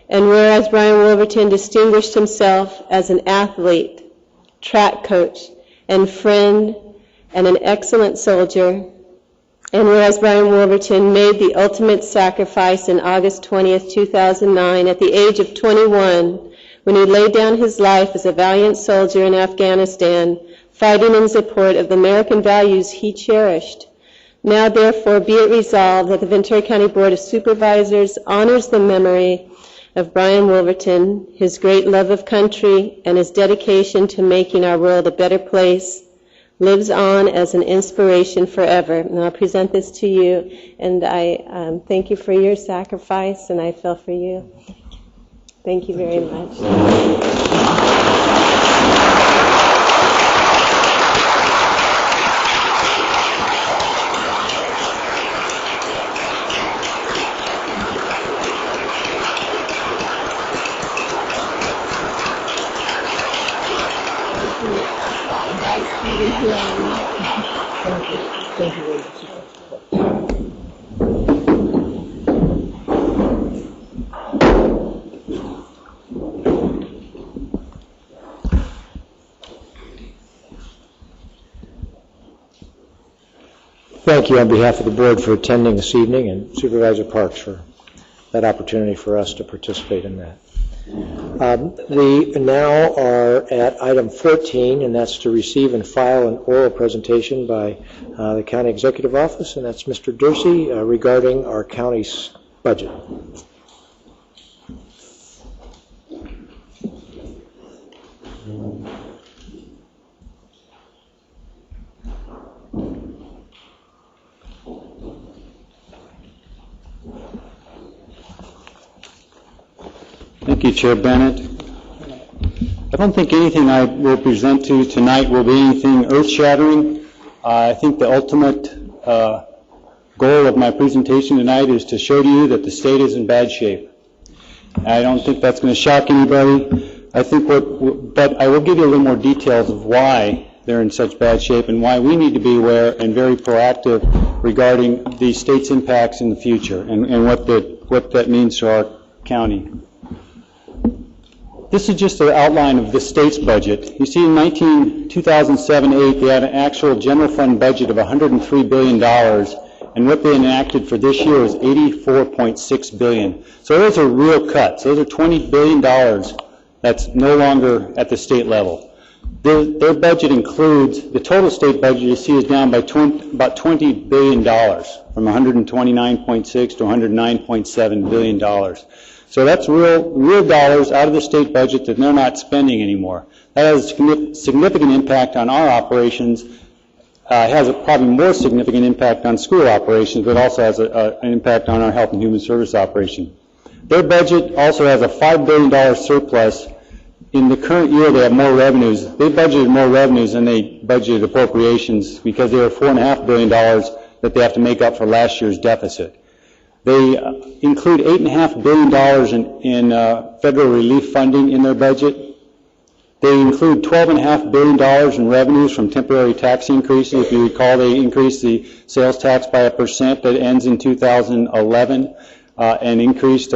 F: and whereas Brian Wolverton distinguished himself as an athlete, track coach, and friend, and an excellent soldier, and whereas Brian Wolverton made the ultimate sacrifice in August 20th, 2009, at the age of 21, when he laid down his life as a valiant soldier in Afghanistan, fighting in support of the American values he cherished. Now, therefore, be it resolved that the Ventura County Board of Supervisors honors the memory of Brian Wolverton, his great love of country, and his dedication to making our world a better place, lives on as an inspiration forever. And I'll present this to you, and I thank you for your sacrifice, and I feel for you. Thank you very much.
A: Thank you on behalf of the board for attending this evening, and Supervisor Parks for that opportunity for us to participate in that. We now are at item 14, and that's to receive and file an oral presentation by the County Executive Office, and that's Mr. Dursey regarding our county's budget.
K: Thank you, Chair Bennett. I don't think anything I will present to you tonight will be anything earth-shattering. I think the ultimate goal of my presentation tonight is to show to you that the state is in bad shape. I don't think that's going to shock anybody. I think but I will give you a little more details of why they're in such bad shape and why we need to be aware and very proactive regarding the state's impacts in the future and what that means to our county. This is just an outline of the state's budget. You see, in 2007-8, they had an actual general fund budget of $103 billion, and what they enacted for this year was $84.6 billion. So those are real cuts. Those are $20 billion that's no longer at the state level. Their budget includes, the total state budget you see is down by about $20 billion, from $129.6 to $109.7 billion. So that's real dollars out of the state budget that they're not spending anymore. That has a significant impact on our operations. Has a probably more significant impact on school operations, but also has an impact on our health and human service operation. Their budget also has a $5 billion surplus. In the current year, they have more revenues. They budgeted more revenues than they budgeted appropriations because they have $4.5 billion that they have to make up for last year's deficit. They include $8.5 billion in federal relief funding in their budget. They include $12.5 billion in revenues from temporary tax increases. If you recall, they increased the sales tax by 1% that ends in 2011 and increased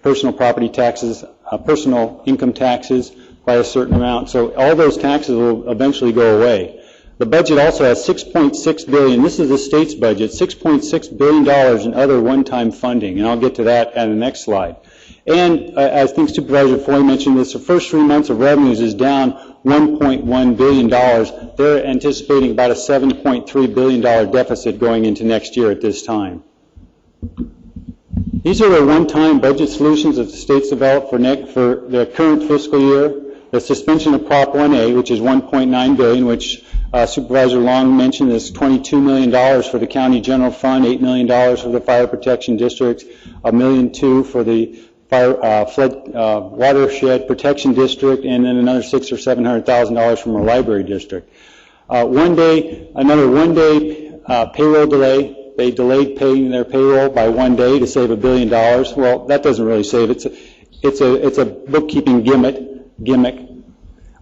K: personal property taxes, personal income taxes by a certain amount. So all those taxes will eventually go away. The budget also has $6.6 billion. This is the state's budget, $6.6 billion in other one-time funding, and I'll get to that on the next slide. And I think Supervisor Foy mentioned this, the first 3 months of revenues is down $1.1 billion. They're anticipating about a $7.3 billion deficit going into next year at this time. These are the one-time budget solutions that the state's developed for the current fiscal year. The suspension of Prop 1A, which is $1.9 billion, which Supervisor Long mentioned is $22 million for the county general fund, $8 million for the fire protection district, $1.2 million for the flood watershed protection district, and then another $600,000 or $700,000 from our library district. Another one-day payroll delay. They delayed paying their payroll by 1 day to save $1 billion. Well, that doesn't really save. It's a bookkeeping gimmick.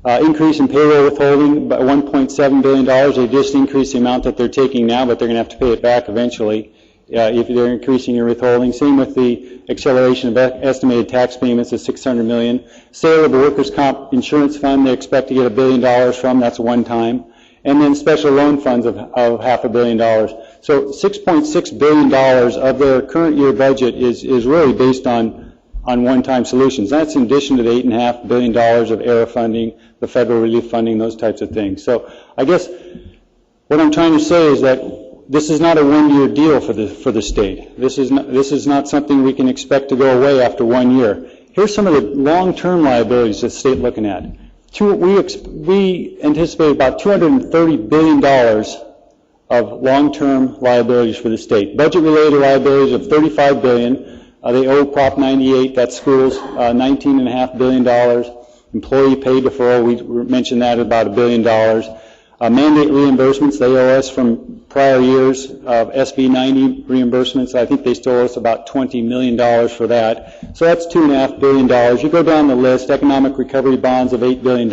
K: Increase in payroll withholding by $1.7 billion. They just increased the amount that they're taking now, but they're going to have to pay it back eventually if they're increasing your withholding. Same with the acceleration of estimated tax payments of $600 million. Sale of the workers' comp insurance fund, they expect to get $1 billion from. That's one time. And then special loan funds of $500 million. So $6.6 billion of their current year budget is really based on one-time solutions. That's in addition to the $8.5 billion of ERA funding, the federal relief funding, those types of things. So I guess what I'm trying to say is that this is not a one-year deal for the state. This is not something we can expect to go away after 1 year. Here's some of the long-term liabilities that the state looking at. We anticipate about $230 billion of long-term liabilities for the state. Budget-related liabilities of $35 billion. They owe Prop 98, that's schools, $19.5 billion. Employee pay deferral, we mentioned that, about $1 billion. Mandate reimbursements, they owe us from prior years of SB 90 reimbursements. I think they still owe us about $20 million for that. So that's $2.5 billion. You go down the list, economic recovery bonds of $8 billion.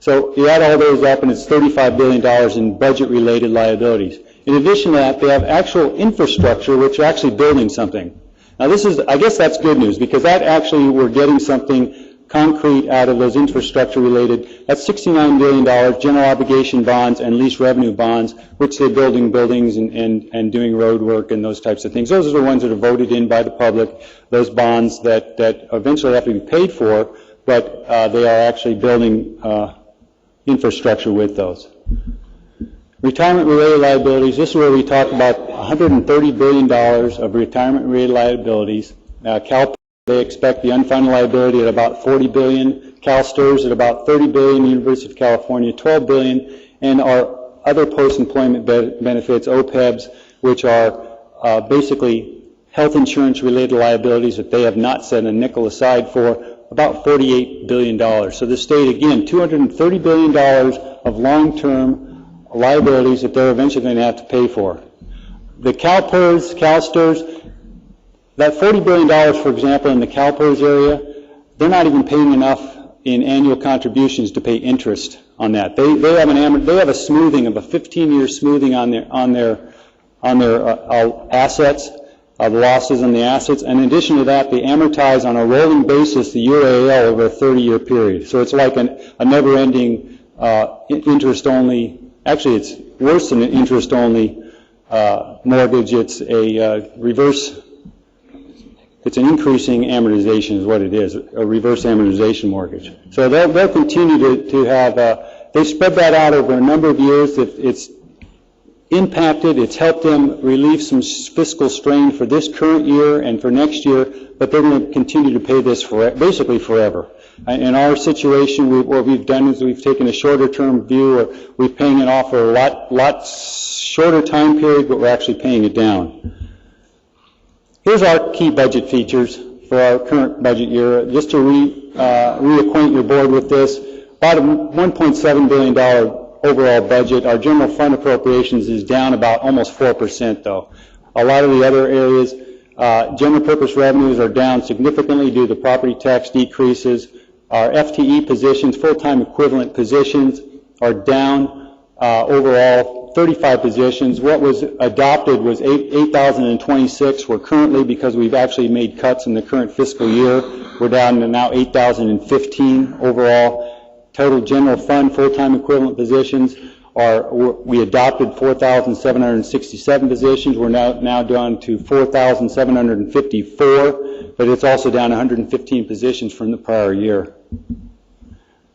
K: So you add all those up and it's $35 billion in budget-related liabilities. In addition to that, they have actual infrastructure, which are actually building something. Now I guess that's good news, because that actually we're getting something concrete out of those infrastructure-related. That's $69 billion, general obligation bonds and lease revenue bonds, which they're building buildings and doing road work and those types of things. Those are the ones that are voted in by the public, those bonds that eventually have to be paid for, but they are actually building infrastructure with those. Retirement-related liabilities, this is where we talk about $130 billion of retirement-related liabilities. Cal, they expect the unfunded liability at about $40 billion, CalSTRS at about $30 billion, University of California $12 billion, and our other post-employment benefits, OPEBs, which are basically health insurance-related liabilities that they have not set a nickel aside for, about $48 billion. So the state, again, $230 billion of long-term liabilities that they're eventually going to have to pay for. the CalPERS, CalSTRS, that $40 billion, for example, in the CalPERS area, they're not even paying enough in annual contributions to pay interest on that. They have a smoothing of a 15-year smoothing on their assets, the losses on the assets. And in addition to that, they amortize on a rolling basis the UAL over a 30-year period. So it's like a never-ending interest-only. Actually, it's worse than an interest-only mortgage. It's a reverse. It's an increasing amortization is what it is, a reverse amortization mortgage. So they'll continue to have, they spread that out over a number of years. It's impacted, it's helped them relieve some fiscal strain for this current year and for next year, but they're going to continue to pay this for basically forever. In our situation, what we've done is we've taken a shorter term view, or we're paying it off for a lot shorter time period, but we're actually paying it down. Here's our key budget features for our current budget year. Just to reacquaint your board with this, about a $1.7 billion overall budget. Our general fund appropriations is down about almost 4%, though. A lot of the other areas, general purpose revenues are down significantly due to property tax decreases. Our FTE positions, full-time equivalent positions, are down overall 35 positions. What was adopted was 8,026. We're currently, because we've actually made cuts in the current fiscal year, we're down to now 8,015 overall. Total general fund full-time equivalent positions we adopted 4,767 positions. We're now down to 4,754, but it's also down 115 positions from the prior year.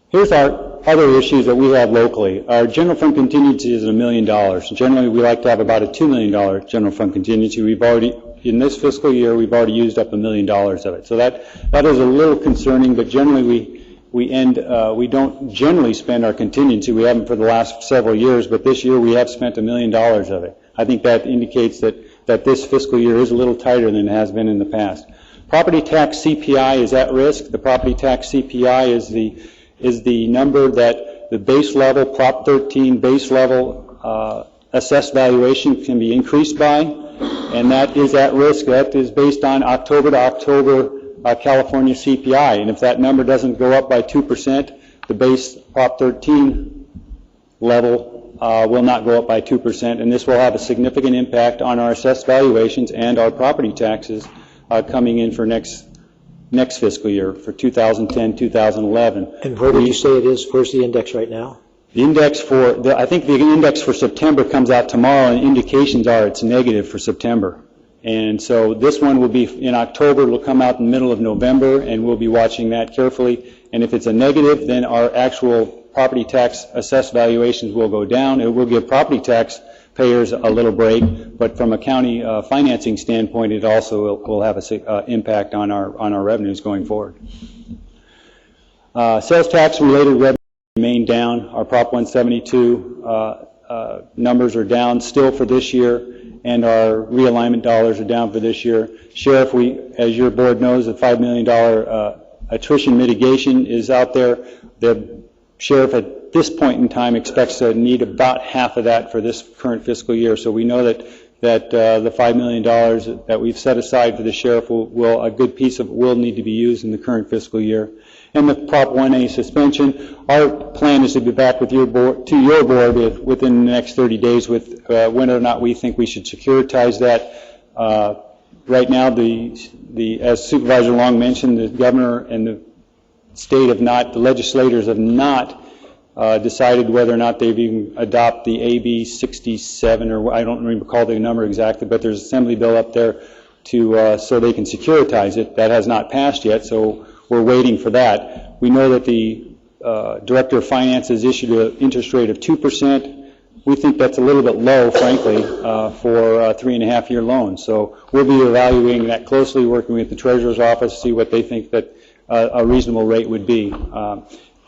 K: Here's our other issues that we have locally. Our general fund contingency is $1 million. Generally, we like to have about a $2 million general fund contingency. We've already, in this fiscal year, we've already used up $1 million of it. So that is a little concerning, but generally we don't generally spend our contingency. We haven't for the last several years, but this year we have spent $1 million of it. I think that indicates that this fiscal year is a little tighter than it has been in the past. Property tax CPI is at risk. The property tax CPI is the number that the base level, Prop 13 base level assessed valuation can be increased by, and that is at risk. That is based on October to October California CPI, and if that number doesn't go up by 2%, the base Prop 13 level will not go up by 2%, and this will have a significant impact on our assessed valuations and our property taxes coming in for next fiscal year, for 2010, 2011.
A: And where would you say it is? Where's the index right now?
K: The index I think the index for September comes out tomorrow, and indications are it's negative for September. And so this one will be in October. It will come out in the middle of November, and we'll be watching that carefully. And if it's a negative, then our actual property tax assessed valuations will go down. It will give property tax payers a little break, but from a county financing standpoint, it also will have an impact on our revenues going forward. Sales tax related revenues remain down. Our Prop 172 numbers are down still for this year, and our realignment dollars are down for this year. Sheriff, as your board knows, the $5 million attrition mitigation is out there. The sheriff at this point in time expects to need about half of that for this current fiscal year. So we know that the $5 million that we've set aside for the sheriff a good piece of it will need to be used in the current fiscal year. And the Prop 1A suspension, our plan is to be back with your board within the next 30 days with whether or not we think we should securitize that. Right now, as Supervisor Long mentioned, the governor and the the legislators have not decided whether or not they've even adopt the AB 67, or I don't recall the number exactly, but there's an assembly bill up there so they can securitize it. That has not passed yet, so we're waiting for that. We know that the Director of Finance has issued an interest rate of 2%. We think that's a little bit low, frankly, for a 3.5-year loan. So we'll be evaluating that closely, working with the Treasurer's Office, see what they think that a reasonable rate would be.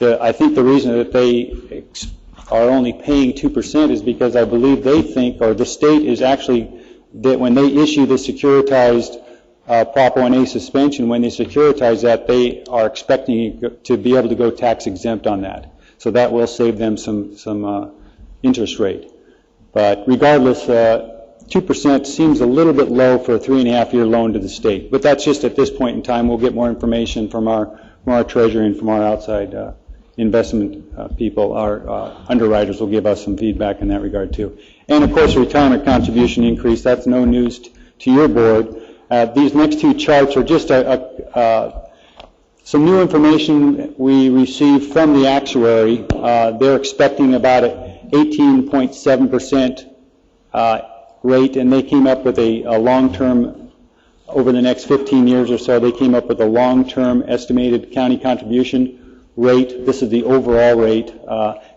K: I think the reason that they are only paying 2% is because I believe they think, or the state is actually, that when they issue the securitized Prop 1A suspension, when they securitize that, they are expecting to be able to go tax exempt on that. So that will save them some interest rate. But regardless, 2% seems a little bit low for a 3.5-year loan to the state. But that's just at this point in time. We'll get more information from our treasury and from our outside investment people. Our underwriters will give us some feedback in that regard too. And of course, the retirement contribution increase, that's no news to your board. These next two charts are just some new information we received from the actuary. They're expecting about an 18.7% rate, and they came up with a long-term, over the next 15 years or so, they came up with a long-term estimated county contribution rate. This is the overall rate.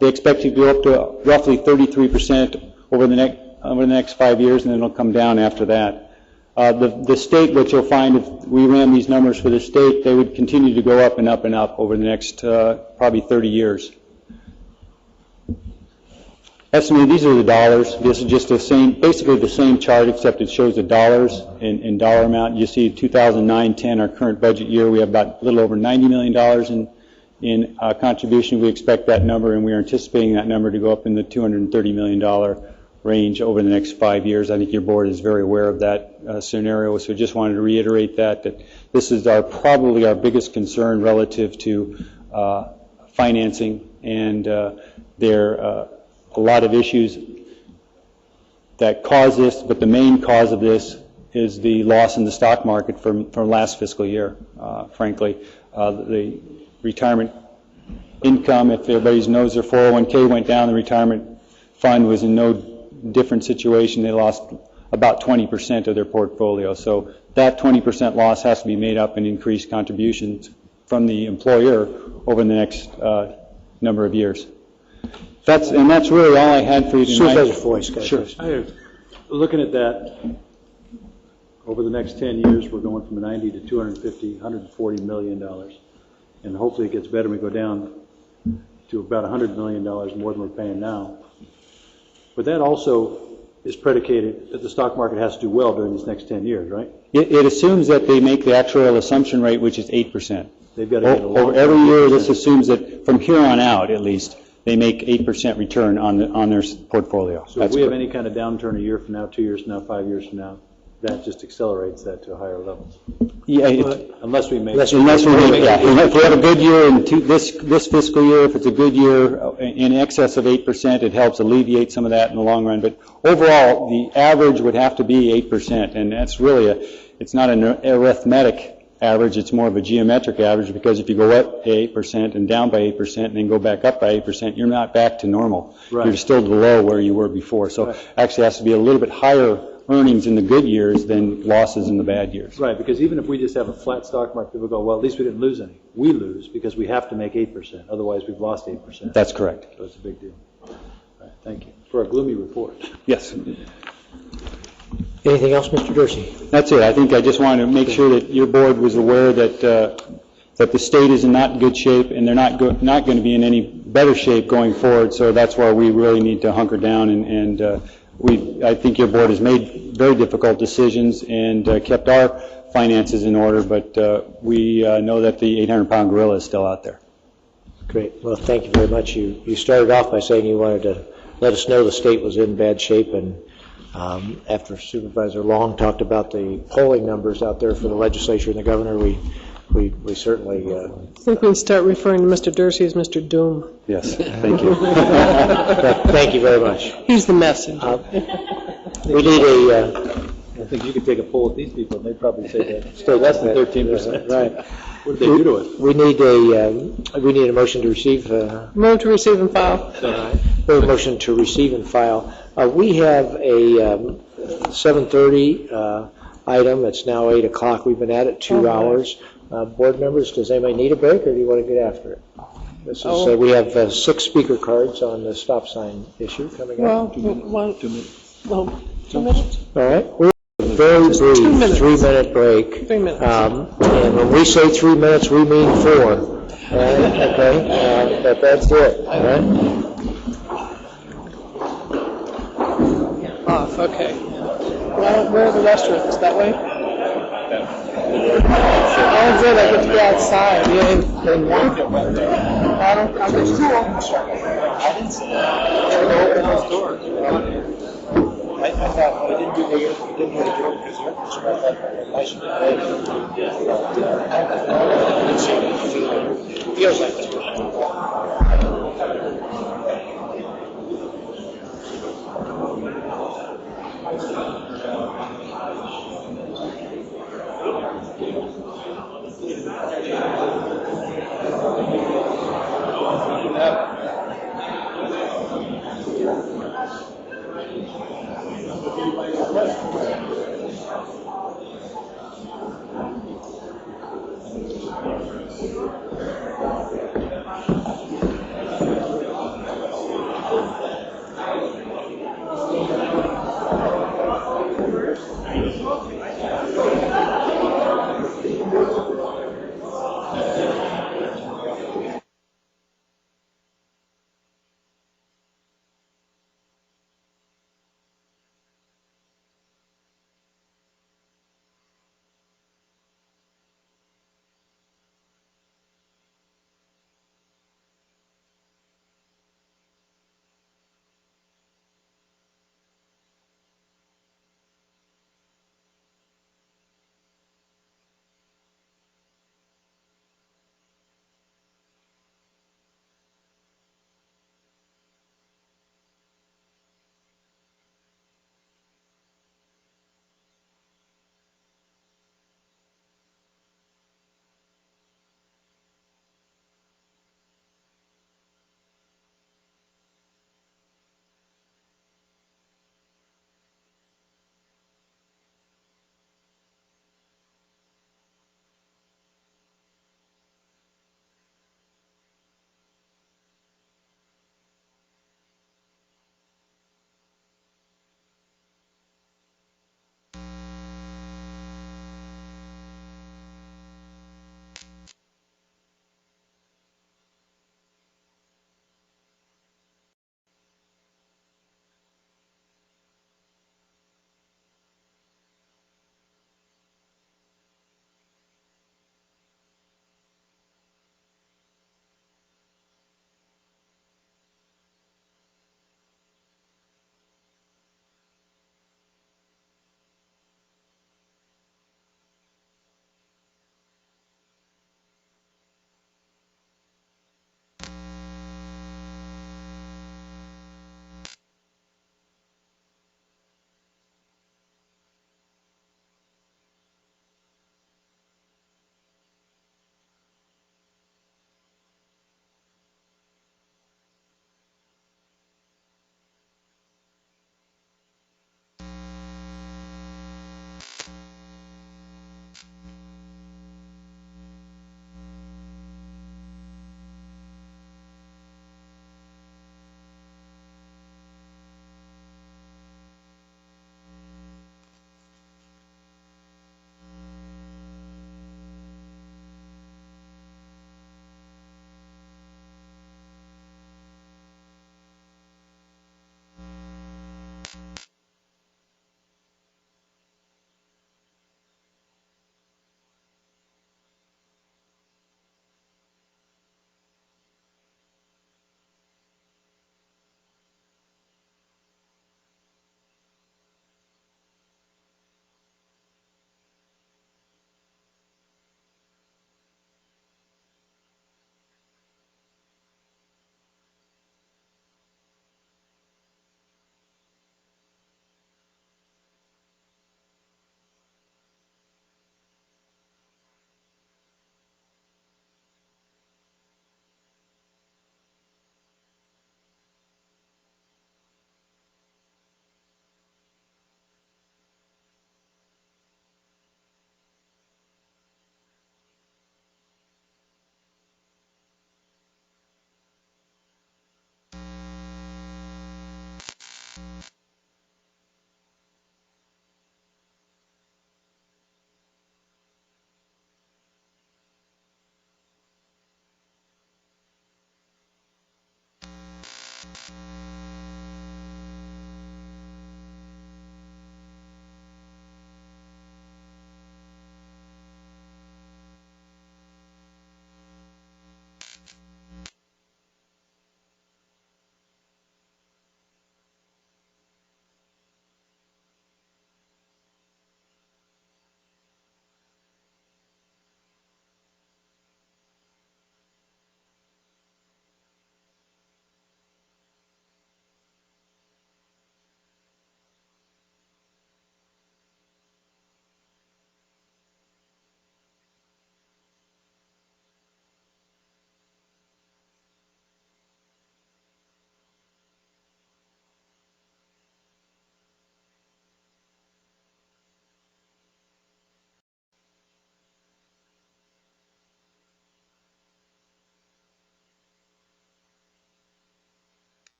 K: They expect to go up to roughly 33% over the next 5 years, and then it'll come down after that. The state, what you'll find, if we ran these numbers for the state, they would continue to go up and up and up over the next probably 30 years. Estimated, these are the dollars. This is just the same, basically the same chart, except it shows the dollars in dollar amount. You see 2009-10, our current budget year, we have about a little over $90 million in contribution. We expect that number, and we are anticipating that number to go up in the $230 million range over the next 5 years. I think your board is very aware of that scenario, so just wanted to reiterate that this is probably our biggest concern relative to financing, and there are a lot of issues that cause this, but the main cause of this is the loss in the stock market from last fiscal year, frankly. The retirement income, if everybody knows their 401k went down, the retirement fund was in no different situation. They lost about 20% of their portfolio. So that 20% loss has to be made up in increased contributions from the employer over the next number of years. That's really all I had for you tonight. Supervisor Foy, sure. Looking at that, over the next 10 years, we're going from 90 to 250, $140 million. And hopefully it gets better. We go down to about $100 million more than we're paying now. But that also is predicated that the stock market has to do well during these next 10 years, right?
G: It assumes that they make the actuarial assumption rate, which is 8%.
K: They've got to get
G: Over every year, this assumes that from here on out, at least, they make 8% return on their portfolio.
K: So if we have any kind of downturn a year from now, 2 years from now, 5 years from now, that just accelerates that to higher levels.
G: Yeah,
K: unless we make.
G: If we have a good year in this fiscal year, if it's a good year in excess of 8%, it helps alleviate some of that in the long run. But overall, the average would have to be 8%, and that's really it's not an arithmetic average, it's more of a geometric average, because if you go up 8% and down by 8% and then go back up by 8%, you're not back to normal. Right. You're still below where you were before. So actually it has to be a little bit higher earnings in the good years than losses in the bad years.
K: Right, because even if we just have a flat stock market, people go, well, at least we didn't lose any. We lose because we have to make 8%. Otherwise, we've lost 8%.
G: That's correct.
K: So it's a big deal. All right, thank you. For a gloomy report.
G: Yes.
A: Anything else, Mr. Dorsey?
G: That's it. I think I just wanted to make sure that your board was aware that that the state is in not good shape, and they're not going to be in any better shape going forward. So that's why we really need to hunker down, and I think your board has made very difficult decisions and kept our finances in order, but we know that the 800-pound gorilla is still out there.
A: Great. Well, thank you very much. You started off by saying you wanted to let us know the state was in bad shape, and after Supervisor Long talked about the polling numbers out there for the legislature and the governor, we certainly...
D: I think we can start referring to Mr. Dorsey as Mr. Doom.
G: Yes, thank you.
A: Thank you very much.
D: He's the message.
A: We need a...
K: I think you could take a poll with these people, and they'd probably say that
A: stay
K: less than 13%.
A: Right.
K: What did they do to us?
A: We need a motion to receive...
D: Move to receive and file.
A: We have a motion to receive and file. We have a 7:30 item. It's now 8 o'clock. We've been at it 2 hours. Board members, does anybody need a break, or do you want to get after it? This is, we have 6 speaker cards on the stop sign issue coming up.
D: 2 minutes. Well, 2 minutes.
A: All right. We're very brief 3-minute break.
D: 3 minutes.
A: And when we say 3 minutes, we mean 4. Okay? But that's it. All right?
D: Off, okay. Well, where are the restrooms? That way? Oh, good, I get to go outside. I don't, there's 2 open. I didn't see that. Open those doors. I thought
A: didn't do the joke because I should it feels like that.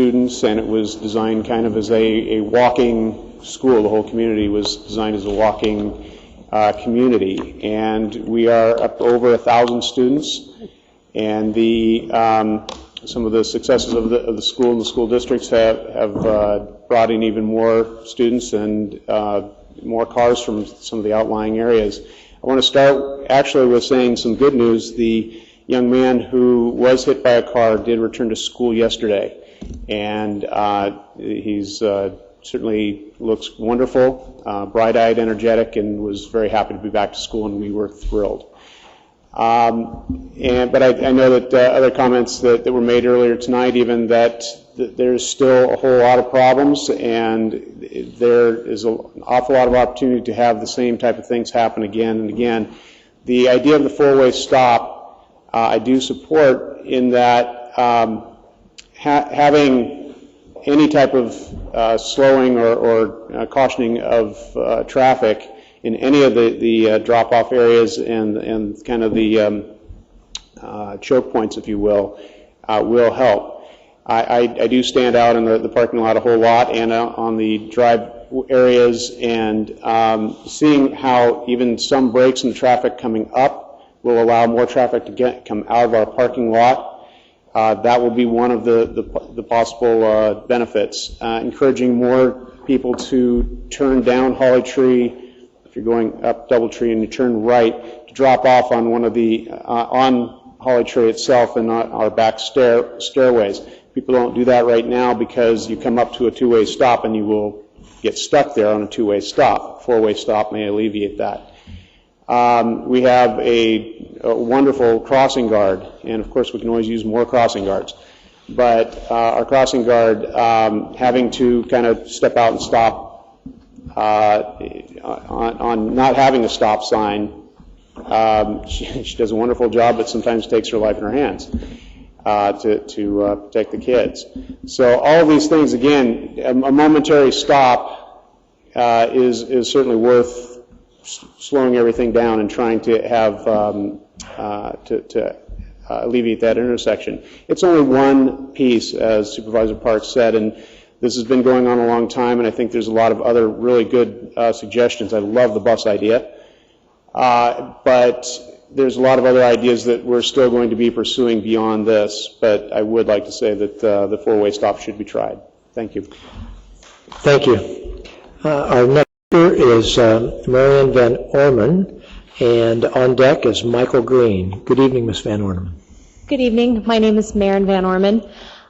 S: students, and it was designed kind of as a walking school. The whole community was designed as a walking community, and we are up over 1,000 students. And some of the successes of the school and the school districts have brought in even more students and more cars from some of the outlying areas. I want to start actually with saying some good news. The young man who was hit by a car did return to school yesterday, and he's certainly looks wonderful, bright-eyed, energetic, and was very happy to be back to school, and we were thrilled. But I know that other comments that were made earlier tonight, even that there's still a whole lot of problems, and there is an awful lot of opportunity to have the same type of things happen again and again. The idea of the four-way stop, I do support in that having any type of slowing or cautioning of traffic in any of the drop-off areas and kind of the choke points, if you will help. I do stand out in the parking lot a whole lot and on the drive areas, and seeing how even some breaks in the traffic coming up will allow more traffic to come out of our parking lot. That will be one of the possible benefits. Encouraging more people to turn down Holly Tree. If you're going up Doubletree and you turn right, to drop off on one of the on Holly Tree itself and not our back stairways. People don't do that right now because you come up to a two-way stop and you will get stuck there on a two-way stop. Four-way stop may alleviate that. We have a wonderful crossing guard, and of course we can always use more crossing guards. But our crossing guard having to kind of step out and stop on not having a stop sign, she does a wonderful job, but sometimes takes her life in her hands to protect the kids. So all of these things, again, a momentary stop is certainly worth slowing everything down and trying to have to alleviate that intersection. It's only one piece, as Supervisor Parks said, and this has been going on a long time, and I think there's a lot of other really good suggestions. I love the bus idea, but there's a lot of other ideas that we're still going to be pursuing beyond this, but I would like to say that the four-way stop should be tried. Thank you.
A: Thank you. Our next speaker is Marion Van Orman, and on deck is Michael Green. Good evening, Ms. Van Orman.
T: Good evening. My name is Marion Van Orman.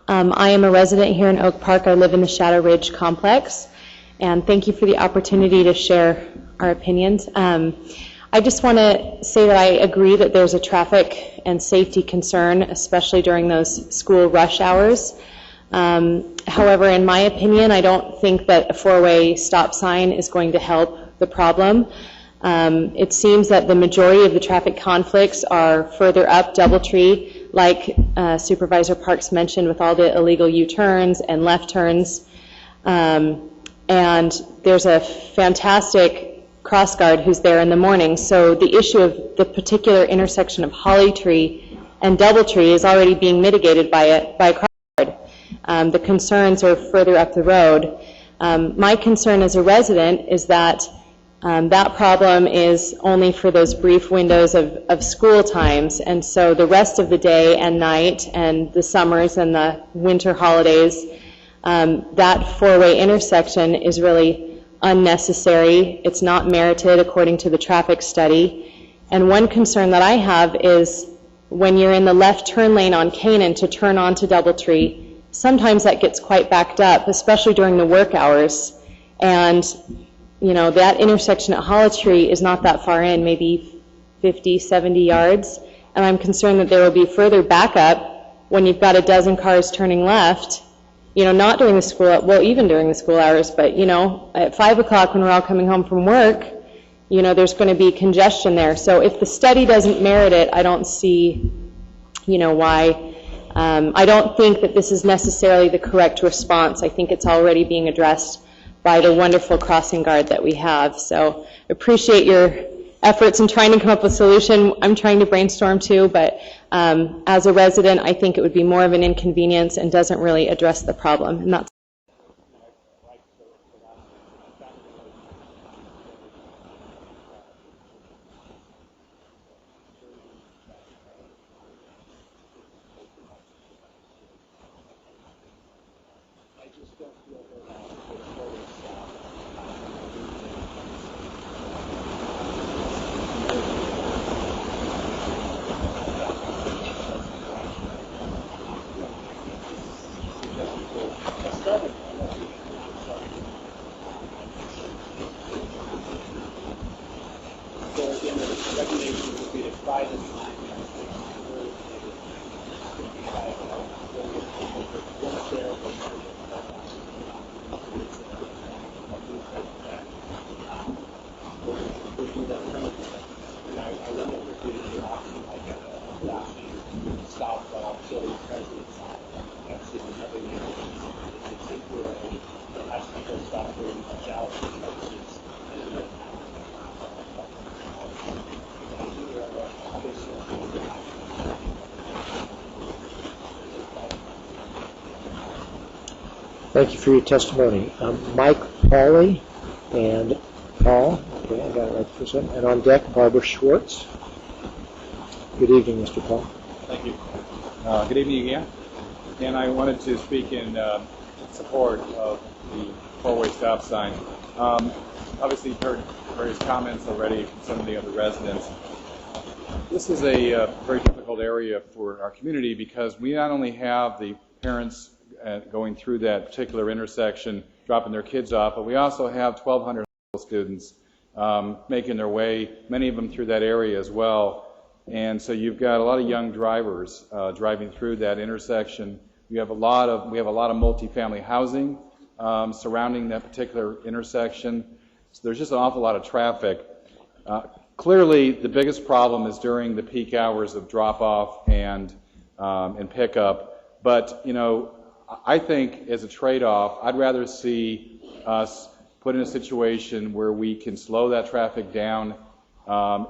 T: I am a resident here in Oak Park. I live in the Shadow Ridge complex, and thank you for the opportunity to share our opinions. I just want to say that I agree that there's a traffic and safety concern, especially during those school rush hours. However, in my opinion, I don't think that a four-way stop sign is going to help the problem. It seems that the majority of the traffic conflicts are further up Doubletree, like Supervisor Parks mentioned, with all the illegal U-turns and left turns. And there's a fantastic cross guard who's there in the morning. So the issue of the particular intersection of Holly Tree and Doubletree is already being mitigated by a cross guard. The concerns are further up the road. My concern as a resident is that that problem is only for those brief windows of school times, and so the rest of the day and night and the summers and the winter holidays, that four-way intersection is really unnecessary. It's not merited according to the traffic study. And one concern that I have is when you're in the left turn lane on Canaan to turn onto Doubletree, sometimes that gets quite backed up, especially during the work hours. And you know, that intersection at Holly Tree is not that far in, maybe 50, 70 yards. And I'm concerned that there will be further backup when you've got a dozen cars turning left, you know, not during the school, well, even during the school hours, but, you know, at 5 o'clock when we're all coming home from work, you know, there's going to be congestion there. So if the study doesn't merit it, I don't see, you know, why. I don't think that this is necessarily the correct response. I think it's already being addressed by the wonderful crossing guard that we have. So appreciate your efforts in trying to come up with a solution. I'm trying to brainstorm too, but as a resident, I think it would be more of an inconvenience and doesn't really address the problem. And that's
A: Thank you for your testimony. Mike Pauley and Paul, okay, I got it right the first time, and on deck, Barbara Schwartz. Good evening, Mr. Paul.
U: Thank you. Good evening again. And I wanted to speak in support of the four-way stop sign. Obviously, you've heard various comments already from some of the other residents. This is a very difficult area for our community because we not only have the parents going through that particular intersection, dropping their kids off, but we also have 1,200 students making their way, many of them through that area as well. And so you've got a lot of young drivers driving through that intersection. We have a lot of multifamily housing surrounding that particular intersection. So there's just an awful lot of traffic. Clearly, the biggest problem is during the peak hours of drop-off and pickup. But you know, I think as a trade-off, I'd rather see us put in a situation where we can slow that traffic down.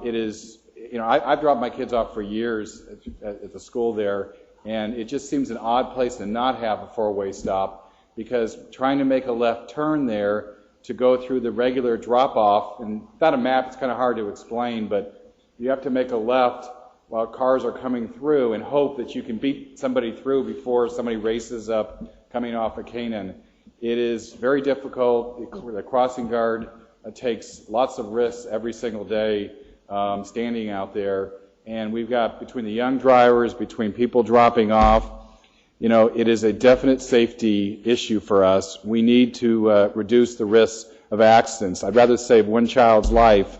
U: It is, you know, I've dropped my kids off for years at the school there, and it just seems an odd place to not have a four-way stop, because trying to make a left turn there to go through the regular drop-off, and without a map it's kind of hard to explain, but you have to make a left while cars are coming through and hope that you can beat somebody through before somebody races up coming off of Canaan. It is very difficult. The crossing guard takes lots of risks every single day standing out there. And we've got, between the young drivers, between people dropping off, you know, it is a definite safety issue for us. We need to reduce the risks of accidents. I'd rather save one child's life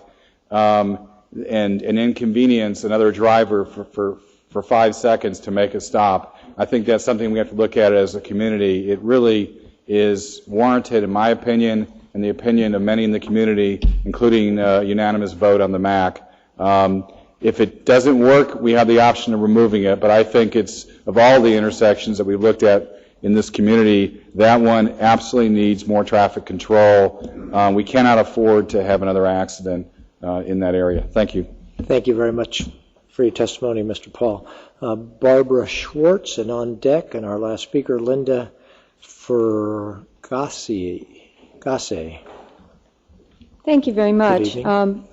U: and inconvenience another driver for 5 seconds to make a stop. I think that's something we have to look at as a community. It really is warranted, in my opinion, and the opinion of many in the community, including a unanimous vote on the MAC. If it doesn't work, we have the option of removing it, but I think it's, of all the intersections that we've looked at in this community, that one absolutely needs more traffic control. We cannot afford to have another accident in that area. Thank you.
A: Thank you very much for your testimony, Mr. Paul. Barbara Schwartz, and on deck, and our last speaker, Linda Fergasse.
V: Thank you very much.
A: Good evening.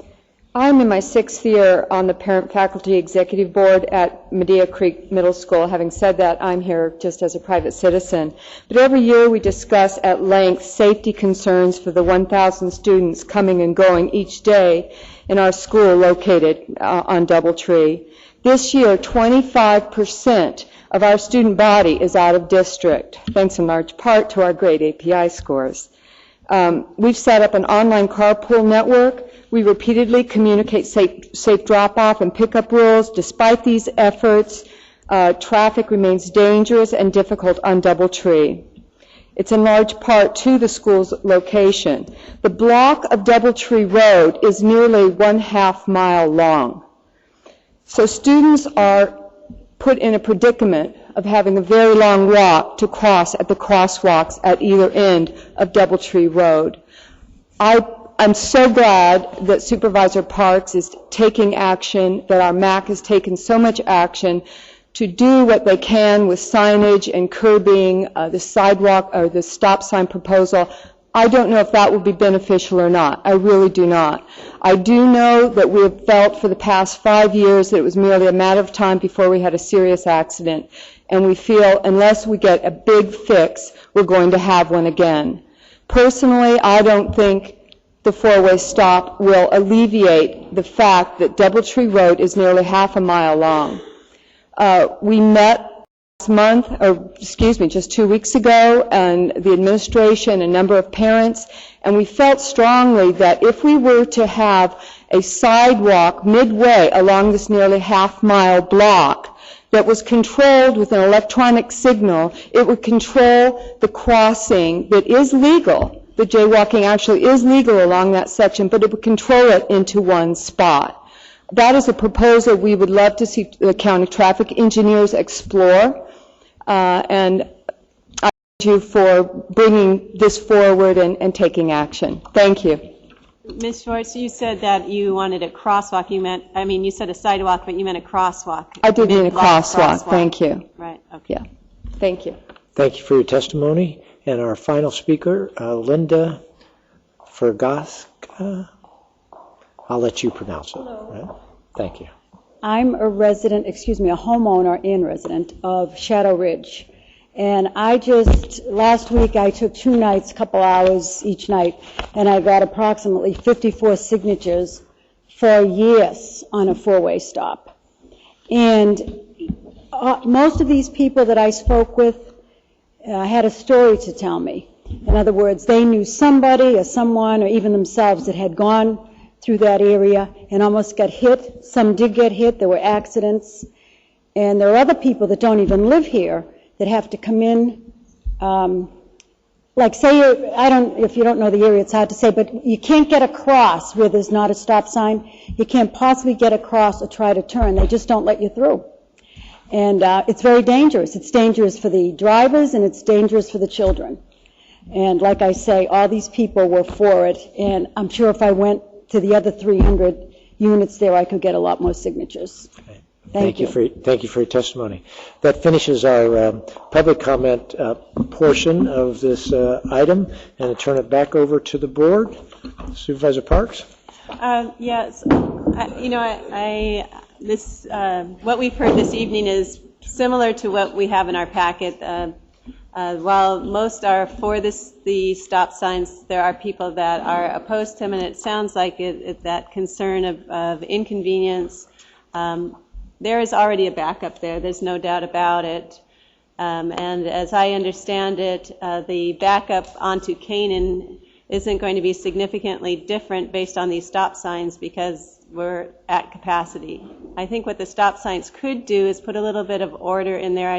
V: I'm in my 6th year on the Parent Faculty Executive Board at Medea Creek Middle School. Having said that, I'm here just as a private citizen. But every year we discuss at length safety concerns for the 1,000 students coming and going each day in our school located on Doubletree. This year, 25% of our student body is out of district, thanks in large part to our great API scores. We've set up an online carpool network. We repeatedly communicate safe drop-off and pickup rules. Despite these efforts, traffic remains dangerous and difficult on Doubletree. It's in large part to the school's location. The block of Doubletree Road is nearly 1/2 mile long. So students are put in a predicament of having a very long walk to cross at the crosswalks at either end of Doubletree Road. I I'm so glad that Supervisor Parks is taking action, that our MAC has taken so much action to do what they can with signage and curbing, the sidewalk or the stop sign proposal. I don't know if that will be beneficial or not. I really do not. I do know that we have felt for the past 5 years that it was merely a matter of time before we had a serious accident, and we feel unless we get a big fix, we're going to have one again. Personally, I don't think the four-way stop will alleviate the fact that Doubletree Road is nearly half a mile long. We met last month, or excuse me, just 2 weeks ago, and the administration, a number of parents, and we felt strongly that if we were to have a sidewalk midway along this nearly half-mile block that was controlled with an electronic signal, it would control the crossing that is legal. The jaywalking actually is legal along that section, but it would control it into one spot. That is a proposal we would love to see the county traffic engineers explore, and I thank you for bringing this forward and taking action. Thank you.
F: Ms. Schwartz, you said that you wanted a crosswalk. You said a sidewalk, but you meant a crosswalk.
V: I did mean a crosswalk. Thank you.
F: Right, okay.
V: Yeah, thank you.
A: Thank you for your testimony. And our final speaker, Linda Fergaska. I'll let you pronounce it. Right? Thank you.
H: I'm a homeowner and resident of Shadow Ridge. And last week I took 2 nights, a couple hours each night, and I got approximately 54 signatures for yes on a four-way stop. And most of these people that I spoke with had a story to tell me. In other words, they knew somebody or someone or even themselves that had gone through that area and almost got hit. Some did get hit. There were accidents. And there are other people that don't even live here that have to come in. Like say, if you don't know the area, it's hard to say, but you can't get across where there's not a stop sign. You can't possibly get across or try to turn. They just don't let you through. And it's very dangerous. It's dangerous for the drivers and it's dangerous for the children. And like I say, all these people were for it. And I'm sure if I went to the other 300 units there, I could get a lot more signatures.
A: Okay.
H: Thank you.
A: Thank you for your testimony. That finishes our public comment portion of this item, and I turn it back over to the board. Supervisor Parks?
F: Yes. What we've heard this evening is similar to what we have in our packet. While most are for the stop signs, there are people that are opposed to them, and it sounds like that concern of inconvenience. There is already a backup there. There's no doubt about it. And as I understand it, the backup onto Canaan isn't going to be significantly different based on these stop signs because we're at capacity. I think what the stop signs could do is put a little bit of order in there.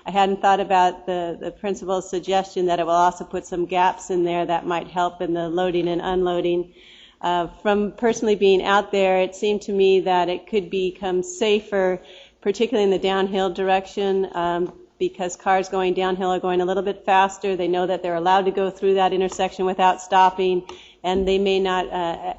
F: I hadn't thought about the principal's suggestion that it will also put some gaps in there that might help in the loading and unloading. From personally being out there, it seemed to me that it could become safer, particularly in the downhill direction, because cars going downhill are going a little bit faster. They know that they're allowed to go through that intersection without stopping, and they may not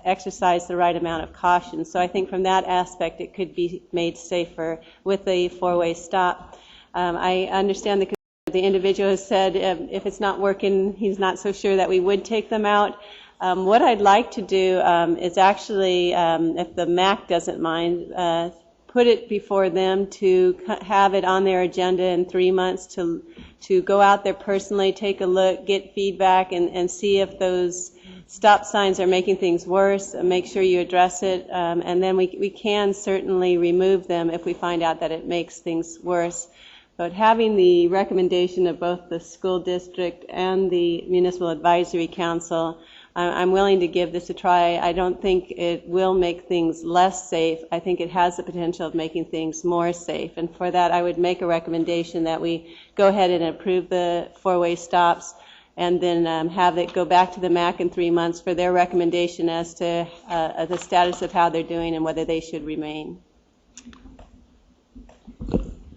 F: exercise the right amount of caution. So I think from that aspect, it could be made safer with a four-way stop. I understand the individual has said if it's not working, he's not so sure that we would take them out. What I'd like to do is actually, if the MAC doesn't mind, put it before them to have it on their agenda in 3 months to go out there personally, take a look, get feedback, and see if those stop signs are making things worse, make sure you address it, and then we can certainly remove them if we find out that it makes things worse. But having the recommendation of both the school district and the Municipal Advisory Council, I'm willing to give this a try. I don't think it will make things less safe. I think it has the potential of making things more safe. And for that, I would make a recommendation that we go ahead and approve the four-way stops and then have it go back to the MAC in 3 months for their recommendation as to the status of how they're doing and whether they should remain.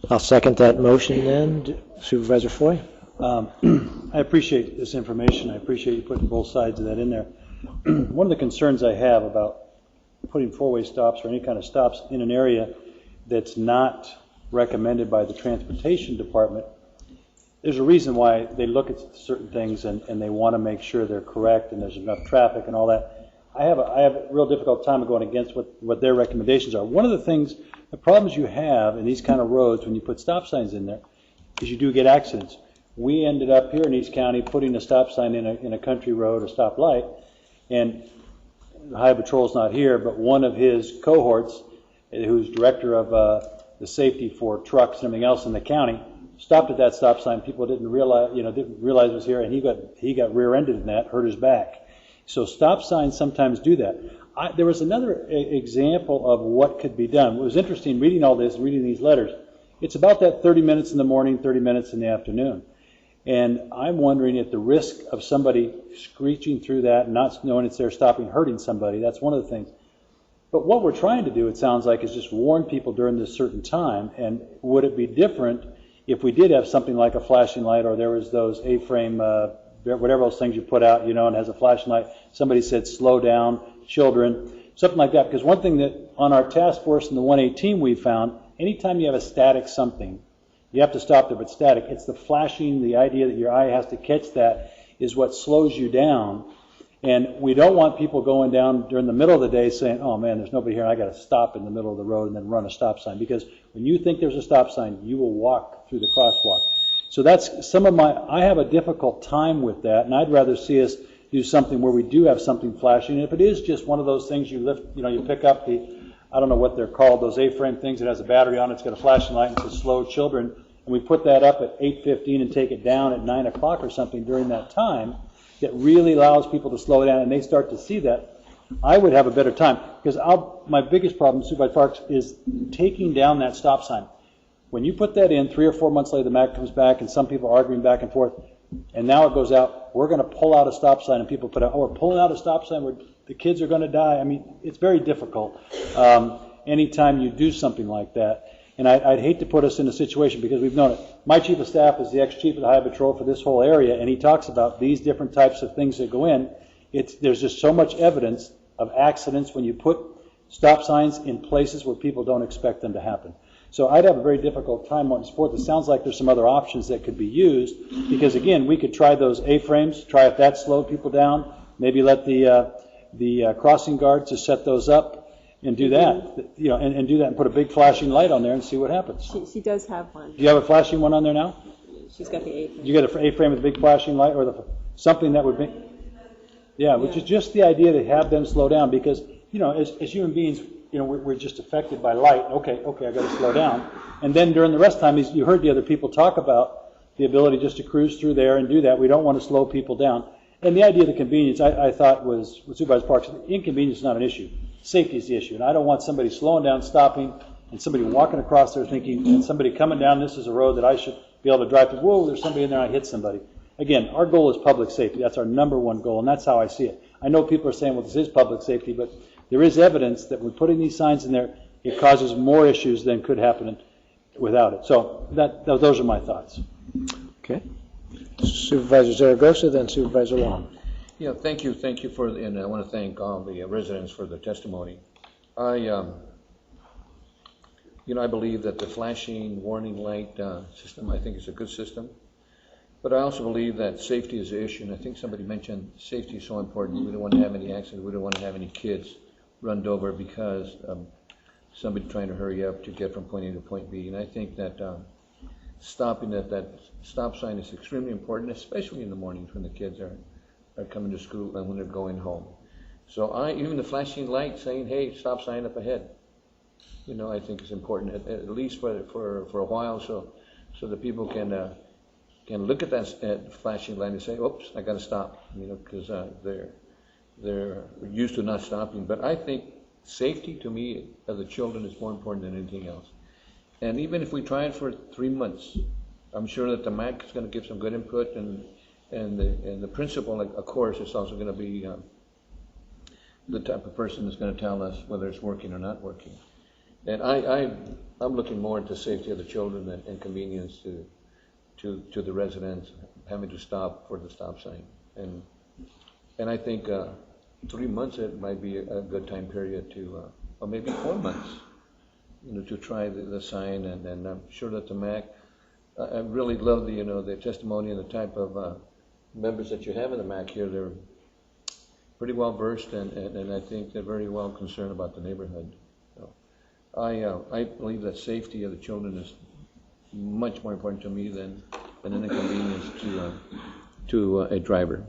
A: I'll second that motion then. Supervisor Foy?
K: I appreciate this information. I appreciate you putting both sides of that in there. one of the concerns I have about putting four-way stops or any kind of stops in an area that's not recommended by the transportation department, there's a reason why they look at certain things and they want to make sure they're correct and there's enough traffic and all that. I have a real difficult time of going against what their recommendations are. One of the things, the problems you have in these kind of roads when you put stop signs in there is you do get accidents. We ended up here in East County putting a stop sign in a country road, a stoplight, and the Highway Patrol's not here, but one of his cohorts, who's director of the safety for trucks and everything else in the county, stopped at that stop sign. People didn't realize it was here, and he got rear-ended in that, hurt his back. So stop signs sometimes do that. There was another example of what could be done. It was interesting reading all this, reading these letters. It's about that 30 minutes in the morning, 30 minutes in the afternoon. And I'm wondering if the risk of somebody screeching through that and not knowing it's there stopping, hurting somebody, that's one of the things. But what we're trying to do, it sounds like, is just warn people during this certain time. And would it be different if we did have something like a flashing light, or there was those A-frame, whatever those things you put out, and has a flashing light. Somebody said slow down, children, something like that. Because one thing that on our task force in the 118 we found, anytime you have a static something, you have to stop there, but static. It's the flashing, the idea that your eye has to catch that is what slows you down. And we don't want people going down during the middle of the day saying, oh man, there's nobody here, I got to stop in the middle of the road and then run a stop sign. Because when you think there's a stop sign, you will walk through the crosswalk. So that's I have a difficult time with that, and I'd rather see us do something where we do have something flashing. And if it is just one of those things you lift, you pick up I don't know what they're called, those A-frame things that has a battery on it, it's got a flashing light and says slow children, and we put that up at 8:15 and take it down at 9 o'clock or something during that time, that really allows people to slow down and they start to see that, I would have a better time. Because my biggest problem, Supervisor Parks, is taking down that stop sign. When you put that in, 3 or 4 months later, the MAC comes back and some people are arguing back and forth, and now it goes out, we're going to pull out a stop sign, and people put out, we're pulling out a stop sign where the kids are going to die. I mean, it's very difficult anytime you do something like that. And I'd hate to put us in a situation, because we've known it. My chief of staff is the ex-chief of the Highway Patrol for this whole area, and he talks about these different types of things that go in. There's just so much evidence of accidents when you put stop signs in places where people don't expect them to happen. So I'd have a very difficult time wanting to support this. Sounds like there's some other options that could be used, because again, we could try those A-frames, try if that slowed people down, maybe let the crossing guards just set those up, and do that, and do that and put a big flashing light on there and see what happens.
F: She does have one.
K: Do you have a flashing one on there now?
F: She's got the A-frame.
K: You got an A-frame with a big flashing light, or something that would be, which is just the idea to have them slow down, because, as human beings, we're just affected by light. Okay, I got to slow down. And then during the rest of the time, you heard the other people talk about the ability just to cruise through there and do that. We don't want to slow people down. And the idea of the convenience, I thought was, with Supervisor Parks, inconvenience is not an issue. Safety is the issue. And I don't want somebody slowing down, stopping, and somebody walking across there thinking, and somebody coming down, this is a road that I should be able to drive through. Whoa, there's somebody in there, I hit somebody. Again, our goal is public safety. That's our number one goal, and that's how I see it. I know people are saying, well, this is public safety, but there is evidence that when putting these signs in there, it causes more issues than could happen without it. So those are my thoughts.
A: Okay. Supervisor Zaragoza, then Supervisor Long.
J: Yeah, thank you and I want to thank all the residents for the testimony. I believe that the flashing warning light system, I think, is a good system. But I also believe that safety is an issue, and I think somebody mentioned safety is so important. We don't want to have any accidents. We don't want to have any kids run over because somebody trying to hurry up to get from point A to point B. And I think that stopping at that stop sign is extremely important, especially in the mornings when the kids are coming to school and when they're going home. So even the flashing light saying, hey, stop sign up ahead, I think is important, at least for a while, so the people can look at that flashing light and say, oops, I got to stop, because they're used to not stopping. But I think safety to me of the children is more important than anything else. And even if we try it for 3 months, I'm sure that the MAC is going to give some good input, and the principal, of course, is also going to be the type of person that's going to tell us whether it's working or not working. And I'm looking more into safety of the children and convenience to the residents having to stop for the stop sign. And I think 3 months, it might be a good time period to, or maybe 4 months, to try the sign, and I'm sure that the MAC, I really love the testimony and the type of members that you have in the MAC here. They're pretty well versed, and I think they're very well concerned about the neighborhood. So I believe that safety of the children is much more important to me than an inconvenience to a driver.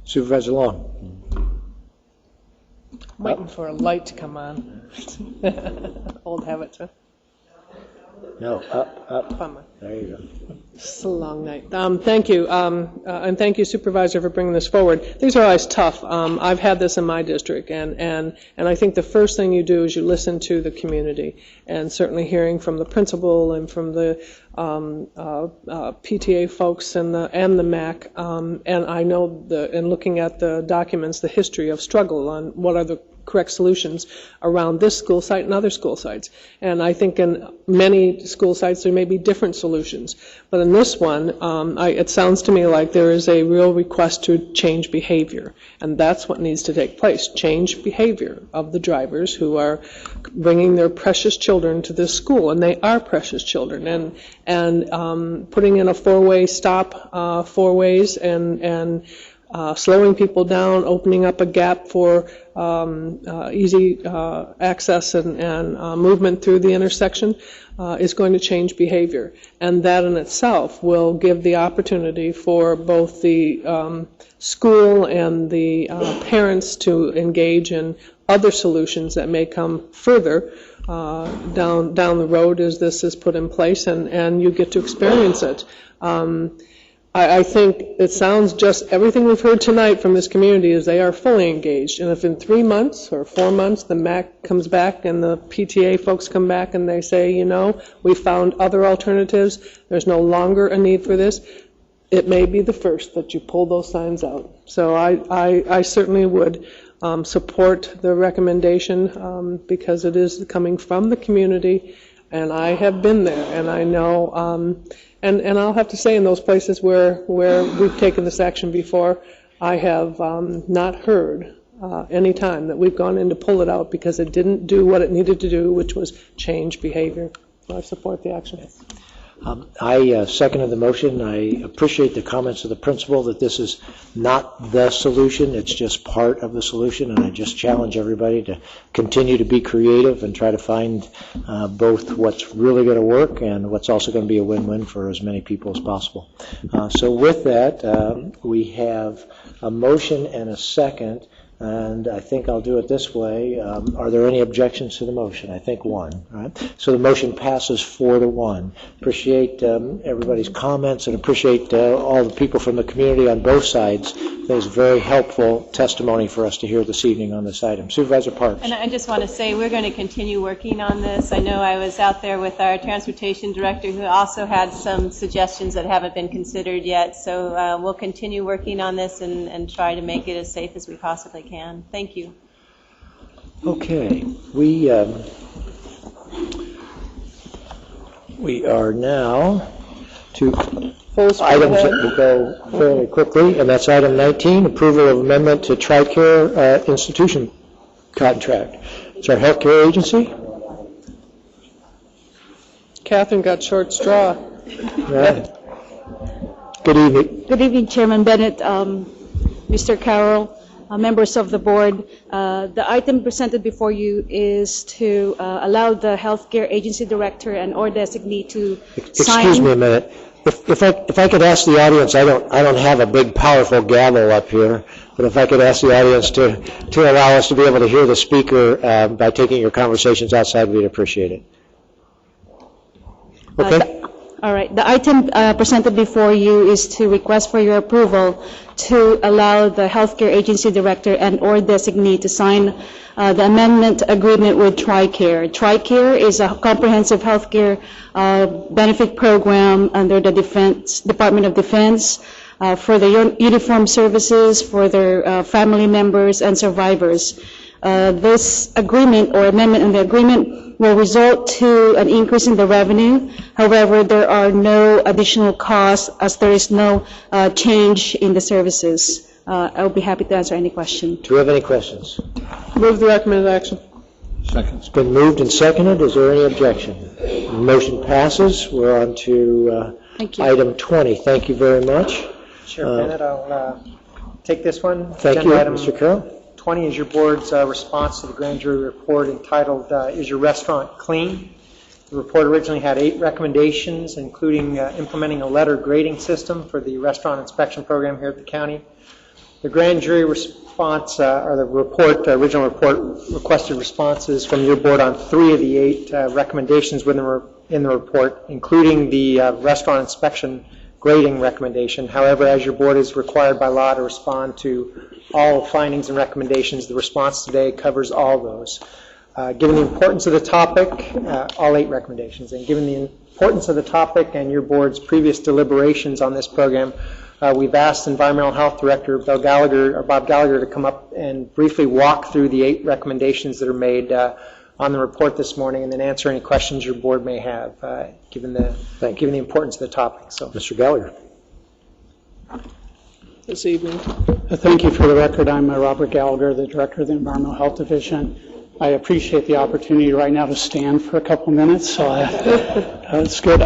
A: Supervisor Long.
D: Waiting for a light to come on. Old habit, huh?
A: No, up. There you go.
D: It's a long night. Thank you, and thank you, Supervisor, for bringing this forward. These are always tough. I've had this in my district, and I think the first thing you do is you listen to the community, and certainly hearing from the principal and from the PTA folks and the MAC, and I know in looking at the documents, the history of struggle on what are the correct solutions around this school site and other school sites. And I think in many school sites there may be different solutions. But in this one, it sounds to me like there is a real request to change behavior. And that's what needs to take place, change behavior of the drivers who are bringing their precious children to this school. And they are precious children. And putting in a four-way stop, 4 ways, and slowing people down, opening up a gap for easy access and movement through the intersection is going to change behavior. And that in itself will give the opportunity for both the school and the parents to engage in other solutions that may come further down the road as this is put in place, and you get to experience it. I think it sounds just everything we've heard tonight from this community is they are fully engaged. And if in 3 months or 4 months the MAC comes back and the PTA folks come back and they say, we found other alternatives, there's no longer a need for this, it may be the first that you pull those signs out. So I certainly would support the recommendation because it is coming from the community, and I have been there, and I know. And I'll have to say, in those places where we've taken this action before, I have not heard any time that we've gone in to pull it out because it didn't do what it needed to do, which was change behavior. So I support the action.
A: I seconded the motion. I appreciate the comments of the principal that this is not the solution, it's just part of the solution, and I just challenge everybody to continue to be creative and try to find both what's really going to work and what's also going to be a win-win for as many people as possible. So with that, we have a motion and a second. And I think I'll do it this way. Are there any objections to the motion? I think one. Right? So the motion passes 4-1. Appreciate everybody's comments and appreciate all the people from the community on both sides. It was very helpful testimony for us to hear this evening on this item. Supervisor Parks.
F: And I just want to say we're going to continue working on this. I know I was out there with our transportation director who also had some suggestions that haven't been considered yet. So we'll continue working on this and try to make it as safe as we possibly can. Thank you.
A: Okay, we are now to items that will go fairly quickly, and that's item 19, approval of amendment to TRICARE institution contract. It's our healthcare agency.
D: Catherine got short straw.
A: Right. Good evening.
H: Good evening, Chairman Bennett, Mr. Carroll, members of the board. The item presented before you is to allow the healthcare agency director and or designee to sign.
A: Excuse me a minute. If I could ask the audience, I don't have a big powerful gavel up here, but if I could ask the audience to allow us to be able to hear the speaker by taking your conversations outside, we'd appreciate it. Okay.
H: All right. The item presented before you is to request for your approval to allow the healthcare agency director and or designee to sign the amendment agreement with TRICARE. TRICARE is a comprehensive healthcare benefit program under the Department of Defense for the uniformed services for their family members and survivors. This agreement or amendment in the agreement will result to an increase in the revenue. However, there are no additional costs as there is no change in the services.
I: I'll be happy to answer any question.
A: Do we have any questions?
D: Move the recommended action.
A: Second. It's been moved and seconded. Is there any objection? The motion passes. We're on to item 20. Thank you very much.
E: Chair Bennett, I'll take this one.
A: Thank you, Mr. Carroll.
E: 20 is your board's response to the grand jury report entitled, Is Your Restaurant Clean? The report originally had 8 recommendations, including implementing a letter grading system for the restaurant inspection program here at the county. The grand jury response, or the original report, requested responses from your board on 3 of the 8 recommendations in the report, including the restaurant inspection grading recommendation. However, as your board is required by law to respond to all findings and recommendations, the response today covers all those. Given the importance of the topic, all 8 recommendations, and given the importance of the topic and your board's previous deliberations on this program, we've asked Environmental Health Director Bob Gallagher to come up and briefly walk through the 8 recommendations that are made on the report this morning, and then answer any questions your board may have, given the importance of the topic. So,
A: Mr. Gallagher.
L: This evening. Thank you. For the record, I'm Robert Gallagher, the Director of the Environmental Health Division. I appreciate the opportunity right now to stand for a couple minutes, so it's good.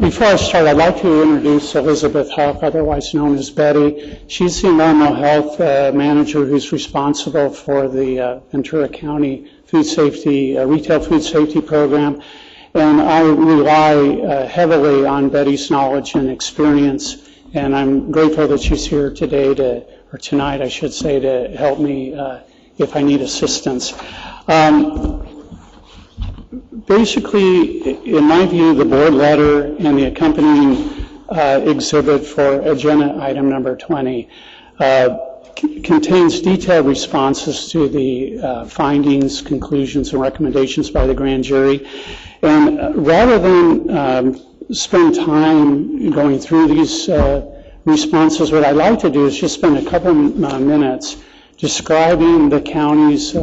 L: Before I start, I'd like to introduce Elizabeth Huff, otherwise known as Betty. She's the environmental health manager who's responsible for the Ventura County food safety, retail food safety program, and I rely heavily on Betty's knowledge and experience, and I'm grateful that she's here today or tonight, I should say, to help me if I need assistance. Basically, in my view, the board letter and the accompanying exhibit for agenda item number 20 contains detailed responses to the findings, conclusions, and recommendations by the grand jury. And rather than spend time going through these responses, what I'd like to do is just spend a couple minutes describing the county's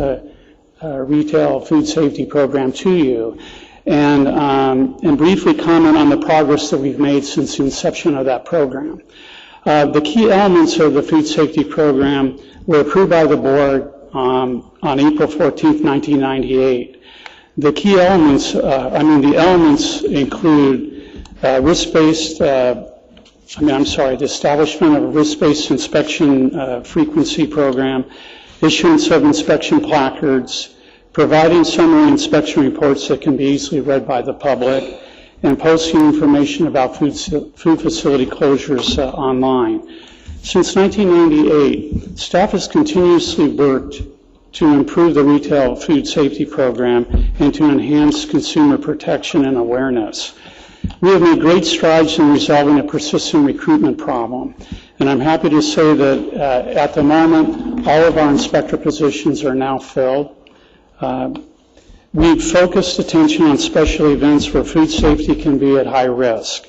L: retail food safety program to you, and briefly comment on the progress that we've made since the inception of that program. The key elements of the food safety program were approved by the board on April 14th, 1998. The key elements, the elements include the establishment of a risk-based inspection frequency program, issuance of inspection placards, providing summary inspection reports that can be easily read by the public, and posting information about food facility closures online. Since 1998, staff has continuously worked to improve the retail food safety program and to enhance consumer protection and awareness. We have made great strides in resolving a persistent recruitment problem, and I'm happy to say that at the moment, all of our inspector positions are now filled. We've focused attention on special events where food safety can be at high risk.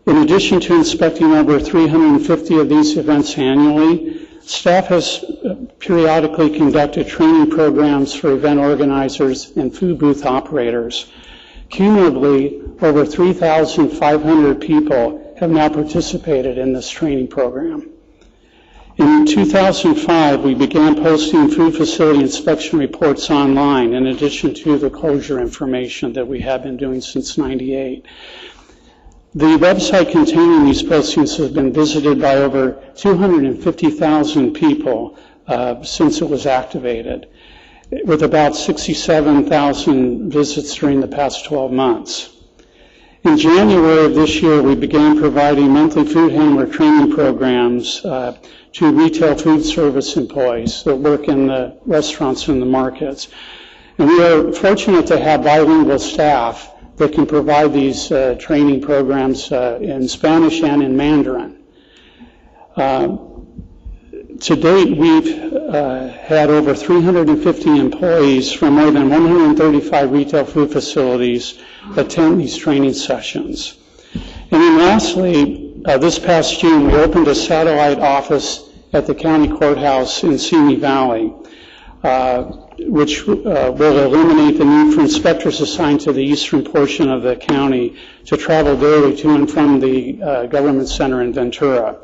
L: In addition to inspecting over 350 of these events annually, staff has periodically conducted training programs for event organizers and food booth operators. Cumulatively, over 3,500 people have now participated in this training program. In 2005, we began posting food facility inspection reports online, in addition to the closure information that we have been doing since '98. The website containing these postings has been visited by over 250,000 people since it was activated, with about 67,000 visits during the past 12 months. In January of this year, we began providing monthly food handler training programs to retail food service employees that work in the restaurants and the markets. And we are fortunate to have bilingual staff that can provide these training programs in Spanish and in Mandarin. To date, we've had over 350 employees from more than 135 retail food facilities attend these training sessions. And then lastly, this past June, we opened a satellite office at the county courthouse in Simi Valley, which will eliminate the need for inspectors assigned to the eastern portion of the county to travel daily to and from the government center in Ventura.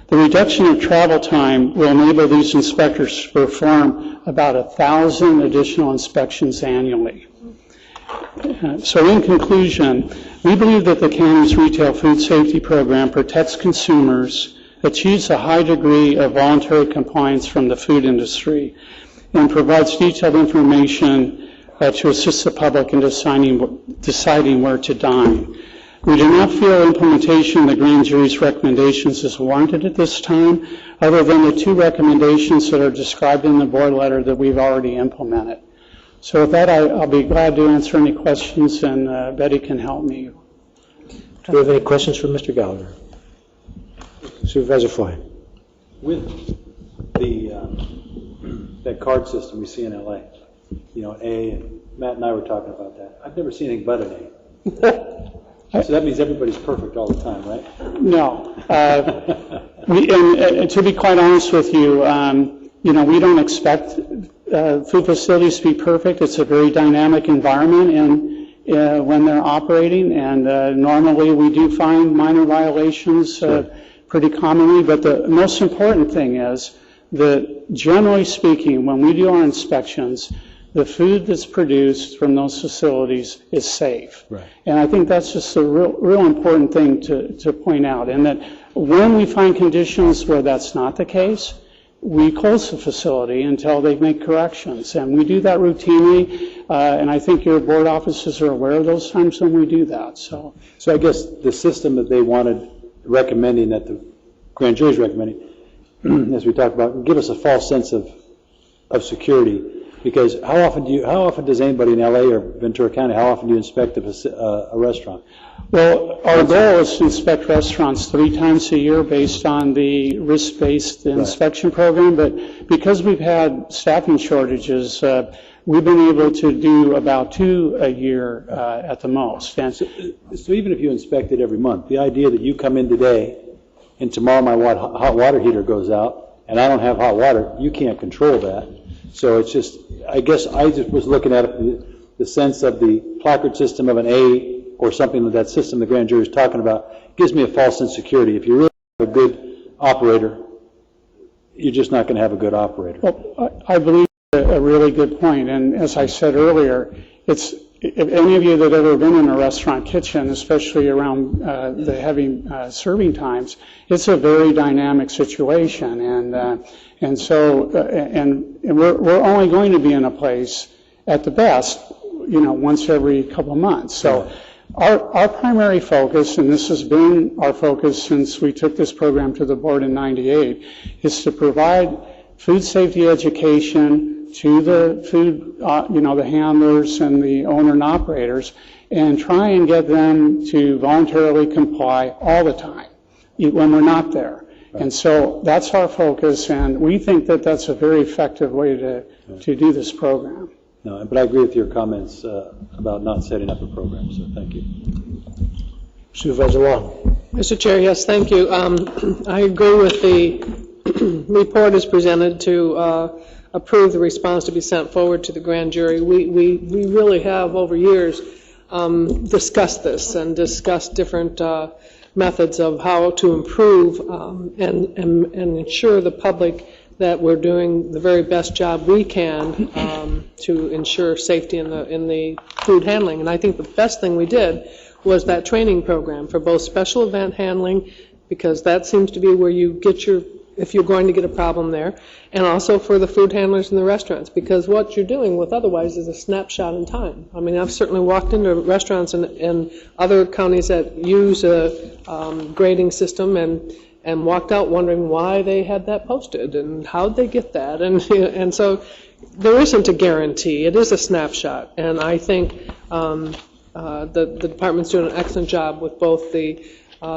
L: The reduction of travel time will enable these inspectors to perform about 1,000 additional inspections annually. So in conclusion, we believe that the county's retail food safety program protects consumers, achieves a high degree of voluntary compliance from the food industry, and provides detailed information to assist the public in deciding where to dine. We do not feel implementation of the grand jury's recommendations is warranted at this time, other than the 2 recommendations that are described in the board letter that we've already implemented. So with that, I'll be glad to answer any questions, and Betty can help me.
A: Do we have any questions for Mr. Gallagher? Supervisor Floyd.
K: With the that card system we see in LA, you know, A, and Matt and I were talking about that. I've never seen anything but an A. So that means everybody's perfect all the time, right?
L: No. And to be quite honest with you, you know, we don't expect food facilities to be perfect. It's a very dynamic environment when they're operating, and normally we do find minor violations pretty commonly, but the most important thing is that generally speaking, when we do our inspections, the food that's produced from those facilities is safe. Right. And I think that's just a real important thing to point out, and that when we find conditions where that's not the case, we close the facility until they make corrections. And we do that routinely, and I think your board offices are aware of those times when we do that. So
K: I guess the system that they wanted, recommending, that the grand jury is recommending, as we talked about, give us a false sense of security. Because how often does anybody in LA or Ventura County, how often do you inspect a restaurant?
L: Well, our goal is to inspect restaurants 3 times a year based on the risk-based inspection program, but because we've had staffing shortages, we've been able to do about 2 a year at the most. And
K: so even if you inspect it every month, the idea that you come in today and tomorrow my hot water heater goes out and I don't have hot water, you can't control that. So it's just, I guess I just was looking at it, the sense of the placard system of an A or something like that system the grand jury is talking about gives me a false sense of security. If you really have a good operator, you're just not going to have a good operator.
L: Well, I believe a really good point. And as I said earlier, if any of you that have ever been in a restaurant kitchen, especially around the heavy serving times, it's a very dynamic situation. And so we're only going to be in a place at the best, you know, once every couple of months. So our primary focus, and this has been our focus since we took this program to the board in '98, is to provide food safety education to the food, you know, the handlers and the owner and operators, and try and get them to voluntarily comply all the time when we're not there. And so that's our focus, and we think that that's a very effective way to do this program.
K: No, but I agree with your comments about not setting up a program, so thank you.
A: Supervisor Long.
D: Mr. Chair, yes, thank you. I agree with the report as presented to approve the response to be sent forward to the grand jury. We really have over years discussed this and discussed different methods of how to improve and ensure the public that we're doing the very best job we can to ensure safety in the food handling. And I think the best thing we did was that training program for both special event handling, because that seems to be where you get if you're going to get a problem there, and also for the food handlers in the restaurants, because what you're doing with otherwise is a snapshot in time. I mean, I've certainly walked into restaurants in other counties that use a grading system and walked out wondering why they had that posted and how'd they get that, and so there isn't a guarantee. It is a snapshot, and I think the department's doing an excellent job with both the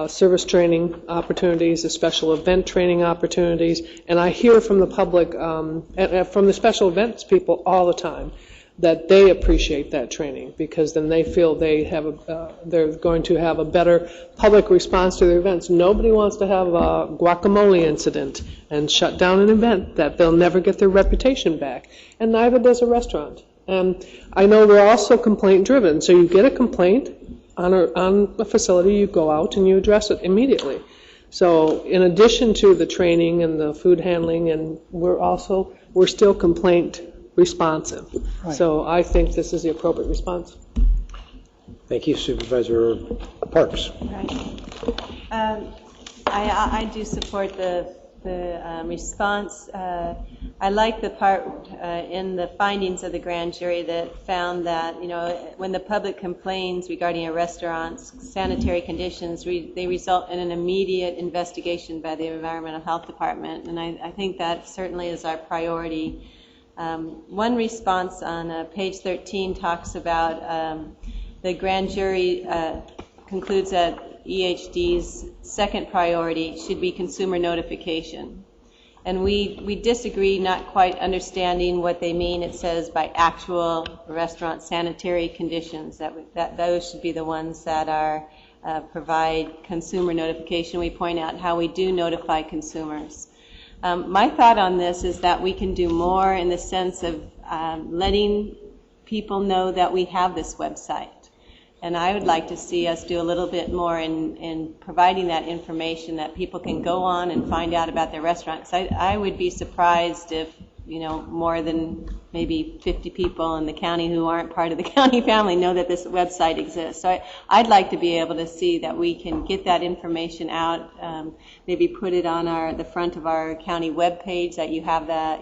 D: service training opportunities, the special event training opportunities, and I hear from the public, from the special events people all the time, that they appreciate that training, because then they feel they're going to have a better public response to their events. Nobody wants to have a guacamole incident and shut down an event that they'll never get their reputation back, and neither does a restaurant. And I know we're also complaint driven, so you get a complaint on a facility, you go out and you address it immediately. So in addition to the training and the food handling, and we're still complaint responsive.
L: Right.
D: So I think this is the appropriate response.
A: Thank you, Supervisor Parks.
F: Right. I do support the response. I like the part in the findings of the grand jury that found that, when the public complains regarding a restaurant's sanitary conditions, they result in an immediate investigation by the Environmental Health Department, and I think that certainly is our priority. One response on page 13 talks about the grand jury concludes that EHD's second priority should be consumer notification. And we disagree, not quite understanding what they mean. It says by actual restaurant sanitary conditions, that those should be the ones that are provide consumer notification. We point out how we do notify consumers. My thought on this is that we can do more in the sense of letting people know that we have this website. And I would like to see us do a little bit more in providing that information that people can go on and find out about their restaurants. I would be surprised if, more than maybe 50 people in the county who aren't part of the county family know that this website exists. So I'd like to be able to see that we can get that information out, maybe put it on the front of our county webpage, that you have that,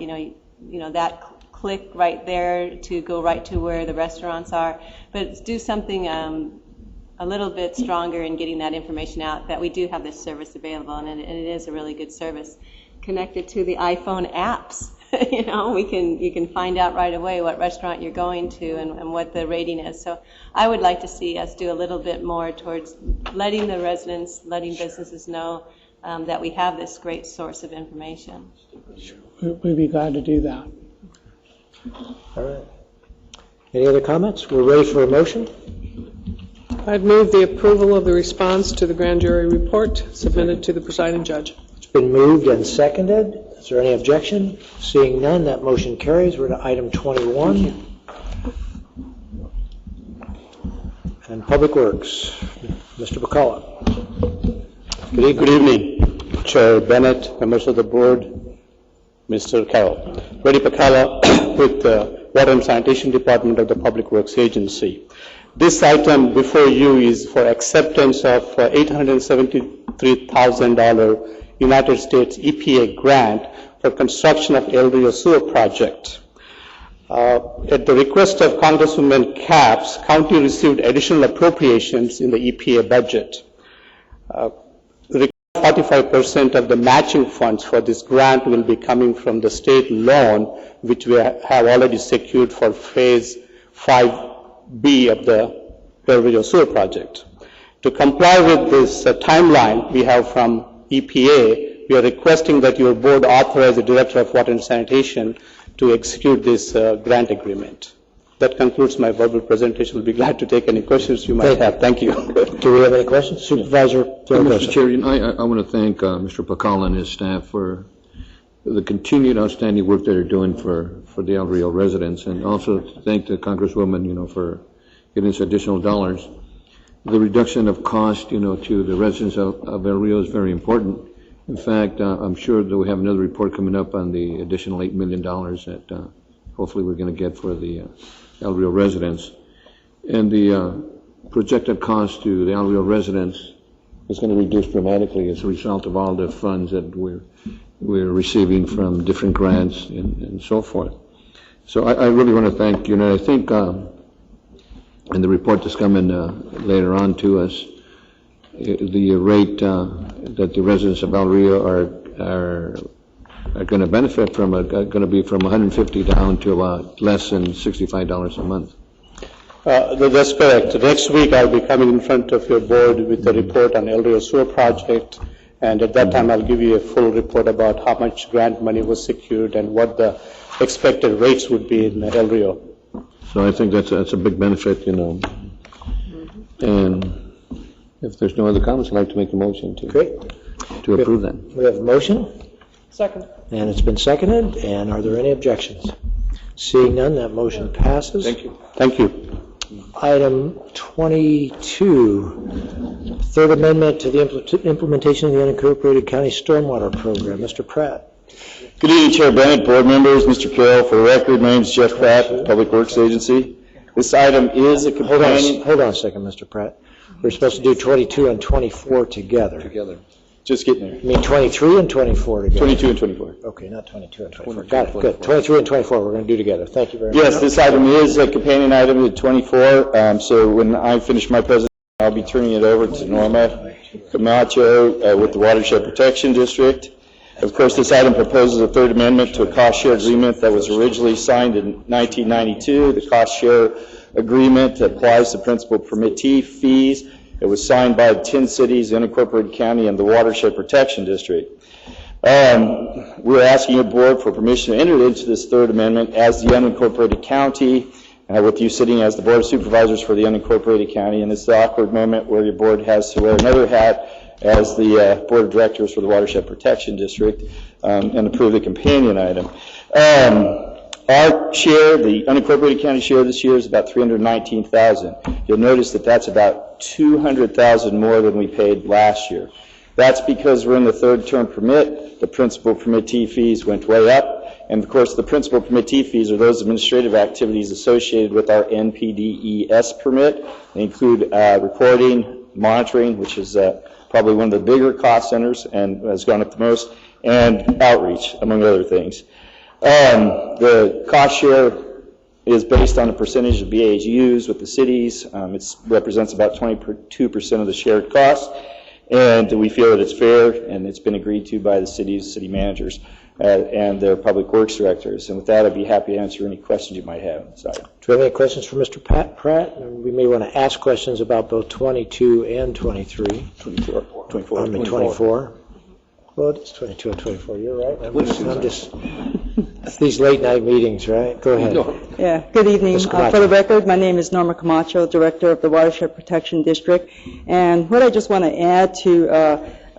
F: that click right there to go right to where the restaurants are, but do something a little bit stronger in getting that information out, that we do have this service available, and it is a really good service. Connected to the iPhone apps, you can find out right away what restaurant you're going to and what the rating is. So I would like to see us do a little bit more towards letting the residents, letting businesses know that we have this great source of information.
L: We'd be glad to do that.
A: All right. Any other comments? We're ready for a motion.
D: I'd move the approval of the response to the grand jury report submitted to the presiding judge.
A: It's been moved and seconded. Is there any objection? Seeing none, that motion carries. We're to item 21. And Public Works, Mr. Bacala.
S: Good evening, Chair Bennett, members of the board, Mr. Carroll. Reddy Bacala with the Water and Sanitation Department of the Public Works Agency. This item before you is for acceptance of $873,000 United States EPA grant for construction of El Rio Sewer Project. At the request of Congresswoman Capps, county received additional appropriations in the EPA budget. 45% of the matching funds for this grant will be coming from the state loan, which we have already secured for phase 5B of the El Rio Sewer project. To comply with this timeline we have from EPA, we are requesting that your board authorize the Director of Water and Sanitation to execute this grant agreement. That concludes my verbal presentation. We'll be glad to take any questions you might have. Thank you.
A: Do we have any questions? Supervisor?
J: Mr. Chair, I want to thank Mr. Bacala and his staff for the continued outstanding work that they're doing for the El Rio residents, and also thank the Congresswoman, for getting us additional dollars. The reduction of cost, to the residents of El Rio is very important. In fact, I'm sure that we have another report coming up on the additional $8 million that hopefully we're going to get for the El Rio residents. And the projected cost to the El Rio residents is going to reduce dramatically as a result of all the funds that we're receiving from different grants and so forth. So I really want to thank you. And I think in the report that's coming later on to us, the rate that the residents of El Rio are going to benefit from are going to be from $150 down to less than $65 a month.
S: That's correct. Next week I'll be coming in front of your board with a report on El Rio Sewer project, and at that time I'll give you a full report about how much grant money was secured and what the expected rates would be in El Rio.
J: So I think that's a big benefit, And if there's no other comments, I'd like to make a motion to approve that.
A: We have a motion.
D: Second.
A: And it's been seconded. And are there any objections? Seeing none, that motion passes.
S: Thank you. Thank you.
A: Item 22, Third amendment to the implementation of the unincorporated county stormwater program. Mr. Pratt.
B: Good evening, Chair Bennett, board members, Mr. Carroll. For the record, my name is Jeff Pratt, Public Works Agency. This item is a companion...
A: Hold on a second, Mr. Pratt. We're supposed to do 22 and 24 together.
B: Just getting there.
A: I mean 23 and 24 together.
B: 22 and 24.
A: Okay, not 22 and 24. Got it, good. 23 and 24 we're going to do together. Thank you very much.
B: Yes, this item is a companion item to 24, so when I finish my presentation, I'll be turning it over to Norma Camacho with the Watershed Protection District. Of course, this item proposes a third amendment to a cost share agreement that was originally signed in 1992. The cost share agreement applies to principal permittee fees. It was signed by 10 cities, unincorporated county, and the Watershed Protection District. We're asking your board for permission to enter into this third amendment as the unincorporated county, with you sitting as the Board of Supervisors for the unincorporated county. And it's the awkward moment where your board has to wear another hat as the Board of Directors for the Watershed Protection District and approve the companion item. Our share, the unincorporated county share this year, is about $319,000. You'll notice that that's about $200,000 more than we paid last year. That's because we're in the third term permit. The principal permittee fees went way up. And of course, the principal permittee fees are those administrative activities associated with our NPDES permit. They include reporting, monitoring, which is probably one of the bigger cost centers and has gone up the most, and outreach, among other things. The cost share is based on a percentage of BAHUs with the cities. It represents about 22% of the shared cost, and we feel that it's fair, and it's been agreed to by the city's city managers and their public works directors. And with that, I'd be happy to answer any questions you might have. Sorry.
A: Do we have any questions for Mr. Pratt? And we may want to ask questions about both 22 and 23. 24. Well, it's 22 and 24. You're right. I'm just it's these late night meetings, right? Go ahead.
P: Yeah. Good evening. For the record, my name is Norma Camacho, Director of the Watershed Protection District. And what I just want to add to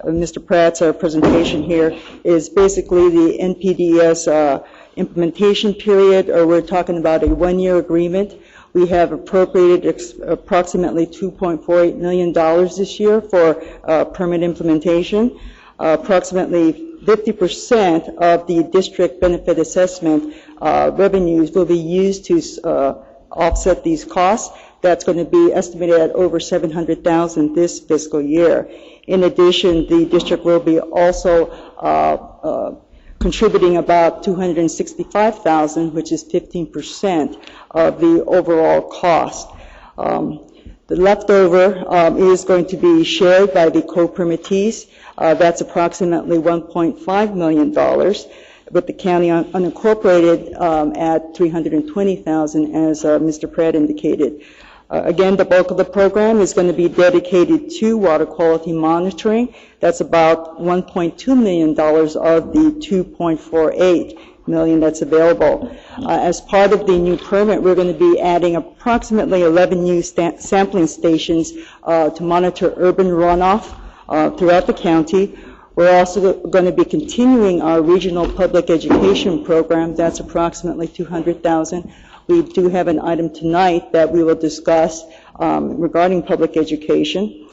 P: Mr. Pratt's presentation here is basically the NPDES implementation period. We're talking about a one-year agreement. We have appropriated approximately $2.48 million this year for permit implementation. Approximately 50% of the district benefit assessment revenues will be used to offset these costs. That's going to be estimated at over $700,000 this fiscal year. In addition, the district will be also contributing about $265,000, which is 15% of the overall cost. The leftover is going to be shared by the co-permittees. That's approximately $1.5 million, with the county unincorporated at $320,000, as Mr. Pratt indicated. Again, the bulk of the program is going to be dedicated to water quality monitoring. That's about $1.2 million of the $2.48 million that's available. As part of the new permit, we're going to be adding approximately 11 new sampling stations to monitor urban runoff throughout the county. We're also going to be continuing our regional public education program. That's approximately $200,000. We do have an item tonight that we will discuss regarding public education.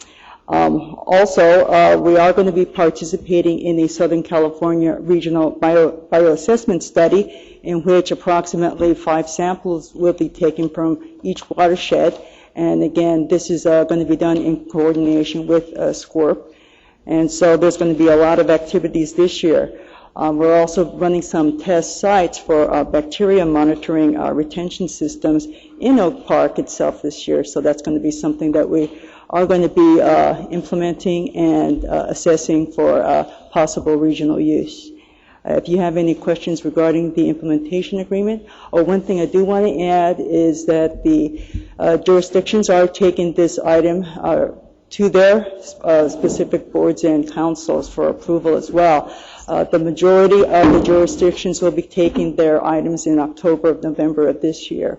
P: Also, we are going to be participating in a Southern California regional bioassessment study in which approximately 5 samples will be taken from each watershed. And again, this is going to be done in coordination with SCORP. And so there's going to be a lot of activities this year. We're also running some test sites for bacteria monitoring retention systems in Oak Park itself this year. So that's going to be something that we are going to be implementing and assessing for possible regional use. If you have any questions regarding the implementation agreement, one thing I do want to add is that the jurisdictions are taking this item to their specific boards and councils for approval as well. The majority of the jurisdictions will be taking their items in October, November of this year.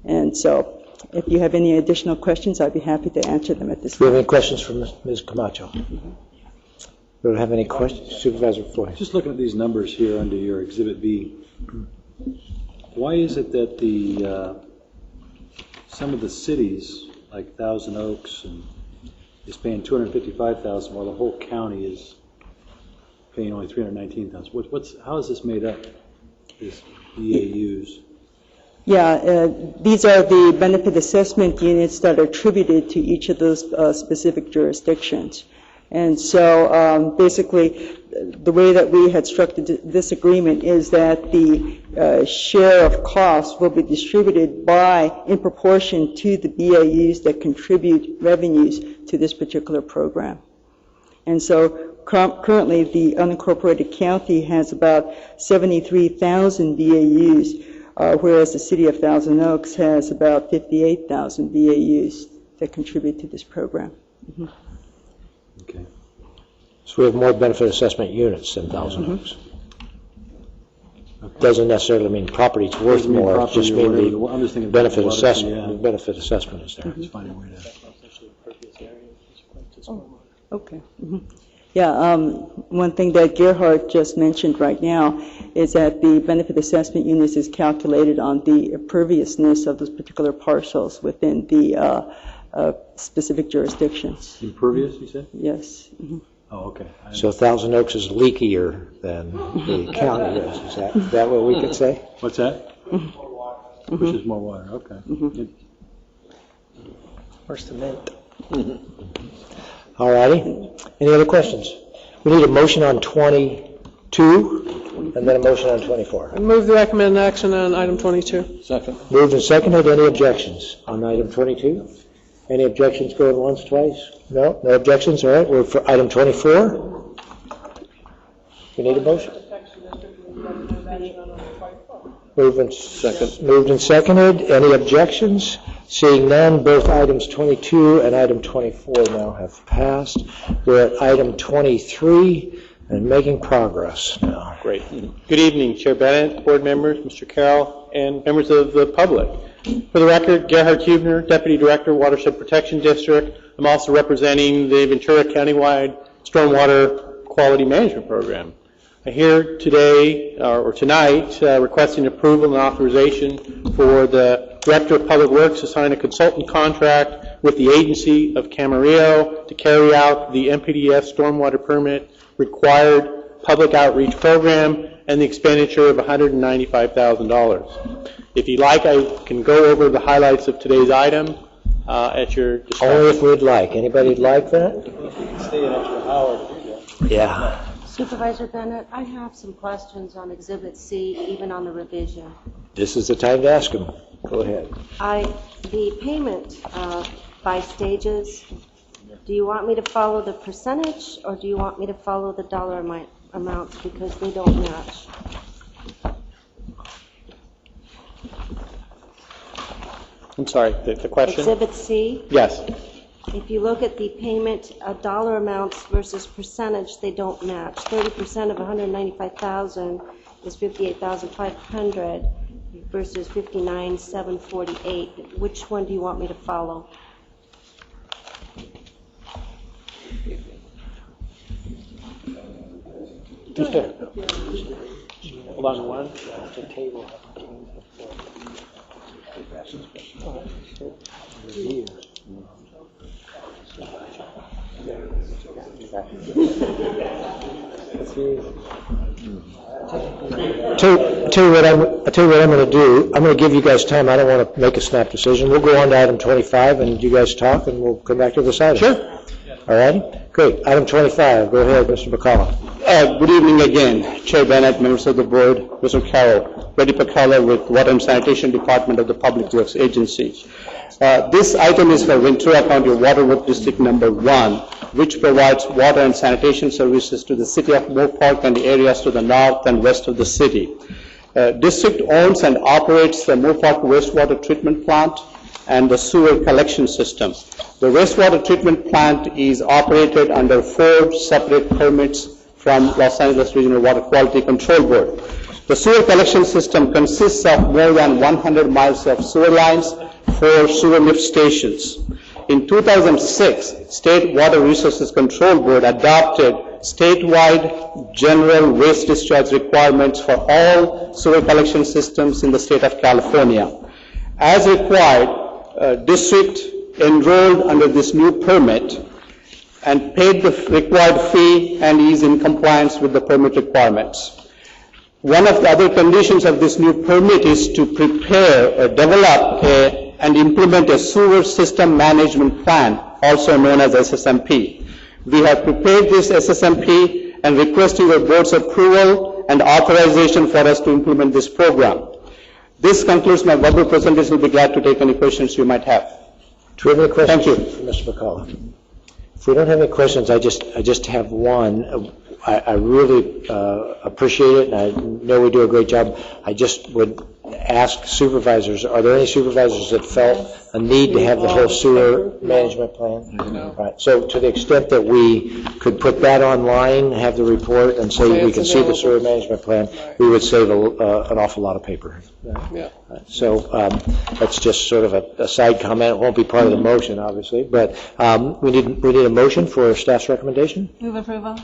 P: And so if you have any additional questions, I'd be happy to answer them at this time.
A: Do you have any questions from Ms. Camacho? Do you have any questions? Supervisor Floyd.
K: Just looking at these numbers here under your Exhibit B, why is it that the some of the cities, like Thousand Oaks and is paying $255,000 while the whole county is paying only $319,000. How is this made up, these BAUs?
P: Yeah, these are the benefit assessment units that are attributed to each of those specific jurisdictions. And so basically, the way that we had structured this agreement is that the share of costs will be distributed in proportion to the BAUs that contribute revenues to this particular program. And so currently, the unincorporated county has about 73,000 BAUs, whereas the city of Thousand Oaks has about 58,000 BAUs that contribute to this program. Mm-hmm.
K: Okay.
A: So we have more benefit assessment units than Thousand Oaks. Okay. Doesn't necessarily mean property's worth more, it just means the benefit assessment, benefit assessment is there.
K: Let's find a way to...
P: Okay. Mm-hmm. Yeah, one thing that Gerhard just mentioned right now is that the benefit assessment units is calculated on the imperviousness of those particular parcels within the specific jurisdictions.
K: Impervious, you said?
P: Yes. Mm-hmm.
K: Oh, okay.
A: So Thousand Oaks is leakier than the county is. Is that what we could say?
K: What's that?
P: Mm-hmm.
K: Which is more water, okay.
P: Mm-hmm.
A: Or cement. All righty. Any other questions? We need a motion on 22 and then a motion on 24.
D: I move the recommended action on item 22.
K: Second.
A: Moved and seconded. Any objections on item 22? Any objections going once, twice? No? No objections? All right. We're for item 24. We need a motion. Moved and seconded. Any objections? Seeing none, both items 22 and item 24 now have passed. We're at item 23 and making progress now.
M: Great. Good evening, Chair Bennett, board members, Mr. Carroll, and members of the public. For the record, Gerhard Hubner, Deputy Director, Watershed Protection District. I'm also representing the Ventura Countywide Stormwater Quality Management Program. I'm here today, or tonight, requesting approval and authorization for the Director of Public Works to sign a consultant contract with the agency of Camarillo to carry out the MPDS stormwater permit required public outreach program and the expenditure of $195,000. If you'd like, I can go over the highlights of today's item at your discretion.
A: Only if we'd like. Anybody'd like that?
M: Stay an extra hour to do that.
A: Yeah.
Q: Supervisor Bennett, I have some questions on Exhibit C, even on the revision.
A: This is the time to ask them. Go ahead.
Q: The payment by stages, do you want me to follow the percentage or do you want me to follow the dollar amounts because they don't match?
M: I'm sorry, the question?
Q: Exhibit C?
M: Yes.
Q: If you look at the payment dollar amounts versus percentage, they don't match. 30% of $195,000 is $58,500 versus $59,748. Which one do you want me to follow?
M: Along one?
A: Tell you what I'm going to do. I'm going to give you guys time. I don't want to make a snap decision. We'll go on to item 25, and you guys talk, and we'll come back to this item.
M: Sure.
A: All righty? Great. Item 25. Go ahead, Mr. McCullough.
M: Good evening again, Chair Bennett, members of the board, Mr. Carroll, Reddy Pacala with Water and Sanitation Department of the Public Works Agency. This item is for Ventura County Water Works District Number 1, which provides water and sanitation services to the city of Moore Park and the areas to the north and west of the city. District owns and operates the Moore Park wastewater treatment plant and the sewer collection system. The wastewater treatment plant is operated under 4 separate permits from Los Angeles Regional Water Quality Control Board. The sewer collection system consists of more than 100 miles of sewer lines, 4 sewer lift stations. In 2006, State Water Resources Control Board adopted statewide general waste discharge requirements for all sewer collection systems in the state of California. As required, district enrolled under this new permit and paid the required fee and is in compliance with the permit requirements. One of the other conditions of this new permit is to prepare or develop and implement a sewer system management plan, also known as SSMP. We have prepared this SSMP and requesting your board's approval and authorization for us to implement this program. This concludes my verbal presentation. We'll be glad to take any questions you might have.
A: Do we have any questions?
M: Thank you.
A: For Mr. McCullough? If we don't have any questions, I just have one. I really appreciate it, and I know we do a great job. I just would ask supervisors, are there any supervisors that felt a need to have the whole sewer management plan? No. Right. So to the extent that we could put that online, have the report, and say we can see the sewer management plan, we would save an awful lot of paper.
D: Yeah.
A: So that's just sort of a side comment. It won't be part of the motion, obviously, but we need a motion for staff's recommendation.
F: Move approval.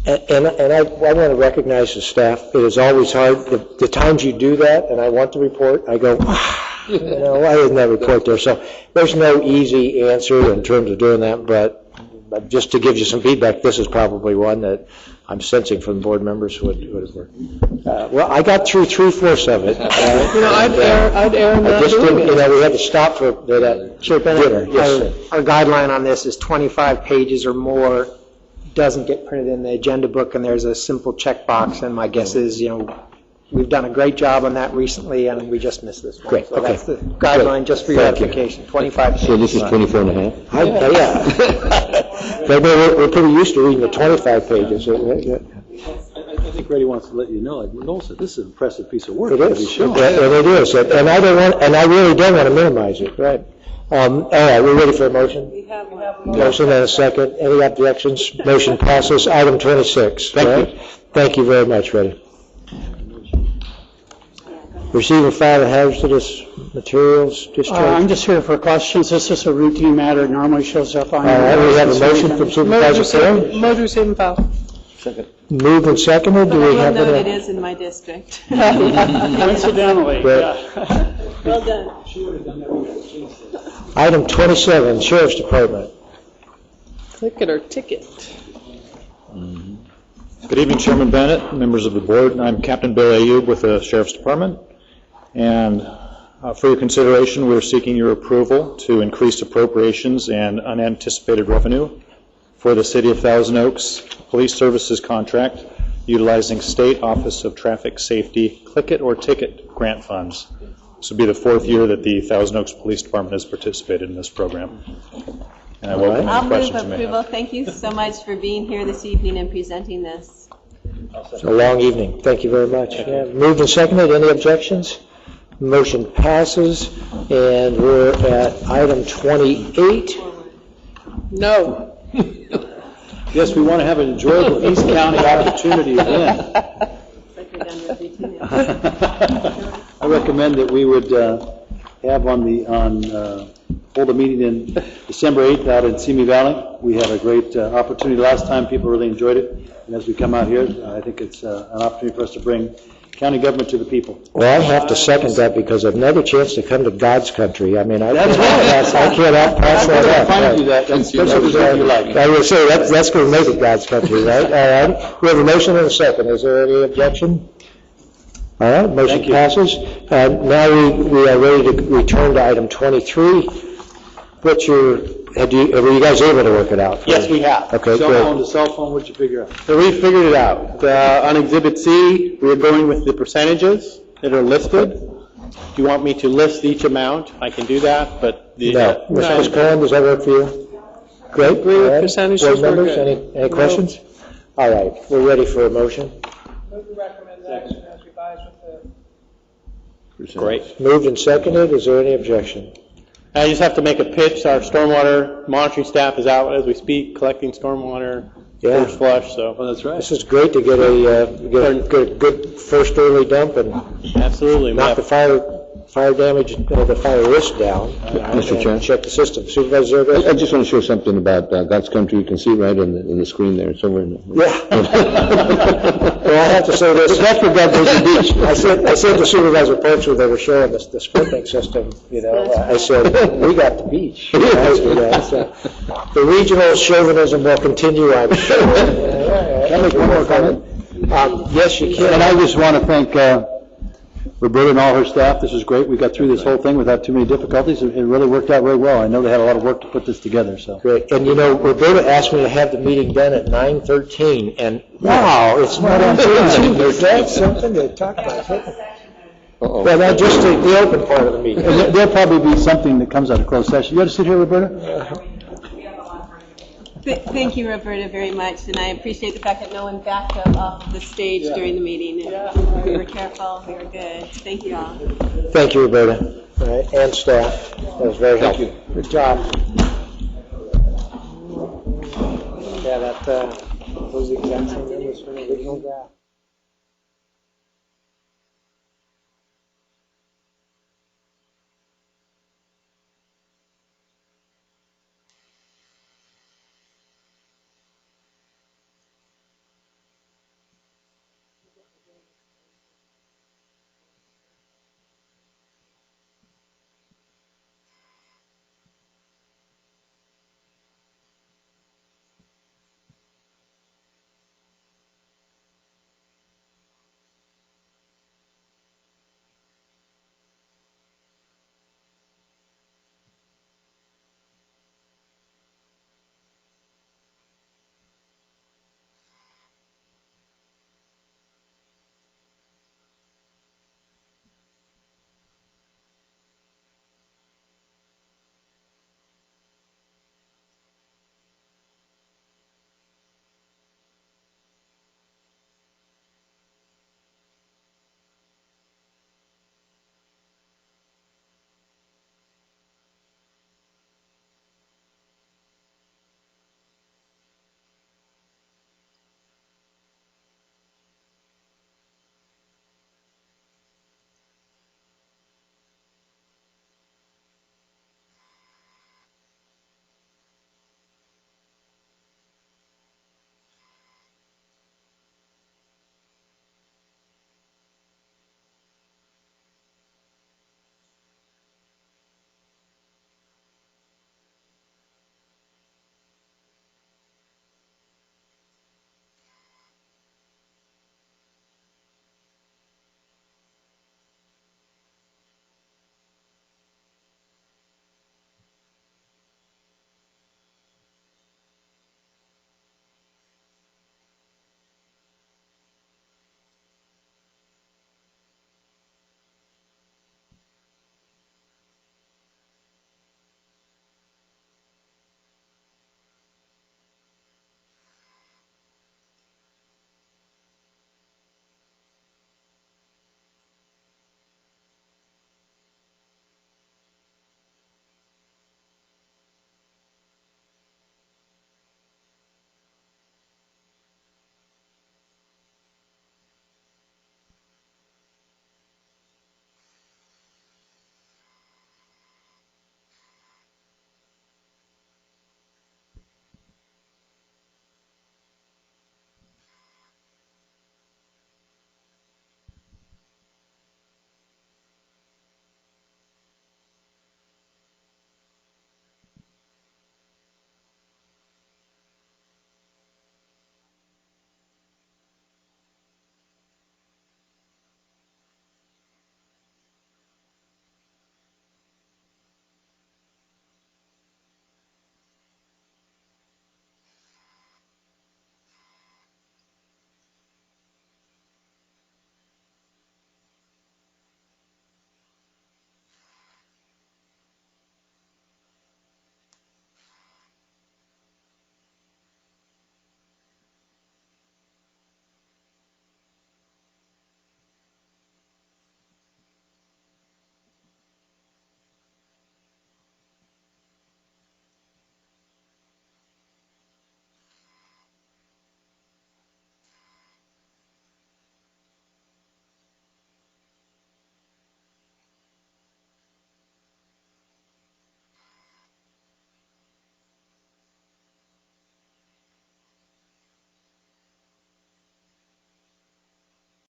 A: And I want to recognize the staff. It is always hard. The times you do that, and I want to report, I go, why isn't that report there? So there's no easy answer in terms of doing that, but just to give you some feedback, this is probably one that I'm sensing from the board members would have worked. Well, I got through 3/4 of it.
D: I'd err on that.
A: We had to stop for that dinner. Yes,
E: Our guideline on this is 25 pages or more. Doesn't get printed in the agenda book, and there's a simple checkbox, and my guess is, we've done a great job on that recently, and we just missed this one.
A: Great,
E: So
A: okay.
E: that's the guideline, just for your edification, 25 pages.
G: So this is 24 and a half?
A: Yeah. But we're pretty used to reading the 25 pages.
K: I think Reddy wants to let you know, like Noel said, this is an impressive piece of work.
A: It is. And it is. And I really don't want to minimize it, right? All right, we're ready for a motion? We have a motion and a second. Any objections? Motion passes. Item 26. Thank you very much, Reddy. Receive and file the hazardous materials discharge.
L: I'm just here for questions. This is a routine matter. It normally shows up on.
A: All right, we have a motion from Supervisor Carroll.
D: Motion receive and file.
K: Second.
A: Moved and seconded. Do we have
F: it is in my district.
L: Coincidentally,
F: Well done.
A: Item 27, Sheriff's Department.
D: Click it or ticket.
C: Good evening, Chairman Bennett, members of the board. I'm Captain Bill Ayub with the Sheriff's Department. And for your consideration, we're seeking your approval to increase appropriations and unanticipated revenue for the City of Thousand Oaks Police Services contract utilizing State Office of Traffic Safety Click It or Ticket grant funds. This will be the fourth year that the Thousand Oaks Police Department has participated in this program. And I welcome
F: I'll
C: any
F: move
C: questions you may
F: approval.
C: have.
F: Thank you so much for being here this evening and presenting this.
A: It's a long evening. Thank you very much. Yeah. Moved and seconded. Any objections? Motion passes. And we're at item 28.
D: No.
K: Yes, we want to have an enjoyable East County opportunity again. I recommend that we would have hold a meeting in December 8th out in Simi Valley. We had a great opportunity last time. People really enjoyed it. And as we come out here, I think it's an opportunity for us to bring county government to the people.
A: Well, I have to second that because another chance to come to God's country. I mean, I
K: That's
A: cannot pass that up.
K: Find you that. That's what you like.
A: I would say that's going to make it God's country, right? All right. We have a motion and a second. Is there any objection? All right. Motion passes. Now we are ready to return to item 23. Were you guys able to work it out?
M: Yes, we have.
A: Okay,
K: Cell
A: great.
K: phone to cell phone, what'd you figure out?
M: So we figured it out. On Exhibit C, we're going with the percentages that are listed. Do you want me to list each amount? I can do that, but
A: No. Ms. Cohen, does that work for you? Great.
D: Agree with
A: All right.
D: percentages,
A: Board
D: we're
A: members,
D: good.
A: any questions? All right, we're ready for a motion.
D: Move to recommend action as revised with the.
M: Great.
A: Moved and seconded. Is there any objection?
M: I just have to make a pitch. Our stormwater monitoring staff is out as we speak, collecting stormwater,
A: Yeah.
M: first flush, so.
K: Oh, that's right.
A: This is great to get a good first early dump and
M: Absolutely. We
A: knock
M: have
A: the fire fire damage, the fire risk down.
N: Mr. Chair.
A: And check the system. Supervisor Zerga?
N: I just want to show something about God's country. You can see right in the screen there. It's over in the...
A: Well, I have to say this.
N: That's where God goes to the beach.
A: I said to Supervisor Parks when they were showing us the sprinkling system, I said, we got the beach. So, the regional chauvinism will continue, I'm sure.
K: Can I make one more comment?
A: Yes, you can.
K: And I just want to thank Roberta and all her staff. This is great. We got through this whole thing without too many difficulties. It really worked out very well. I know they had a lot of work to put this together, so.
A: Great. And Roberta asked me to have the meeting done at 9:13, and wow, it's not on 13. That's something to talk about. Well, that's just the open part of the meeting.
K: And there'll probably be something that comes out of closed session. You got to sit here, Roberta?
F: Thank you, Roberta, very much, and I appreciate the fact that no one backed up off the stage during the meeting. We were careful, we were good. Thank you all.
A: Thank you, Roberta, and staff. That was very helpful. Good job. Yeah, that was the exact same. It was from the original draft.